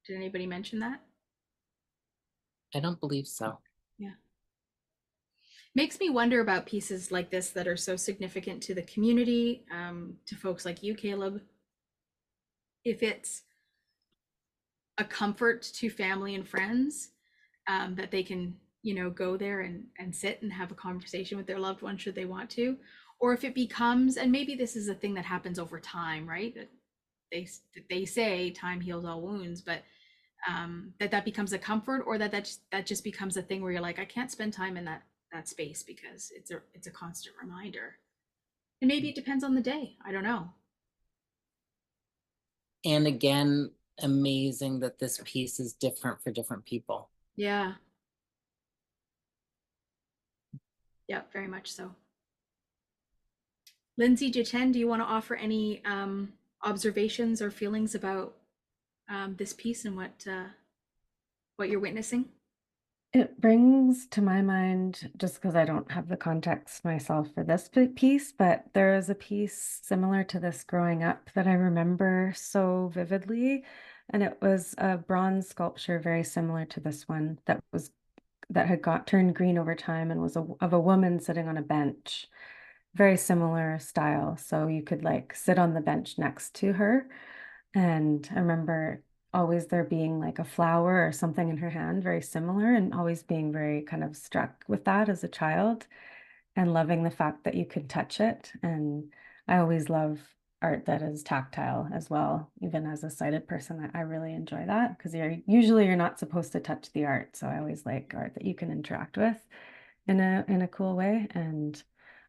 Did anybody mention that? I don't believe so. Yeah. Makes me wonder about pieces like this that are so significant to the community, to folks like you, Caleb. If it's a comfort to family and friends, that they can, go there and sit and have a conversation with their loved one should they want to, or if it becomes, and maybe this is a thing that happens over time, right? That they say time heals all wounds, but that becomes a comfort, or that just becomes a thing where you're like, I can't spend time in that space because it's a constant reminder. And maybe it depends on the day. I don't know. And again, amazing that this piece is different for different people. Yeah. Yeah, very much so. Lindsey, Jiten, do you want to offer any observations or feelings about this piece and what you're witnessing? It brings to my mind, just because I don't have the context myself for this piece, but there is a piece similar to this growing up that I remember so vividly. And it was a bronze sculpture very similar to this one that had got turned green over time and was of a woman sitting on a bench. Very similar style. So you could like sit on the bench next to her. And I remember always there being like a flower or something in her hand, very similar, and always being very kind of struck with that as a child and loving the fact that you could touch it. And I always love art that is tactile as well. Even as a sighted person, I really enjoy that because you're not supposed to touch the art. So I always like art that you can interact with in a cool way. And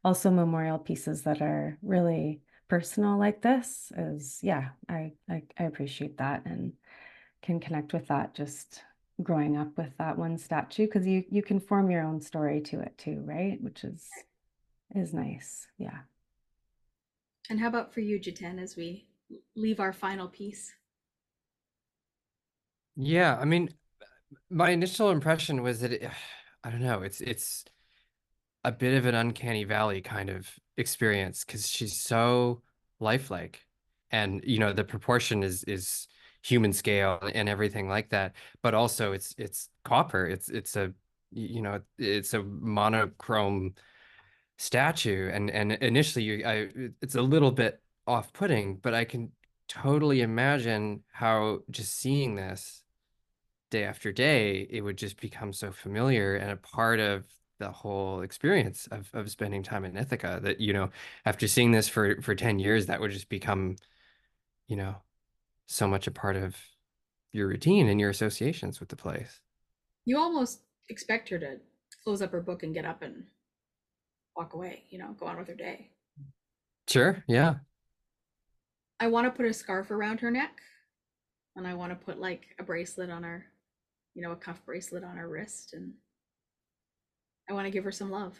also memorial pieces that are really personal like this is, yeah, I appreciate that and can connect with that just growing up with that one statue, because you can form your own story to it too, right? Which is nice. Yeah. And how about for you, Jiten, as we leave our final piece? Yeah, I mean, my initial impression was that I don't know, it's a bit of an uncanny valley kind of experience because she's so lifelike, and the proportion is human scale and everything like that, but also it's copper. It's a monochrome statue, and initially it's a little bit off-putting, but I can totally imagine how just seeing this day after day, it would just become so familiar and a part of the whole experience of spending time in Ithaca that, after seeing this for 10 years, that would just become, you know, so much a part of your routine and your associations with the place. You almost expect her to close up her book and get up and walk away, go on with her day. Sure, yeah. I want to put a scarf around her neck, and I want to put like a bracelet on her, a cuff bracelet on her wrist, and I want to give her some love.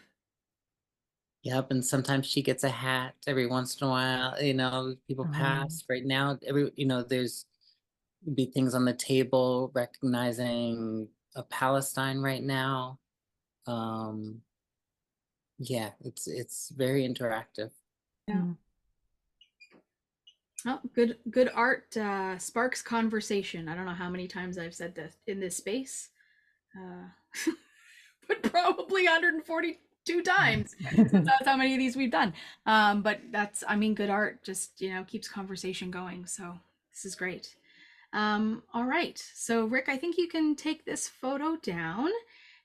Yep, and sometimes she gets a hat every once in a while, people pass. Right now, there's be things on the table recognizing Palestine right now. Yeah, it's very interactive. Yeah. Oh, good art sparks conversation. I don't know how many times I've said this in this space, but probably 142 times. That's how many of these we've done. But good art just keeps conversation going. So this is great. All right, so Rick, I think you can take this photo down,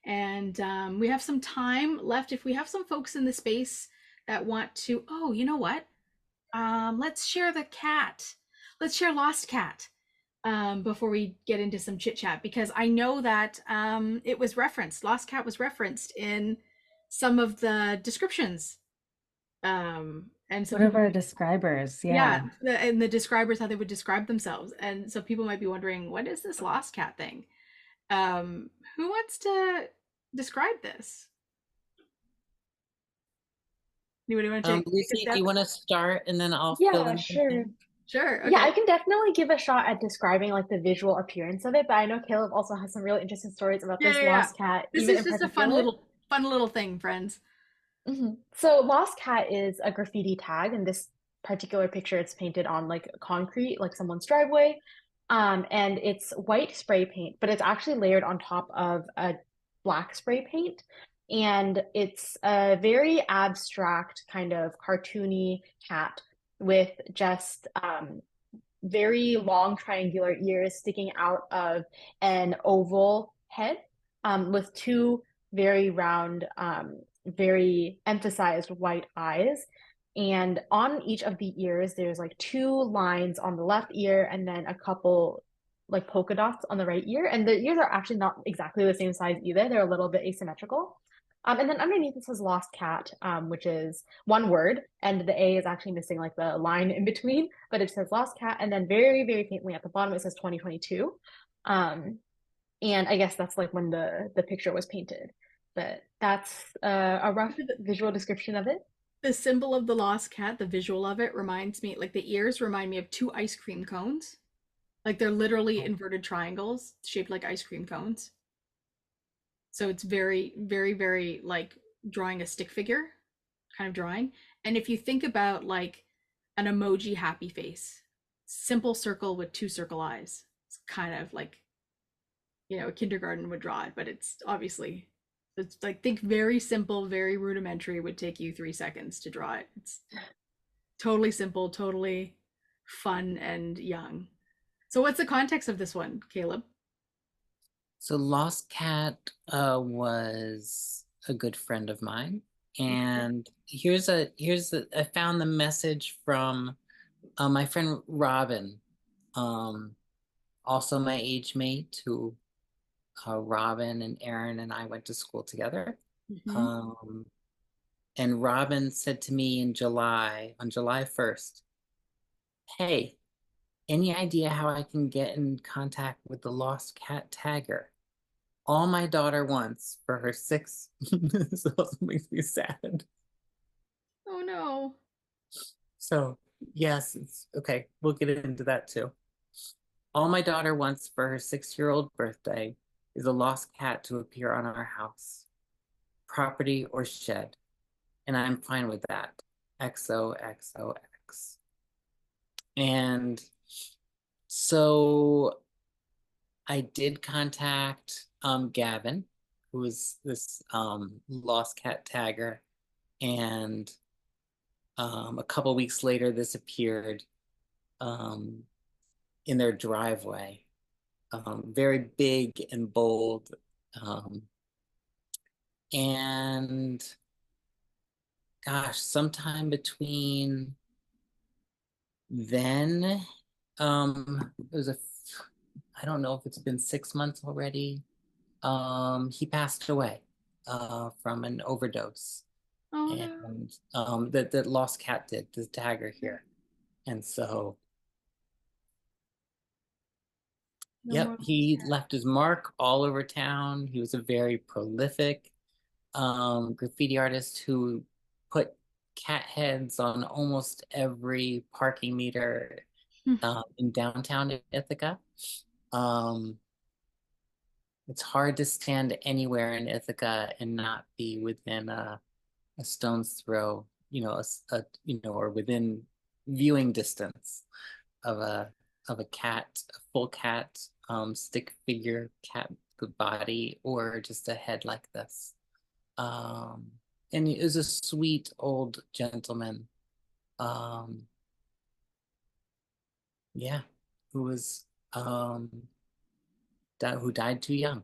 and we have some time left. If we have some folks in the space that want to, you know what? Let's share the cat. Let's share Lost Cat before we get into some chit chat, because I know that it was referenced. Lost Cat was referenced in some of the descriptions. And so one of our describers, and the describers, how they would describe themselves, and so people might be wondering, what is this Lost Cat thing? Who wants to describe this? Anybody want to take Lucy, do you want to start, and then I'll fill in? Sure. Sure. Okay. Yeah, I can definitely give a shot at describing like the visual appearance of it, but I know Caleb also has some really interesting stories about this Lost Cat. This is just a fun little thing, friends. So Lost Cat is a graffiti tag. In this particular picture, it's painted on like concrete, like someone's driveway. And it's white spray paint, but it's actually layered on top of a black spray paint. And it's a very abstract kind of cartoony cat with just very long triangular ears sticking out of an oval head, with two very round, very emphasized white eyes. And on each of the ears, there's like two lines on the left ear and then a couple like polka dots on the right ear. And the ears are actually not exactly the same size either. They're a little bit asymmetrical. And then underneath it says Lost Cat, which is one word, and the A is actually missing like the line in between, but it says Lost Cat, and then very, very faintly at the bottom it says 2022. And I guess that's like when the picture was painted. But that's a rough visual description of it. The symbol of the Lost Cat, the visual of it reminds me, like the ears remind me of two ice cream cones. Like they're literally inverted triangles shaped like ice cream cones. So it's very, very, very like drawing a stick figure kind of drawing. And if you think about like an emoji happy face, simple circle with two circle eyes, it's kind of like, a kindergarten would draw it, but it's obviously, it's like, think very simple, very rudimentary, would take you 3 seconds to draw it. It's totally simple, totally fun and young. So what's the context of this one, Caleb? So Lost Cat was a good friend of mine, and I found the message from my friend Robin, also my age mate, who Robin and Aaron and I went to school together. And Robin said to me on July 1st, "Hey, any idea how I can get in contact with the Lost Cat tagger?" all my daughter wants for her 6th. So it makes me sad. Oh no. So yes, it's okay. We'll get into that too. All my daughter wants for her 6-year-old birthday is a lost cat to appear on our house, property or shed, and I'm fine with that. XOXOX. And so I did contact Gavin, who is this lost cat tagger, and a couple weeks later, this appeared in their driveway, very big and bold, and gosh, sometime between then, it was I don't know if it's been 6 months already. He passed away from an overdose. Oh And no. that lost cat did, the tagger here. And so No yep, more. he left his mark all over town. He was a very prolific graffiti artist who put cat heads on almost every parking meter in downtown Ithaca. It's hard to stand anywhere in Ithaca and not be within a stone's throw, or within viewing distance of a cat, a full cat, stick figure cat body, or just a head like this. And he was a sweet old gentleman. Yeah, who was who died too young.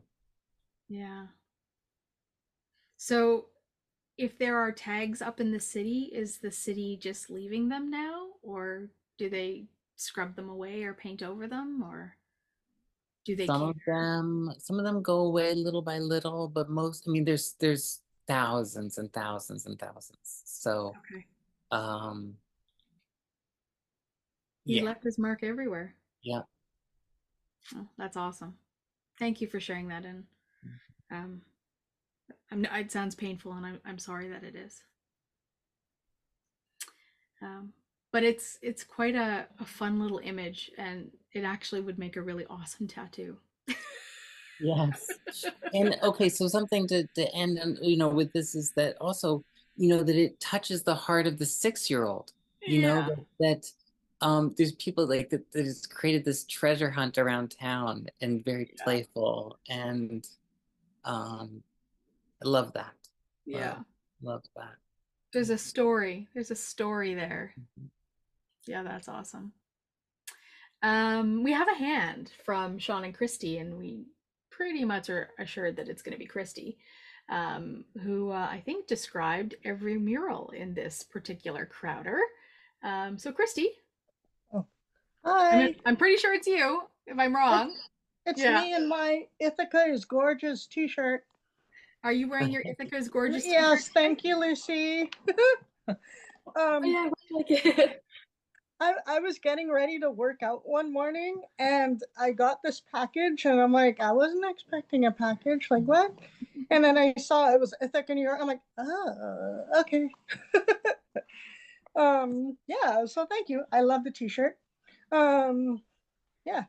Yeah. So if there are tags up in the city, is the city just leaving them now, or do they scrub them away or paint over them, or do they Some care? of them go away little by little, but most, I mean, there's thousands and thousands and thousands. So, Okay. He yeah, left his mark everywhere. yeah. Oh, that's awesome. Thank you for sharing that. And it sounds painful, and I'm sorry that it is. But it's quite a fun little image, and it actually would make a really awesome tattoo. Yes. And okay, so something to end on, with this is that also, that it touches the heart of the 6-year-old, Yeah. that there's people like that has created this treasure hunt around town and very playful, and I love that. Yeah. Love that. There's a story. There's a story there. Yeah, that's awesome. We have a hand from Sean and Christy, and we pretty much are assured that it's going to be Christy, who I think described every mural in this particular Crowder. So Christy. Oh. Hi. I'm pretty sure it's you, if I'm wrong. It's me and my Ithaca is Gorgeous t-shirt. Are you wearing your Ithaca is Gorgeous t-shirt? Yes, thank you, Lucy. Yeah, I like it. I was getting ready to work out one morning and I got this package and I'm like, I wasn't expecting a package. Like, what? And then I saw it was Ithaca, New York. I'm like, oh, okay. Yeah, so thank you. I love the t-shirt. Yeah.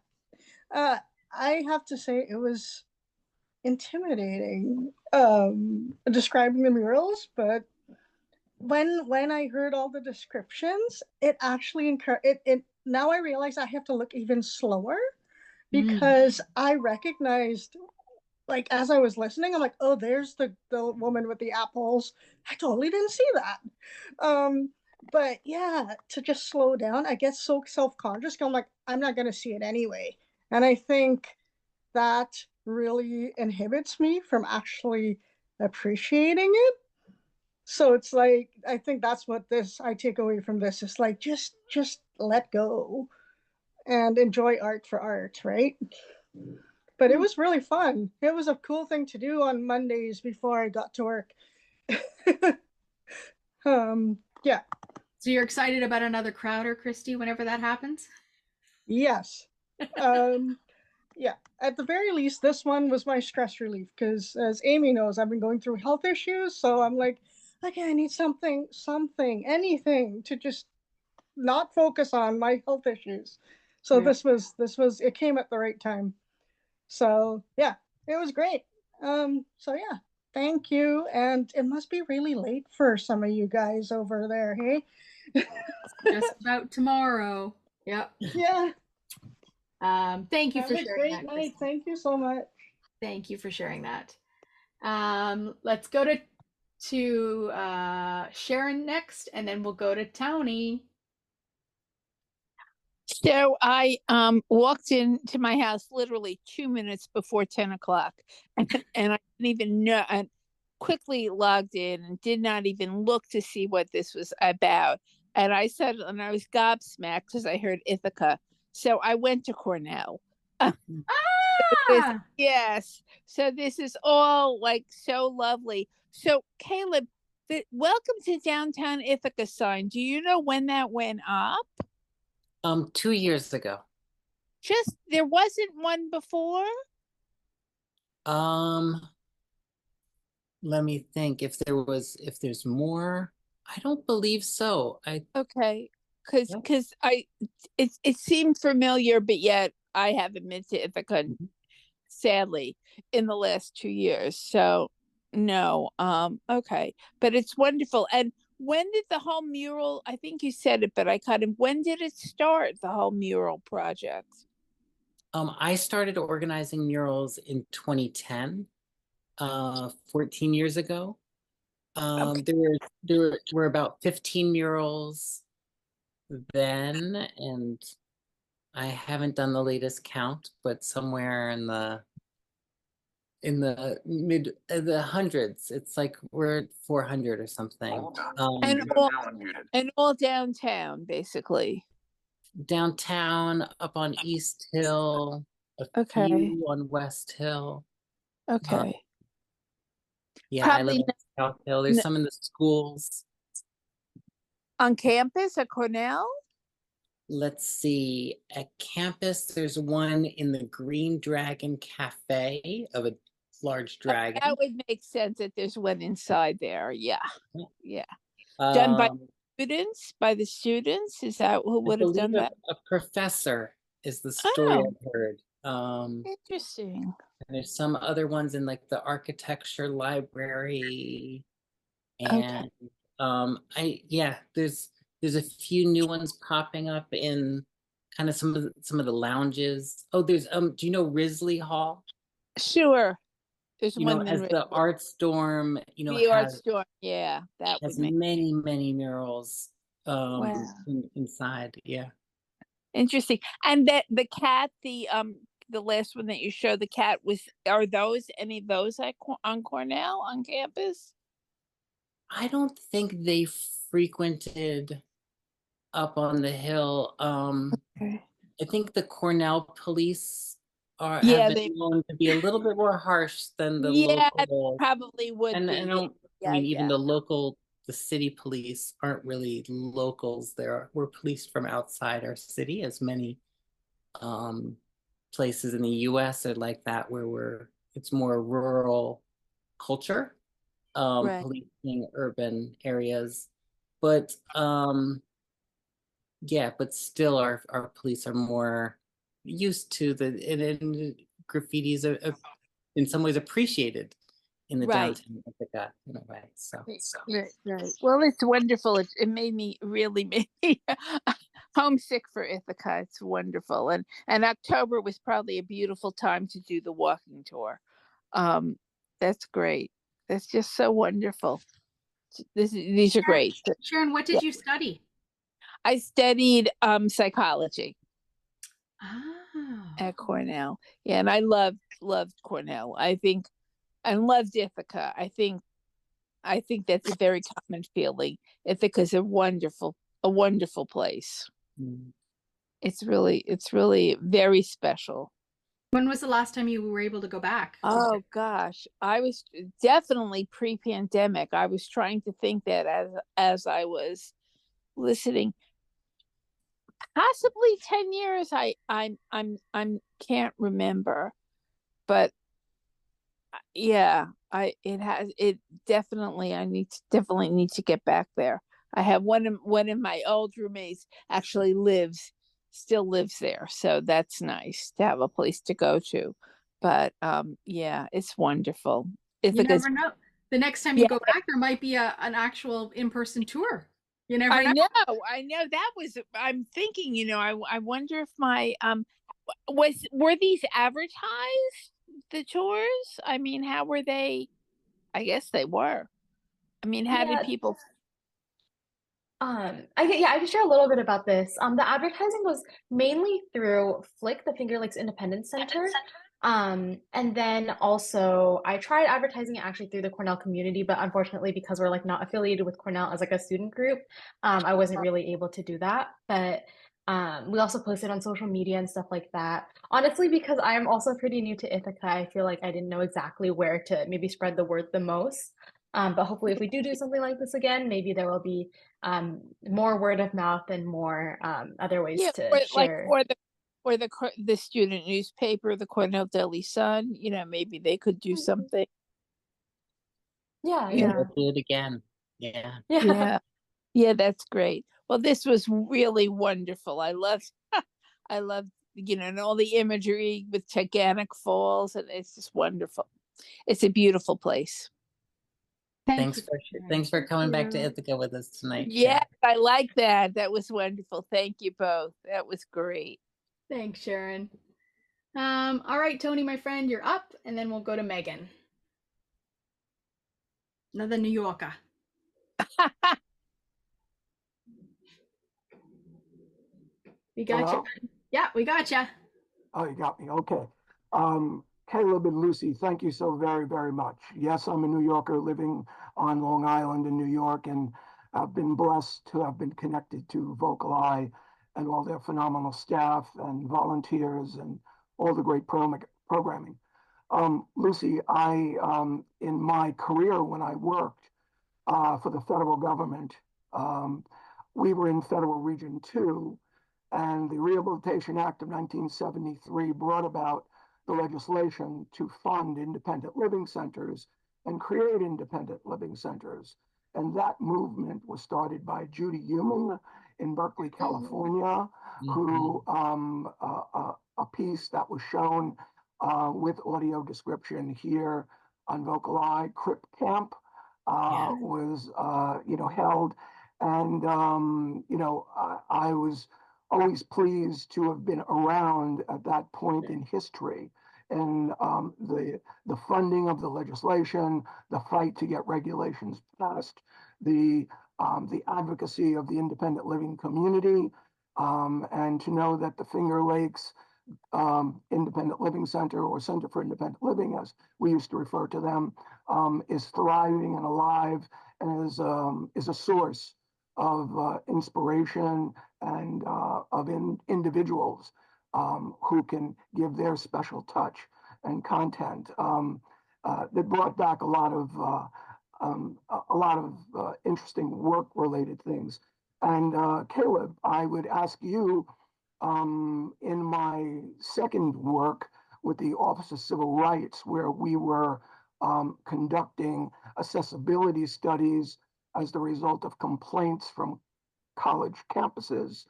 I have to say it was intimidating describing the murals, but when I heard all the descriptions, it actually it now I realize I have to look even slower because I recognized, like, as I was listening, I'm like, oh, there's the woman with the apples. I totally didn't see that. But yeah, to just slow down, I get so self-conscious. I'm like, I'm not gonna see it anyway. And I think that really inhibits me from actually appreciating it. So it's like, I think that's what I take away from this. It's like, just let go and enjoy art for art, right? But it was really fun. It was a cool thing to do on Mondays before I got to work. Yeah. So you're excited about another Crowder, Christy, whenever that happens? Yes. yeah, at the very least, this one was my stress relief because, as Amy knows, I've been going through health issues. So I'm like, okay, I need something, anything to just not focus on my health issues. So Right. this was it came at the right time. So yeah, it was great. So yeah, thank you. And it must be really late for some of you guys over there, hey? Just about tomorrow. Yep. Yeah. Thank you Have for a sharing great that, night. Kristen. Thank you so much. Thank you for sharing that. Let's go to Sharon next, and then we'll go to Tony. So I walked into my house literally 2 minutes before 10 o'clock, and I didn't even know, and quickly logged in and did not even look to see what this was about. And I said, and I was gobsmacked because I heard Ithaca. So I went to Cornell. Yes. So this is all like so lovely. So Caleb, the welcome to downtown Ithaca sign, do you know when that went up? 2 years ago. Just there wasn't one before? Let me think if there's more. I don't believe so. Okay. Because it seemed familiar, but yet I haven't been to Ithaca, sadly, in the last 2 years. So no. Okay. But it's wonderful. And when did the whole mural, I think you said it, but when did it start, the whole mural project? I started organizing murals in 2010, 14 years ago. Okay. There were about 15 murals then, and I haven't done the latest count, but somewhere in the the hundreds. It's like we're at 400 or something. And all downtown, basically. Downtown, up on East Hill, a few on West Hill. Okay. Yeah, Probably I live on South Hill. There's some in the schools. On campus at Cornell? Let's see. At campus, there's one in the Green Dragon Cafe of a large dragon. That would make sense that there's one inside there. Yeah. Yeah. Done by students, by the students? Is that who would have done that? A professor is the story I've heard. Interesting. And there's some other ones in like the architecture library. And there's a few new ones popping up in kind of some of the lounges. Oh, there's do you know Risley Hall? Sure. There's one as the Art Storm, the Art Storm, yeah, that has would make many murals inside. Yeah. Interesting. And that the cat, the last one that you showed, the cat are any of those on Cornell on campus? I don't think they frequented up on the hill. I think the Cornell police have been known to be a little bit more harsh than the local. Probably would and be. I mean, even the city police aren't really locals. We're police from outside our city, as many places in the US are like that, where it's more rural culture, policing urban areas. But but still our police are more used to and graffiti's in some ways appreciated in the downtown Ithaca in a way. So right. Well, it's wonderful. It really made me homesick for Ithaca. It's wonderful. And October was probably a beautiful time to do the walking tour. That's great. That's just so wonderful. These are great. Sharon, what did you study? I studied psychology at Cornell. Yeah, and I loved Cornell. And loved Ithaca. I think that's a very common feeling. Ithaca is a wonderful place. It's really very special. When was the last time you were able to go back? Oh gosh, I was definitely pre-pandemic. I was trying to think that as I was listening. possibly 10 years. I'm can't remember, but yeah, it definitely, definitely need to get back there. I have one of my old roommates actually still lives there, so that's nice to have a place to go to. But yeah, it's wonderful. You never know. The next time you go back, there might be an actual in-person tour. You never know. I know. I'm thinking, I wonder if my were these advertised, the tours? I mean, how were they? I guess they were. I mean, how did people? I can share a little bit about this. The advertising was mainly through Flick, the Finger Lakes Independence Center. And then also I tried advertising it actually through the Cornell community, but unfortunately, because we're like not affiliated with Cornell as like a student group, I wasn't really able to do that. But we also posted on social media and stuff like that. Honestly, because I am also pretty new to Ithaca, I feel like I didn't know exactly where to maybe spread the word the most. But hopefully if we do something like this again, maybe there will be more word of mouth and more other ways to share. Or the student newspaper, the Cornell Daily Sun, maybe they could do something. Yeah. Do it again. Yeah, that's great. Well, this was really wonderful. I love and all the imagery with Gigantic Falls, and it's just wonderful. It's a beautiful place. Thanks for coming back to Ithaca with us tonight. Yeah, I like that. That was wonderful. Thank you both. That was great. Thanks, Sharon. All right, Tony, my friend, you're up, and then we'll go to Megan. Another New Yorker. We got you. Yeah, we got you. Oh, you got me. Okay. Caleb and Lucy, thank you so very, very much. Yes, I'm a New Yorker living on Long Island in New York, and I've been blessed to have been connected to VocalEye and all their phenomenal staff and volunteers and all the great programming. Lucy, in my career when I worked for the federal government, we were in Federal Region 2, and the Rehabilitation Act of 1973 brought about the legislation to fund independent living centers and create independent living centers. And that movement was started by Judy Human in Berkeley, California, who a piece that was shown with audio description here on VocalEye, Crip Camp, was held. And I was always pleased to have been around at that point in history, and the funding of the legislation, the fight to get regulations passed, the advocacy of the independent living community, and to know that the Finger Lakes Independent Living Center, or Center for Independent Living, as we used to refer to them, is thriving and alive, and is a source of inspiration and of individuals who can give their special touch and content. That brought back a lot of interesting work-related things. And Caleb, I would ask you, in my second work with the Office of Civil Rights, where we were conducting accessibility studies as the result of complaints from college campuses.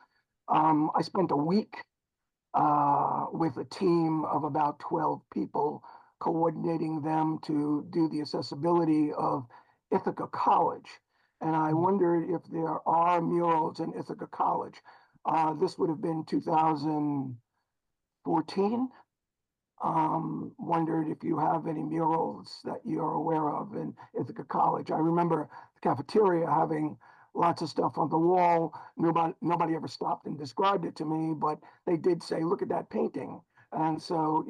I spent a week with a team of about 12 people, coordinating them to do the accessibility of Ithaca College. And I wondered if there are murals in Ithaca College. This would have been 2014. Wondered if you have any murals that you're aware of in Ithaca College. I remember the cafeteria having lots of stuff on the wall. Nobody ever stopped and described it to me, but they did say, look at that painting. And so,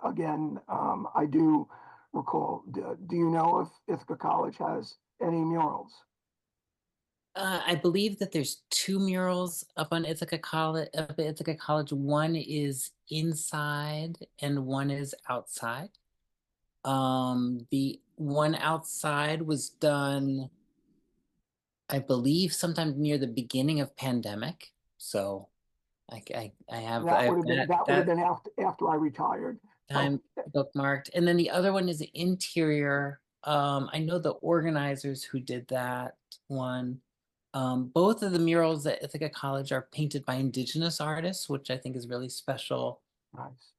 again, I do recall. Do you know if Ithaca College has any murals? I believe that there's 2 murals up on Ithaca College. One is inside and one is outside. The one outside was done, I believe, sometime near the beginning of pandemic. So I have That would have been after I retired. Time bookmarked. And then the other one is interior. I know the organizers who did that one. Both of the murals at Ithaca College are painted by Indigenous artists, which I think is really special. Nice.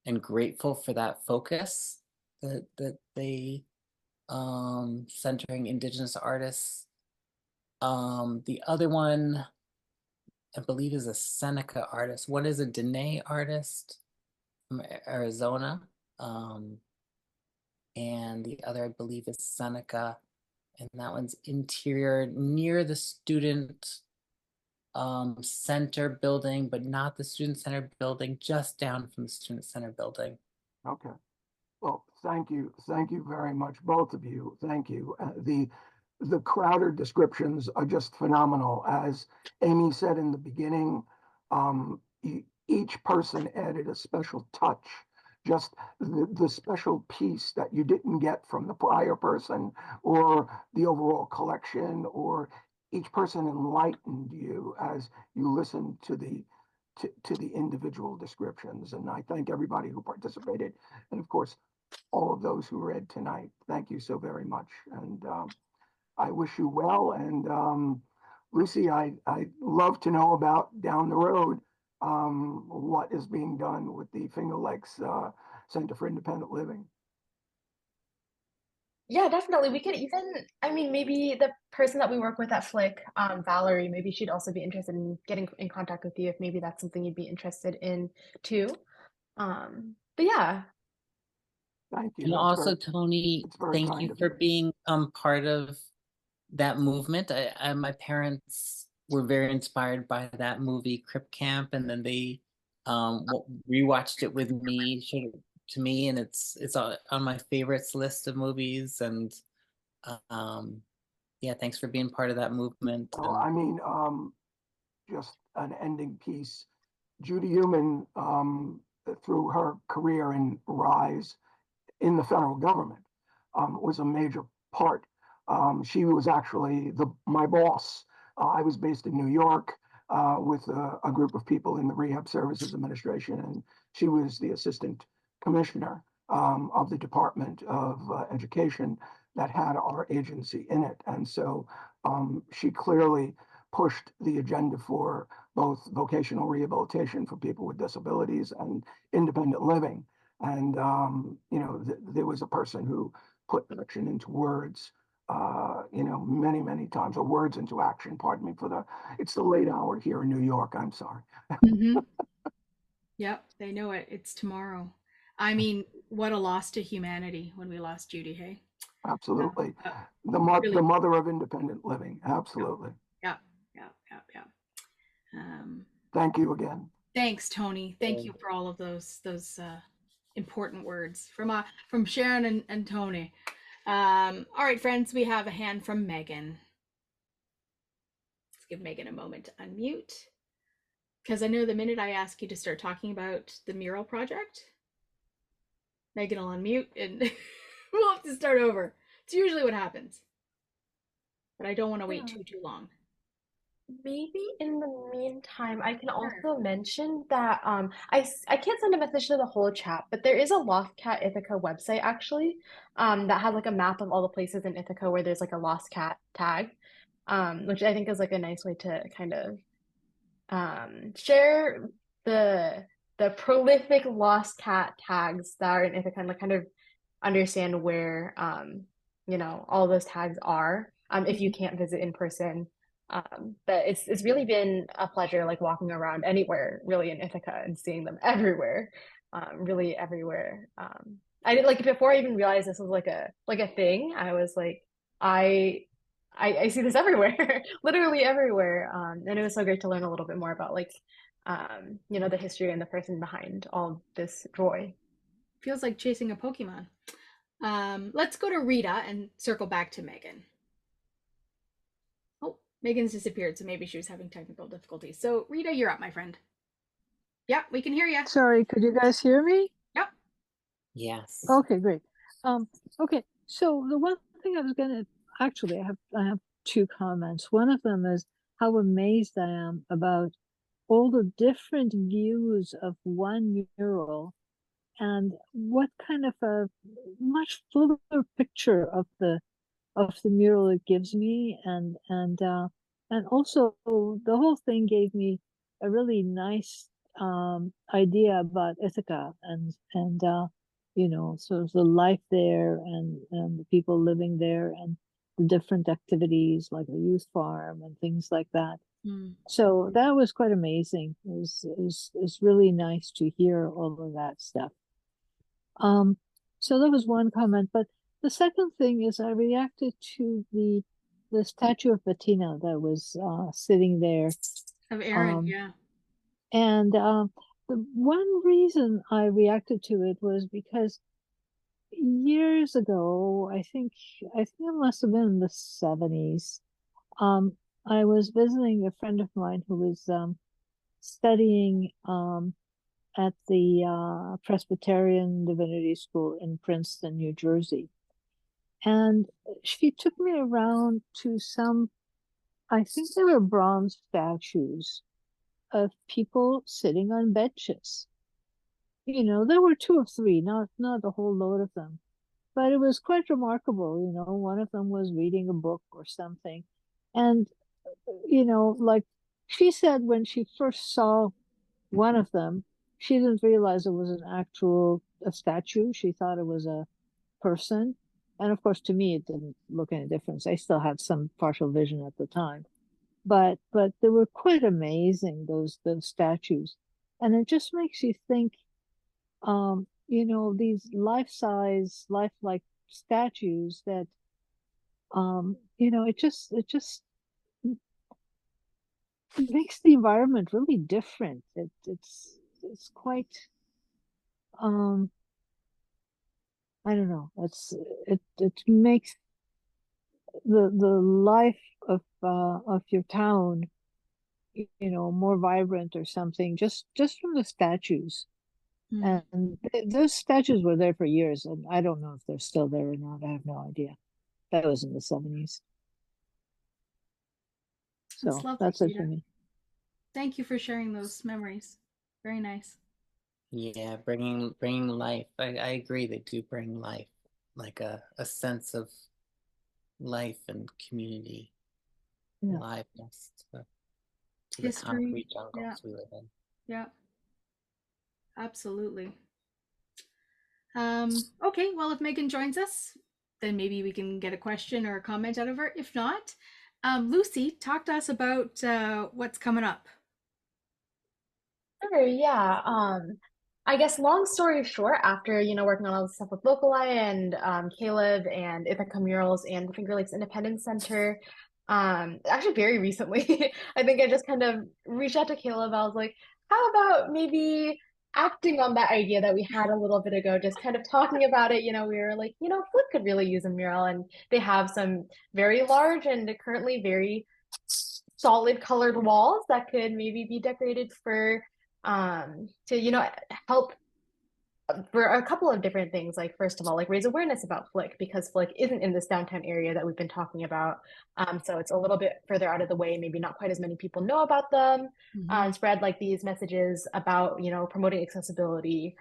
And grateful for that focus that they centering Indigenous artists. The other one, I believe, is a Seneca artist. One is a Dene artist from Arizona. And the other, I believe, is Seneca. And that one's interior near the student center building, but not the student center building, just down from the student center building. Okay. Well, thank you. Thank you very much, both of you. Thank you. The Crowder descriptions are just phenomenal. As Amy said in the beginning, each person added a special touch, just the special piece that you didn't get from the prior person or the overall collection, or each person enlightened you as you listened to the individual descriptions. And I thank everybody who participated. And of course, all of those who read tonight. Thank you so very much. And I wish you well. And Lucy, I'd love to know about down the road what is being done with the Finger Lakes Center for Independent Living. Yeah, definitely. We could even, I mean, maybe the person that we work with at Flick, Valerie, maybe she'd also be interested in getting in contact with you if maybe that's something you'd be interested in too. But yeah. Thank you. And That's also, very, Tony, thank you for being part of that movement. My parents were very inspired by that movie Crip Camp, and then they rewatched it with me, showed it to me, and it's on my favorites list of movies. And yeah, thanks for being part of that movement. Well, I mean, just an ending piece. Judy Heumann, through her career in Rise in the federal government, was a major part. She was actually my boss. I was based in New York with a group of people in the Rehab Services Administration, and she was the assistant commissioner of the Department of Education that had our agency in it. And so she clearly pushed the agenda for both vocational rehabilitation for people with disabilities and independent living. And, you know, there was a person who put action into words, you know, many, many times, or words into action, pardon me, it's the late hour here in New York, I'm sorry. Mm-hmm. Yep, they know it. It's tomorrow. I mean, what a loss to humanity when we lost Judy, hey? Absolutely. The mother of independent living, absolutely. Yeah. Thank you again. Thanks, Tony. Thank you for all of those important words from Sharon and Tony. All right, friends, we have a hand from Megan. Let's give Megan a moment to unmute, because I know the minute I ask you to start talking about the Mural project, Megan will unmute and we'll have to start over. It's usually what happens, but I don't want to wait too long. Maybe in the meantime, I can also mention that I can't send a message to the whole chat, but there is a Lost Cat Ithaca website actually that has like a map of all the places in Ithaca where there's like a lost cat tag, which I think is like a nice way to kind of share the prolific lost cat tags that are in Ithaca and like kind of understand where you know, all those tags are if you can't visit in person. But it's really been a pleasure like walking around anywhere really in Ithaca and seeing them everywhere, really everywhere. I did, like, before I even realized this was like a thing, I was like, I see this everywhere, literally everywhere. And it was so great to learn a little bit more about like you know, the history and the person behind all this joy. Feels like chasing a Pokemon. Let's go to Rita and circle back to Megan. Oh, Megan's disappeared, so maybe she was having technical difficulties. So Rita, you're up, my friend. Yeah, we can hear you. Sorry, could you guys hear me? Yep. Yes. Okay, great. Okay, so the one thing I was gonna, actually I have two comments. One of them is, how amazed I am about all the different views of one mural and what kind of a much fuller picture of the mural it gives me, and also the whole thing gave me a really nice idea about Ithaca and you know, sort of the life there and the people living there and the different activities like the youth farm and things like that. So that was quite amazing. It was really nice to hear all of that stuff. So that was one comment, but the second thing is I reacted to the statue of Bettina that was sitting there. Of Aaron, yeah. And the one reason I reacted to it was because years ago, I think it must have been in the 70s, I was visiting a friend of mine who was studying at the Presbyterian Divinity School in Princeton, New Jersey. And she took me around to some, I think they were bronze statues of people sitting on benches. You know, there were 2 or 3, not a whole load of them. But it was quite remarkable, you know, one of them was reading a book or something. And, you know, like she said when she first saw one of them, she didn't realize it was a statue. She thought it was a person. And of course, to me, it didn't look any different. I still had some partial vision at the time. But they were quite amazing, those statues. And it just makes you think, you know, these life-size, lifelike statues that, you know, it just makes the environment really different. It's quite, I don't know. It makes the life of your town, you know, more vibrant or something. Just from the statues. And those statues were there for years, and I don't know if they're still there or not. I have no idea. That was in the 70s. So that's it for me. Thank you for sharing those memories. Very nice. Yeah, bringing life. I agree, they do bring life, like a sense of life and community, aliveness to the concrete jungles we live in. Yeah, absolutely. Okay, well, if Megan joins us, then maybe we can get a question or a comment out of her. If not, Lucy, talk to us about what's coming up. Sure, yeah. I guess long story short, after, you know, working on all the stuff with VocalEye and Caleb and Ithaca Murals and the Finger Lakes Independence Center, actually very recently, I think I just kind of reached out to Caleb. I was like, how about maybe acting on that idea that we had a little bit ago, just kind of talking about it. You know, we were like, you know, Flip could really use a mural, and they have some very large and currently very solid colored walls that could maybe be decorated for to, you know, help for a couple of different things. Like, first of all, like raise awareness about Flick, because Flick isn't in this downtown area that we've been talking about. So it's a little bit further out of the way. Maybe not quite as many people know about them. Spread like these messages about, you know, promoting accessibility,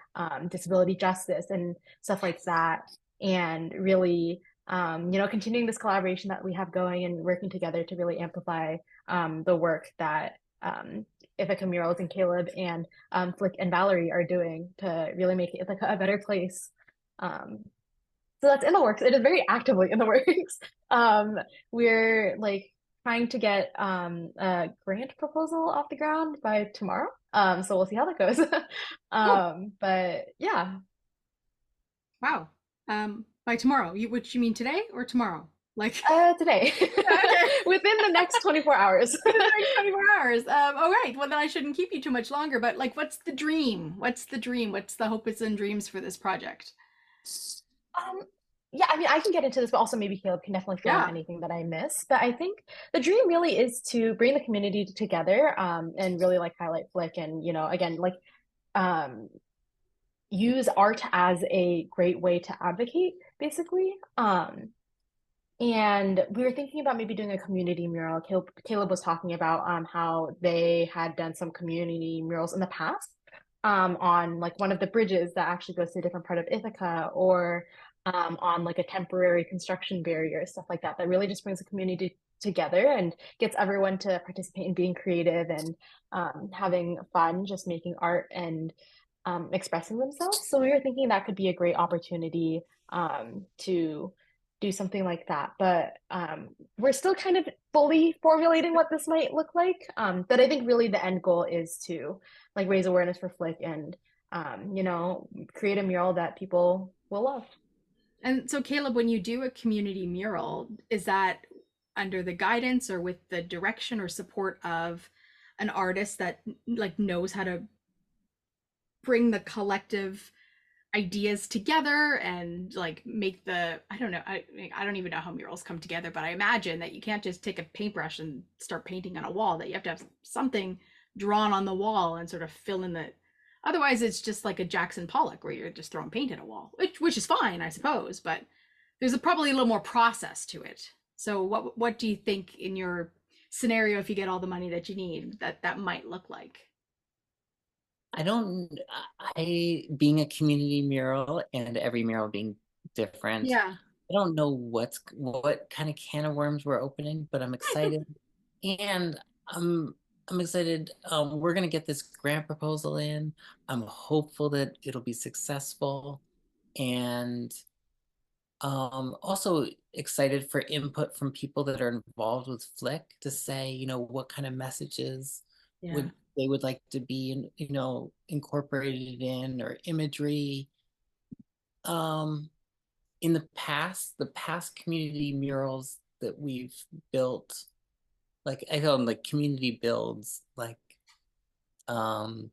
disability justice and stuff like that. And really, you know, continuing this collaboration that we have going and working together to really amplify the work that Ithaca Murals and Caleb and Flick and Valerie are doing to really make Ithaca a better place. So that's in the works. It is very actively in the works. We're like trying to get a grant proposal off the ground by tomorrow. So we'll see how that goes. But yeah. Wow. By tomorrow, which you mean today or tomorrow? Like today. Within the next 24 hours. Within the next 24 hours. All right. Well, then I shouldn't keep you too much longer, but like, what's the dream? What's the dream? What's the hopes and dreams for this project? Yeah, I mean, I can get into this, but also maybe Caleb can definitely fill in anything that I miss. But I think the dream really is to bring the community together, and really like highlight Flick and, you know, again, like use art as a great way to advocate, basically. And we were thinking about maybe doing a community mural. Caleb was talking about how they had done some community murals in the past on like one of the bridges that actually goes to a different part of Ithaca, or on like a temporary construction barrier, stuff like that, that really just brings the community together and gets everyone to participate in being creative and having fun, just making art and expressing themselves. So we were thinking that could be a great opportunity to do something like that. But we're still kind of fully formulating what this might look like. But I think really the end goal is to like raise awareness for Flick and you know, create a mural that people will love. And so, Caleb, when you do a community mural, is that under the guidance or with the direction or support of an artist that like knows how to bring the collective ideas together and like make the, I don't know, I don't even know how murals come together, but I imagine that you can't just take a paintbrush and start painting on a wall, that you have to have something drawn on the wall and sort of fill in the, otherwise it's just like a Jackson Pollock where you're just throwing paint at a wall, which is fine, I suppose, but there's probably a little more process to it. So what do you think in your scenario, if you get all the money that you need, that might look like? Being a community mural and every mural being different. Yeah. I don't know what kind of can of worms we're opening, but I'm excited. And I'm excited. We're gonna get this grant proposal in. I'm hopeful that it'll be successful. And also excited for input from people that are involved with Flick to say, you know, what kind of messages they would like to be, you know, incorporated in, or imagery. In the past community murals that we've built, like I call them like community builds, like have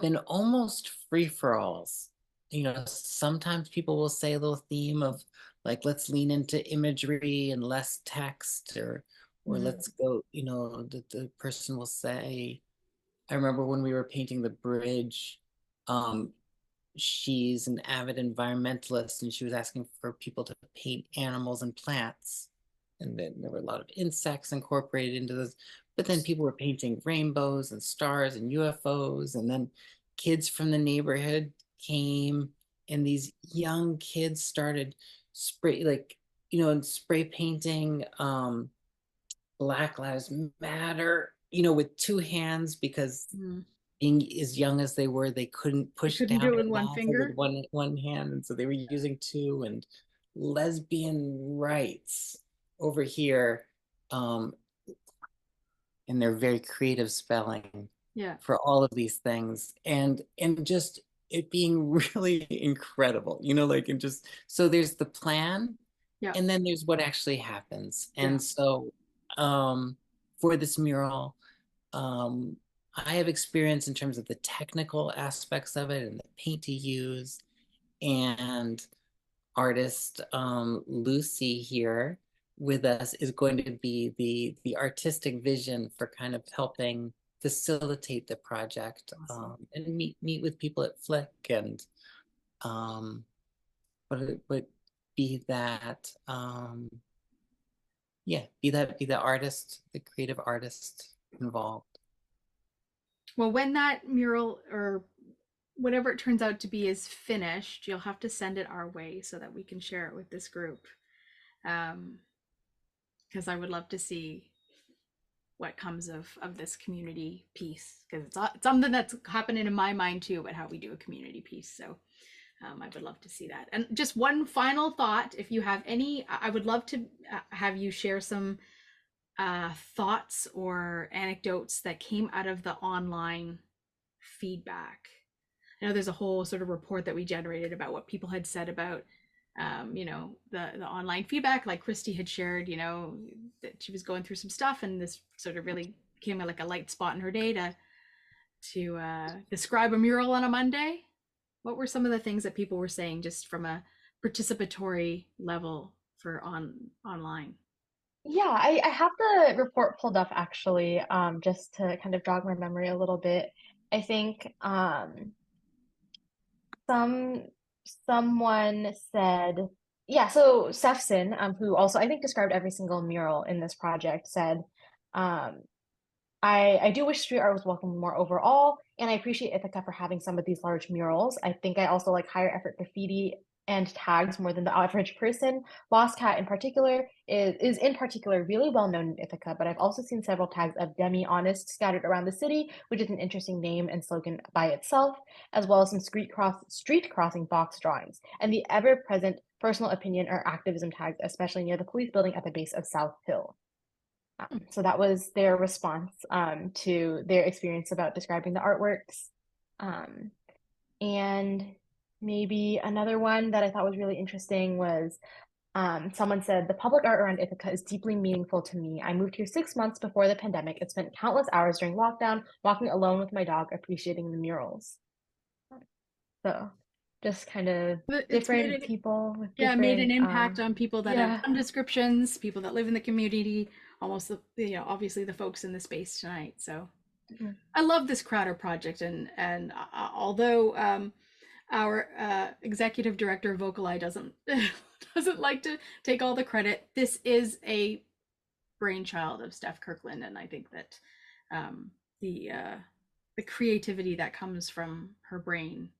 been almost free-for-alls. You know, sometimes people will say a little theme of like, let's lean into imagery and less text, or let's go, you know, the person will say, I remember when we were painting the bridge, she's an avid environmentalist and she was asking for people to paint animals and plants. And then there were a lot of insects incorporated into this. But then people were painting rainbows and stars and UFOs. And then kids from the neighborhood came, and these young kids started spray painting Black Lives Matter, you know, with two hands, because being as young as they were, they couldn't down do it with one finger, with one hand, and so they were using two. And lesbian rights over here, and they're very creative spelling for all of these things, and just it being really incredible, you know, like, and just, so there's the plan, and then there's what actually happens. And so for this mural, I have experience in terms of the technical aspects of it and the paint to use, and artist Lucy here with us is going to be the artistic vision for kind of helping facilitate the project, and meet with people at Flick, and but be that be the artist, the creative artist involved. Well, when that mural or whatever it turns out to be is finished, you'll have to send it our way so that we can share it with this group. Because I would love to see what comes of this community piece, because it's something that's happening in my mind too about how we do a community piece. So I would love to see that. And just one final thought, if you have any, I would love to have you share some thoughts or anecdotes that came out of the online feedback. I know there's a whole sort of report that we generated about what people had said about you know, the online feedback, like Christy had shared, you know, that she was going through some stuff, and this sort of really became like a light spot in her day to describe a mural on a Monday. What were some of the things that people were saying just from a participatory level for online? Yeah, I have the report pulled up actually, just to kind of jog my memory a little bit. I think someone said, yeah, so Sefson, who also I think described every single mural in this project, said, I do wish street art was welcomed more overall, and I appreciate Ithaca for having some of these large murals. I think I also like higher effort graffiti and tags more than the average person. Lost Cat in particular is in particular really well known in Ithaca, but I've also seen several tags of Demi Honest scattered around the city, which is an interesting name and slogan by itself, as well as some street crossing box drawings, and the ever-present personal opinion or activism tags, especially near the police building at the base of South Hill. So that was their response to their experience about describing the artworks. And maybe another one that I thought was really interesting was someone said, the public art around Ithaca is deeply meaningful to me. I moved here 6 months before the pandemic and spent countless hours during lockdown walking alone with my dog, appreciating the murals. So just kind of different people with different, made an impact on people that have done descriptions, people that live in the community, almost obviously the folks in the space tonight. So I love this Crowder project, and although our executive director of VocalEye doesn't like to take all the credit, this is a brainchild of Steph Kirkland, and I think that the creativity that comes from her brain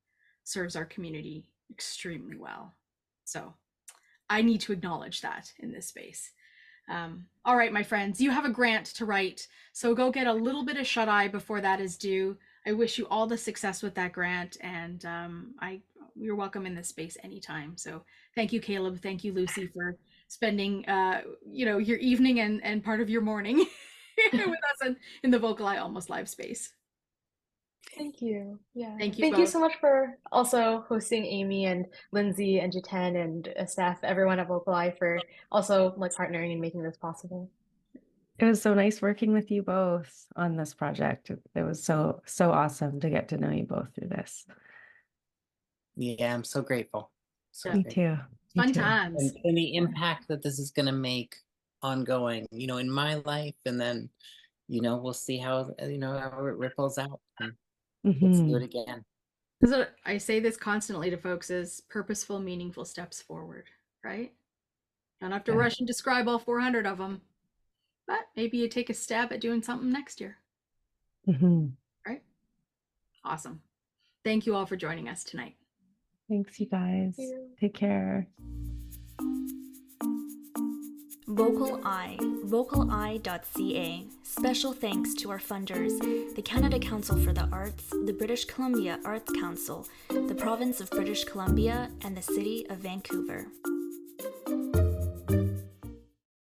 serves our community extremely well. So I need to acknowledge that in this space. All right, my friends, you have a grant to write, so go get a little bit of shut-eye before that is due. I wish you all the success with that grant, and you're welcome in this space anytime. So thank you, Caleb. Thank you, Lucy, for spending your evening and part of your morning with us in the VocalEye Almost live space. Thank you. Yeah. Thank you. Thank you so much for also hosting Amy and Lindsey and Jiten and Steph, everyone at VocalEye, for also partnering and making this possible. It was so nice working with you both on this project. It was so awesome to get to know you both through this. Yeah, I'm so grateful. Me too. Fun times. And the impact that this is going to make ongoing, in my life, and then, we'll see how it ripples out. Let's do it again. So I say this constantly to folks as purposeful, meaningful steps forward, right? Don't have to rush and describe all 400 of them, but maybe you take a stab at doing something next year. Right? Awesome. Thank you all for joining us tonight. Thanks, you guys. Take care. VocalEye, vocaleye.ca. Special thanks to our funders, the Canada Council for the Arts, the British Columbia Arts Council, the Province of British Columbia, and the City of Vancouver.